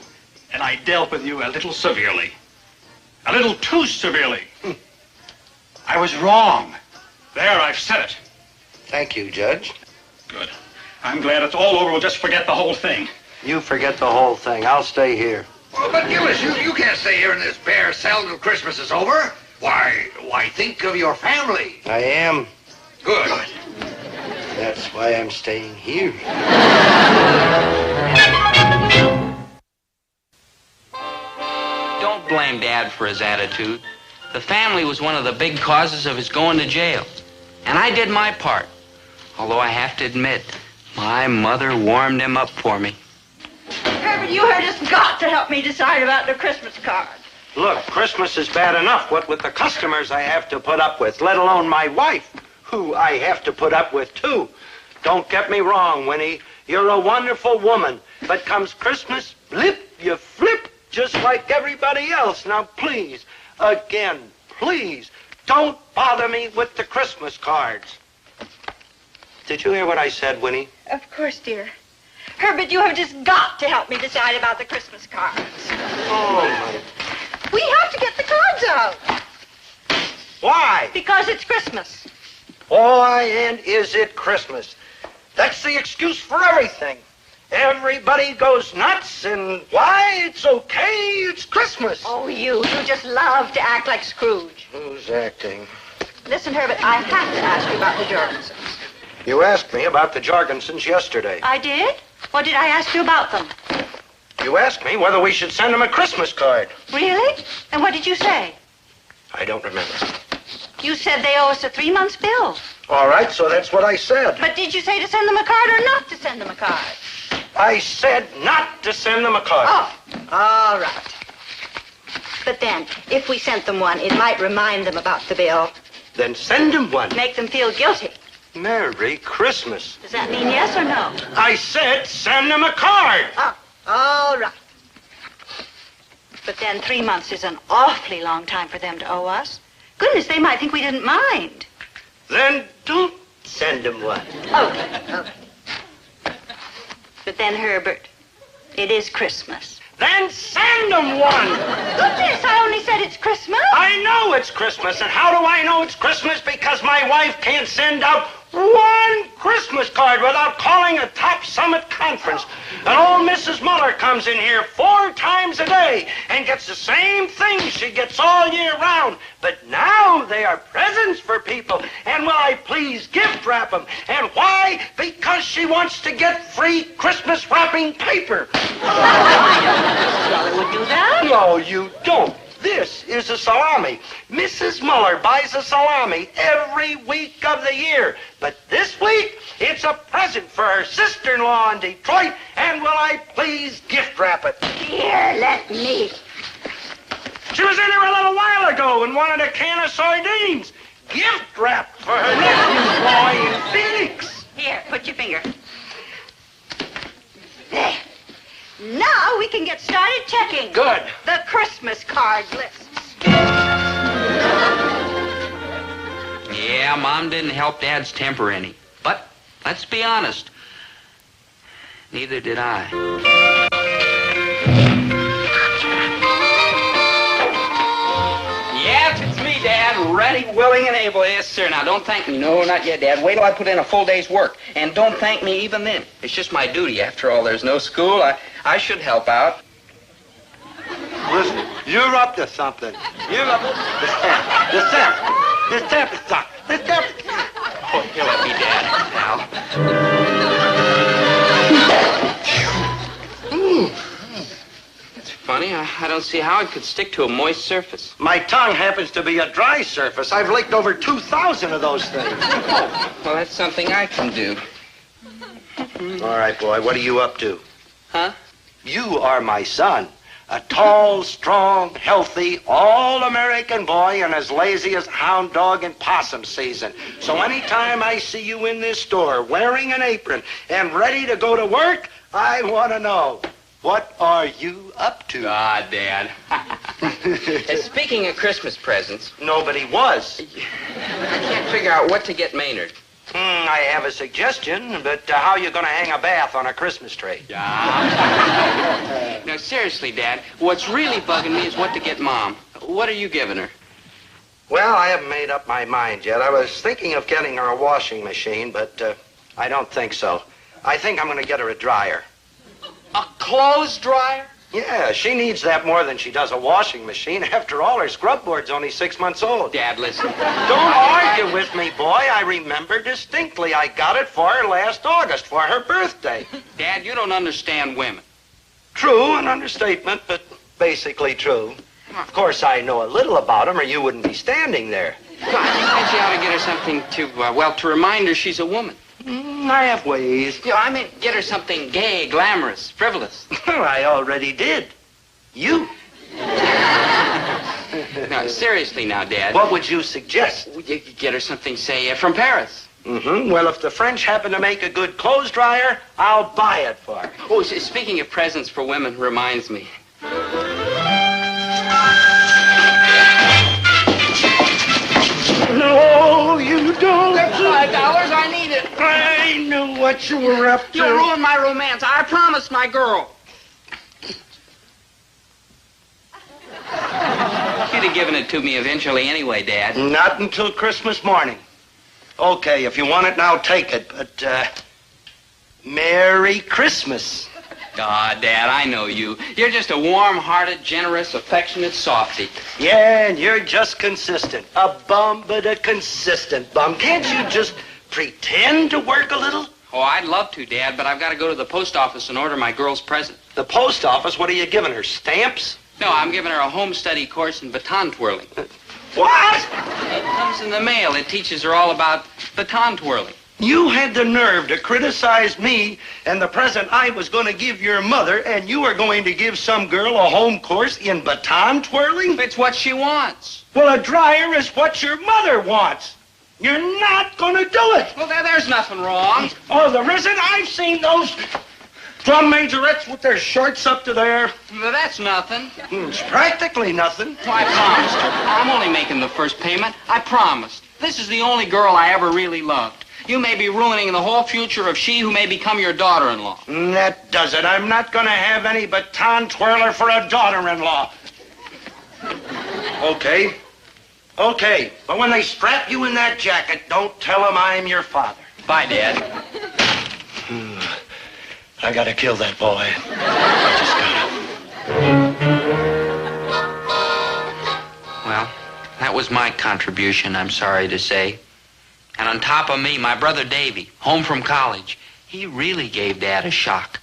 And I dealt with you a little severely. A little too severely. I was wrong. There, I've said it. Thank you, Judge. Good. I'm glad it's all over. We'll just forget the whole thing. You forget the whole thing. I'll stay here. Oh, but Gillis, you can't stay here in this bare cell till Christmas is over. Why think of your family? I am. Good. That's why I'm staying here. Don't blame Dad for his attitude. The family was one of the big causes of his going to jail. And I did my part. Although I have to admit, my mother warmed him up for me. Herbert, you have just got to help me decide about the Christmas card. Look, Christmas is bad enough, what with the customers I have to put up with, let alone my wife, who I have to put up with, too. Don't get me wrong, Winnie. You're a wonderful woman. But comes Christmas, blip, you flip, just like everybody else. Now, please, again, please, don't bother me with the Christmas cards. Did you hear what I said, Winnie? Of course, dear. Herbert, you have just got to help me decide about the Christmas cards. Oh, my... We have to get the cards out. Why? Because it's Christmas. Why, and is it Christmas? That's the excuse for everything. Everybody goes nuts, and why, it's okay, it's Christmas. Oh, you just love to act like Scrooge. Who's acting? Listen, Herbert, I have to ask you about the Jorgensons. You asked me about the Jorgensons yesterday. I did? What did I ask you about them? You asked me whether we should send them a Christmas card. Really? And what did you say? I don't remember. You said they owe us a 3 months bill. All right, so that's what I said. But did you say to send them a card or not to send them a card? I said not to send them a card. Oh, all right. But then, if we sent them one, it might remind them about the bill. Then send them one. Make them feel guilty. Merry Christmas. Does that mean yes or no? I said send them a card. Oh, all right. But then 3 months is an awfully long time for them to owe us. Goodness, they might think we didn't mind. Then don't send them one. Okay. But then, Herbert, it is Christmas. Then send them one. Goodness, I only said it's Christmas. I know it's Christmas, and how do I know it's Christmas? Because my wife can't send out one Christmas card without calling a top summit conference. And old Mrs. Muller comes in here 4 times a day and gets the same thing she gets all year round. But now they are presents for people. And will I please gift wrap them? And why? Because she wants to get free Christmas wrapping paper. Well, would do that? No, you don't. This is a salami. Mrs. Muller buys a salami every week of the year. But this week, it's a present for her sister-in-law in Detroit, and will I please gift wrap it? Here, let me. She was in here a little while ago and wanted a can of sardines. Gift wrap for her nephew boy in Phoenix. Here, put your finger. There. Now we can get started checking. Good. The Christmas card lists. Yeah, Mom didn't help Dad's temper any. But let's be honest, neither did I. Yes, it's me, Dad. Ready, willing, and able. Yes, sir. Now, don't thank me. No, not yet, Dad. Wait till I put in a full day's work. And don't thank me even then. It's just my duty. After all, there's no school. I should help out. Listen, you're up to something. You're up to the stamp. The stamp is stuck. The stamp. Oh, here, let me, Dad. Now. It's funny. I don't see how it could stick to a moist surface. My tongue happens to be a dry surface. I've licked over 2,000 of those things. Well, that's something I can do. All right, boy, what are you up to? Huh? You are my son. A tall, strong, healthy, all-American boy and as lazy as hound dog in possum season. So anytime I see you in this store wearing an apron and ready to go to work, I want to know, what are you up to? Ah, Dad. Speaking of Christmas presents... Nobody was. I can't figure out what to get Maynard. I have a suggestion, but how are you going to hang a bath on a Christmas tree? Now, seriously, Dad, what's really bugging me is what to get Mom. What are you giving her? Well, I haven't made up my mind yet. I was thinking of getting her a washing machine, but I don't think so. I think I'm going to get her a dryer. A clothes dryer? Yeah, she needs that more than she does a washing machine. After all, her scrub board's only 6 months old. Dad, listen. Don't argue with me, boy. I remember distinctly. I got it for her last August for her birthday. Dad, you don't understand women. True, an understatement, but basically true. Of course, I know a little about them, or you wouldn't be standing there. Well, I think you ought to get her something to remind her she's a woman. I have ways. You know, I mean, get her something gay, glamorous, frivolous. I already did. You. Now, seriously now, Dad. What would you suggest? You could get her something, say, from Paris. Well, if the French happen to make a good clothes dryer, I'll buy it for her. Oh, speaking of presents for women, reminds me. No, you don't. That's $5. I need it. I knew what you were up to. You ruined my romance. I promised my girl. You'd have given it to me eventually anyway, Dad. Not until Christmas morning. Okay, if you want it now, take it. But, Merry Christmas. Ah, Dad, I know you. You're just a warm-hearted, generous, affectionate softy. Yeah, and you're just consistent. A bum, but a consistent bum. Can't you just pretend to work a little? Oh, I'd love to, Dad, but I've got to go to the post office and order my girl's present. The post office? What are you giving her, stamps? No, I'm giving her a home study course in baton twirling. What? It comes in the mail. It teaches her all about baton twirling. You had the nerve to criticize me and the present I was going to give your mother, and you are going to give some girl a home course in baton twirling? It's what she wants. Well, a dryer is what your mother wants. You're not going to do it. Well, there's nothing wrong. Oh, there isn't? I've seen those drum majorettes with their shorts up to there. Well, that's nothing. It's practically nothing. Well, I promised her. I'm only making the first payment. I promised. This is the only girl I ever really loved. You may be ruining the whole future of she who may become your daughter-in-law. That does it. I'm not going to have any baton twirler for a daughter-in-law. Okay. Okay. But when they strap you in that jacket, don't tell them I'm your father. Bye, Dad. I gotta kill that boy. I just gotta. Well, that was my contribution, I'm sorry to say. And on top of me, my brother Davy, home from college, he really gave Dad a shock.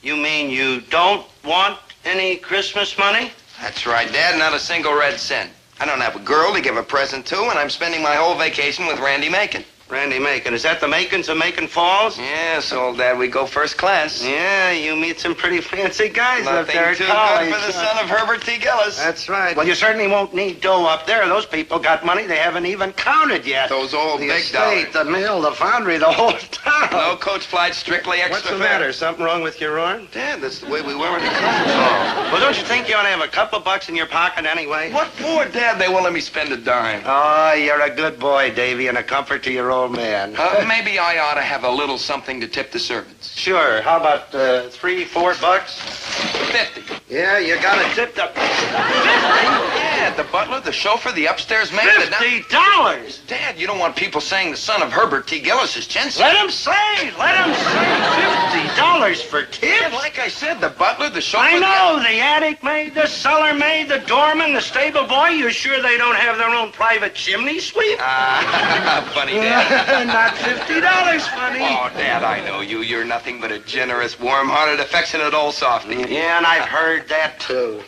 You mean you don't want any Christmas money? That's right, Dad. Not a single red cent. I don't have a girl to give a present to, and I'm spending my whole vacation with Randy Macon. Randy Macon. Is that the Macons of Macon Falls? Yes, old Dad. We go first class. Yeah, you meet some pretty fancy guys up Nothing there at too college. good for the son of Herbert T. Gillis. That's right. Well, you certainly won't need dough up there. Those people got money they haven't even counted yet. Those old the big estate, dollars. the mill, the foundry, the whole town. No coach flights, strictly extra What's the fare. matter? Something wrong with your arm? Dad, that's the way we were in the class. Oh. Well, don't you think you ought to have a couple of bucks in your pocket anyway? What for, Dad? They won't let me spend a dime. Oh, you're a good boy, Davy, and a comfort to your old man. Maybe I ought to have a little something to tip the servants. Sure. How about $3, $4? 50. Yeah, you gotta tip the... 50? Yeah, the butler, the chauffeur, the upstairs man. $50? Dad, you don't want people saying the son of Herbert T. Gillis is chintzy. Let them say $50 for tips. Yeah, like I said, the butler, the chauffeur. I know, the attic maid, the cellar maid, the doorman, the stable boy. You sure they don't have their own private chimney sweep? Funny, Dad. Not $50, funny. Oh, Dad, I know you. You're nothing but a generous, warm-hearted, affectionate old softy. Yeah, and I've heard that, too.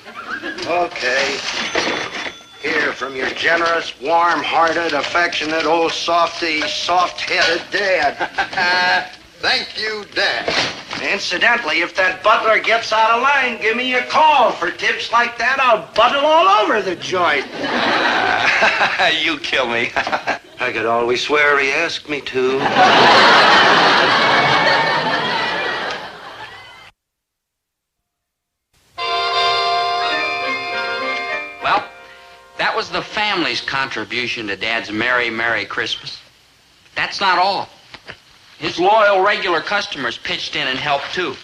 Okay. Here, from your generous, warm-hearted, affectionate, old softy, soft-headed dad. Thank you, Dad. Incidentally, if that butler gets out of line, give me a call. For tips like that, I'll buttle all over the joint. You kill me. I could always swear he asked me to. Well, that was the family's contribution to Dad's Merry, Merry Christmas. That's not all. His loyal, regular customers pitched in and helped, too.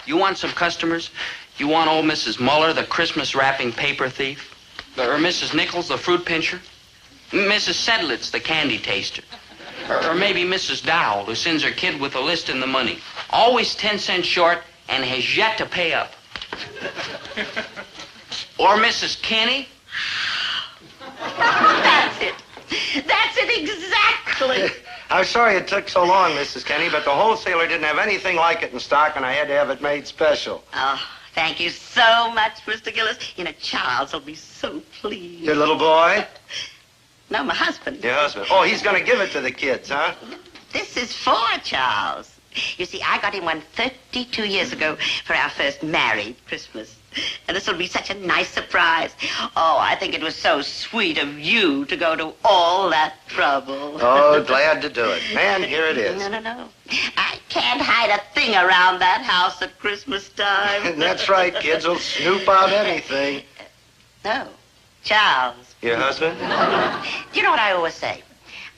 You want some customers? You want old Mrs. Muller, the Christmas wrapping paper thief? Or Mrs. Nichols, the fruit pincher? Mrs. Sedlitz, the candy taster? Or maybe Mrs. Dowell, who sends her kid with a list and the money, always 10 cents short and has yet to pay up? Or Mrs. Kenny? That's it. That's it exactly. I'm sorry it took so long, Mrs. Kenny, but the wholesaler didn't have anything like it in stock, and I had to have it made special. Oh, thank you so much, Mr. Gillis. You know, Charles will be so pleased. Your little boy? No, my husband. Your husband. Oh, he's going to give it to the kids, huh? This is for Charles. You see, I got him one 32 years ago for our first married Christmas. And this will be such a nice surprise. Oh, I think it was so sweet of you to go to all that trouble. Oh, glad to do it. And here it is. No. I can't hide a thing around that house at Christmas time. That's right. Kids will snoop out anything. No. Charles. Your husband? You know what I always say?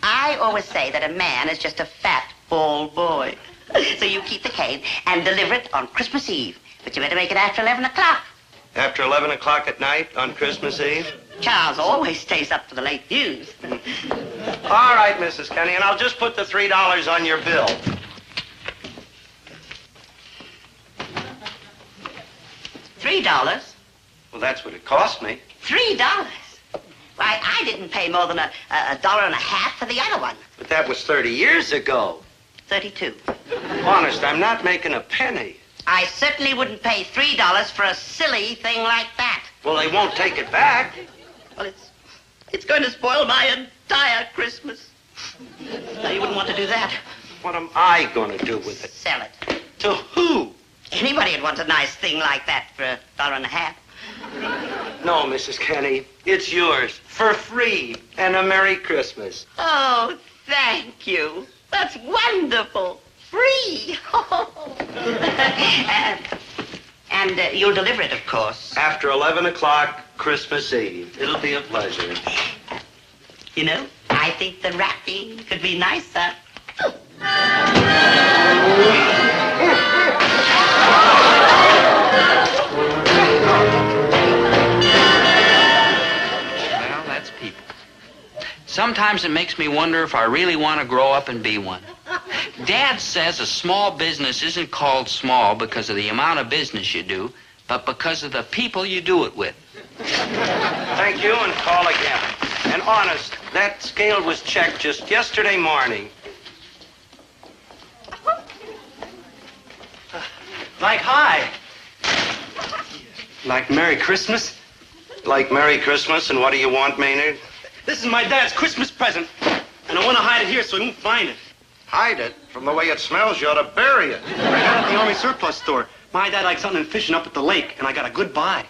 I always say that a man is just a fat, bald boy. So you keep the cane and deliver it on Christmas Eve. But you better make it after 11 o'clock. After 11 o'clock at night on Christmas Eve? Charles always stays up for the late news. All right, Mrs. Kenny, and I'll just put the $3 on your bill. $3? Well, that's what it cost me. $3? Why, I didn't pay more than a dollar and a half for the other one. But that was 30 years ago. 32. Honest, I'm not making a penny. I certainly wouldn't pay $3 for a silly thing like that. Well, they won't take it back. Well, it's going to spoil my entire Christmas. No, you wouldn't want to do that. What am I going to do with it? Sell it. To who? Anybody would want a nice thing like that for a dollar and a half. No, Mrs. Kenny, it's yours for free and a Merry Christmas. Oh, thank you. That's wonderful. Free. and you'll deliver it, of course. After 11 o'clock, Christmas Eve. It'll be a pleasure. You know, I think the wrapping could be nicer. Well, that's people. Sometimes it makes me wonder if I really want to grow up and be one. Dad says a small business isn't called small because of the amount of business you do, but because of the people you do it with. Thank you, and call again. And honest, that scale was checked just yesterday morning. Like, hi. Like Merry Christmas? Like Merry Christmas, and what do you want, Maynard? This is my dad's Christmas present, and I want to hide it here so he won't find it. Hide it? From the way it smells, you ought to bury it. I got it at the Army Surplus store. My dad likes something fishing up at the lake, and I got a good buy.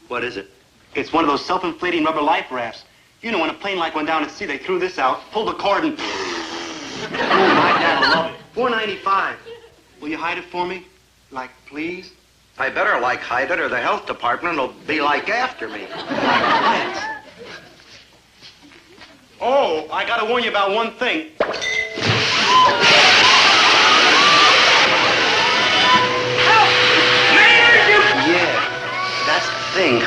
What is it? It's one of those self-inflating rubber life rafts. You know, when a plane like went down at sea, they threw this out, pulled the cord, and... Oh, my dad will love it. $4.95. Will you hide it for me? Like, please? I better like hide it, or the health department will be like after me. Thanks. Oh, I gotta warn you about one thing. Yeah, that's the thing.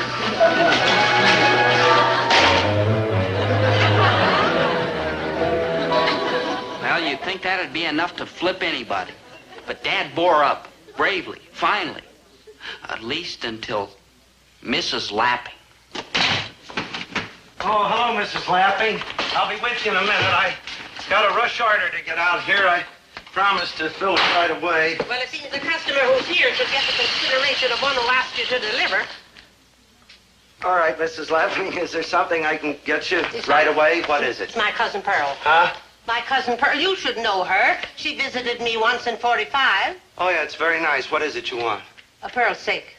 Well, you'd think that'd be enough to flip anybody. But Dad bore up, bravely, finally. At least until Mrs. Lapping. Oh, hello, Mrs. Lapping. I'll be with you in a minute. I got a rush order to get out here. I promised to fill it right away. Well, it seems the customer who's here should get the consideration of one who asked you to deliver. All right, Mrs. Lapping, is there something I can get you right away? What is it? It's my cousin Pearl. Huh? My cousin Pearl. You should know her. She visited me once in 45. Oh, yeah, it's very nice. What is it you want? Pearl's sick.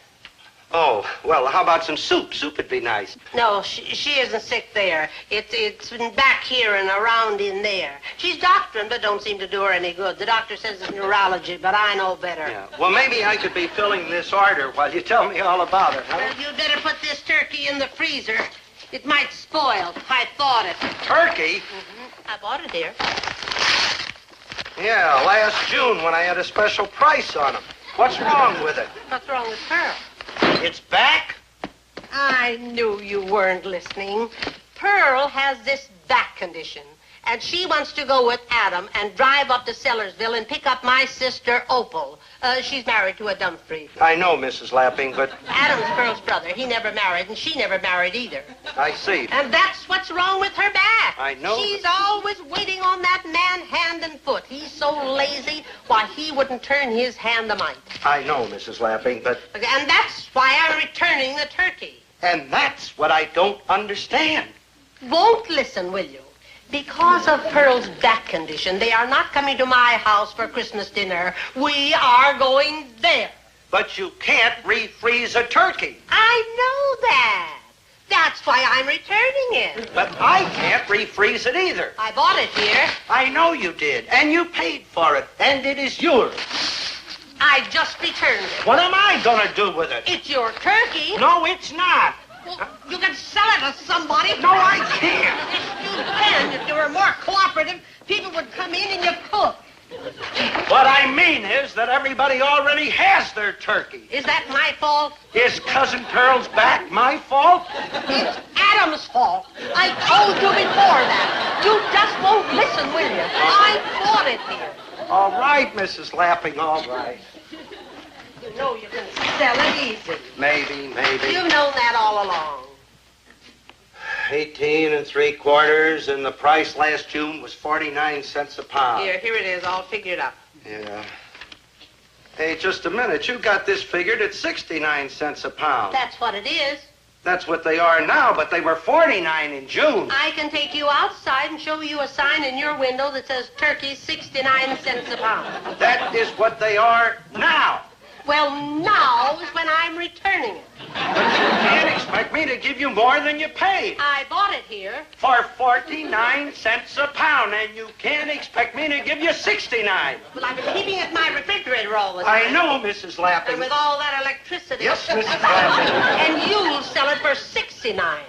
Oh, well, how about some soup? Soup would be nice. No, she isn't sick there. It's been back here and around in there. She's doctoring, but don't seem to do her any good. The doctor says it's neurology, but I know better. Yeah. Well, maybe I could be filling this order while you tell me all about it, huh? Well, you'd better put this turkey in the freezer. It might spoil. I thought it. Turkey? Mm-hmm. I bought it here. Yeah, last June when I had a special price on them. What's wrong with it? What's wrong with Pearl? It's back? I knew you weren't listening. Pearl has this back condition, and she wants to go with Adam and drive up to Sellersville and pick up my sister, Opal. She's married to a Dumfries. I know, Mrs. Lapping, but... Adam's Pearl's brother. He never married, and she never married either. I see. And that's what's wrong with her back. I know. She's always waiting on that man hand and foot. He's so lazy, why, he wouldn't turn his hand a mite. I know, Mrs. Lapping, but... And that's why I'm returning the turkey. And that's what I don't understand. Won't listen, will you? Because of Pearl's back condition, they are not coming to my house for Christmas dinner. We are going there. But you can't refreeze a turkey. I know that. That's why I'm returning it. But I can't refreeze it either. I bought it here. I know you did, and you paid for it, and it is yours. I just returned it. What am I gonna do with it? It's your turkey. No, it's not. Well, you can sell it to somebody. No, I can't. Yes, you can. If you were more cooperative, people would come in and you cook. What I mean is that everybody already has their turkey. Is that my fault? Is Cousin Pearl's back my fault? It's Adam's fault. I told you before that. You just won't listen, will you? I bought it here. All right, Mrs. Lapping, all right. You know you can sell it easy. Maybe. You've known that all along. 18 3/4, and the price last June was 49 cents a pound. Here it is, all figured up. Yeah. Hey, just a minute. You got this figured at 69 cents a pound. That's what it is. That's what they are now, but they were 49 in June. I can take you outside and show you a sign in your window that says turkey 69 cents a pound. That is what they are now. Well, now is when I'm returning it. But you can't expect me to give you more than you paid. I bought it here. For 49 cents a pound, and you can't expect me to give you 69. Well, I've been keeping it in my refrigerator all the time. I know, Mrs. Lapping. And with all that electricity. Yes, Mrs. Lapping. And you'll sell it for 69.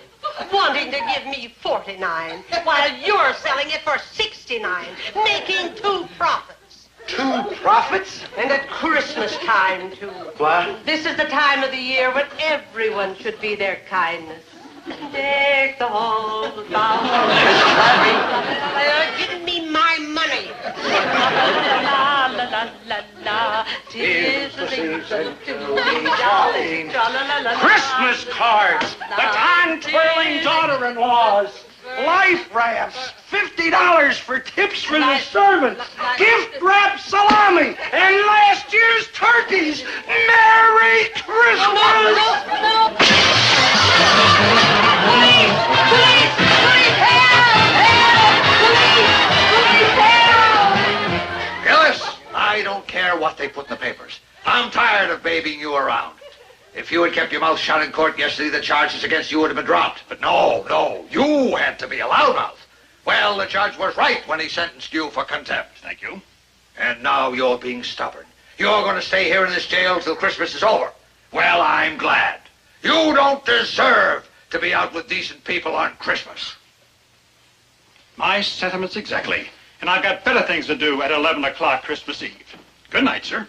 Wanting to give me 49, while you're selling it for 69, making 2 profits. 2 profits? And at Christmas time, too. What? This is the time of the year when everyone should be their kindness. Take the whole town. Give me my money. La, la, la, la, la. 'Tis the season to be jolly. Christmas cards, baton-twirling daughter-in-laws, life rafts, $50 for tips for the servants, gift-wrapped salami, and last year's turkeys. Merry Christmas! No. put in the papers. I'm tired of babying you around. If you had kept your mouth shut in court yesterday, the charges against you would have been dropped. But no, you had to be a loudmouth. Well, the judge was right when he sentenced you for contempt. Thank you. And now you're being stubborn. You're going to stay here in this jail till Christmas is over. Well, I'm glad. You don't deserve to be out with decent people on Christmas. My sentiments exactly. And I've got better things to do at 11 o'clock Christmas Eve. Good night, sir.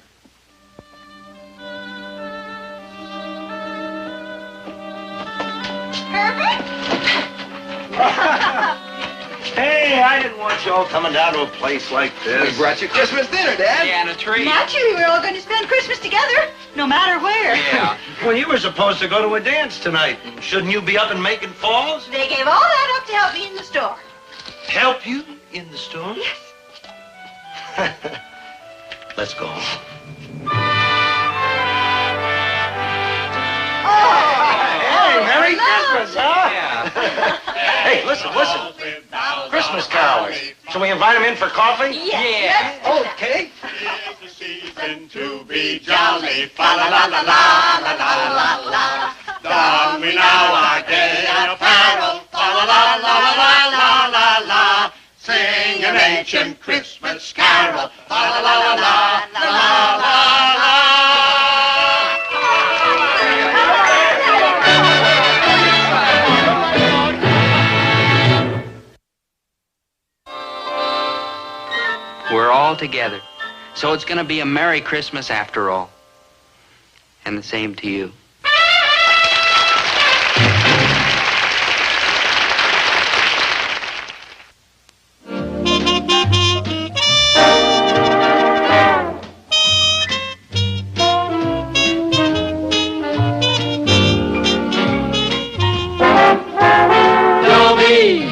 Hey, I didn't want you all coming down to a place like this. We brought you Christmas dinner, Dad. Yeah, and a tree. Naturally, we're all going to spend Christmas together, no matter where. Yeah. Well, you were supposed to go to a dance tonight. Shouldn't you be up in Macon Falls? They gave all that up to help me in the store. Help you in the store? Yes. Let's go. Hey, Merry Christmas, huh? Yeah. Hey, listen. Christmas carolers. Shall we invite them in for coffee? Yes. Okay. It's the season to be jolly, fa la la la la la la la la. Don we now our gay apparel, fa la la la la la la la. Sing an ancient Christmas carol, fa la la la la la la la. We're all together. So it's going to be a Merry Christmas after all. And the same to you. Dobie,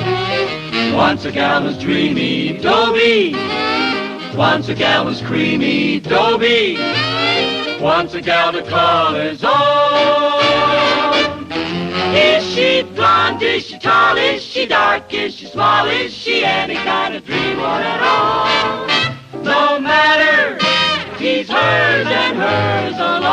once a gal was dreamy, Dobie. Once a gal was creamy, Dobie. Once a gal to call his own. Is she blonde? Is she tall? Is she dark? Is she small? Is she any kind of dreamboat at all? No matter, she's hers and hers alone.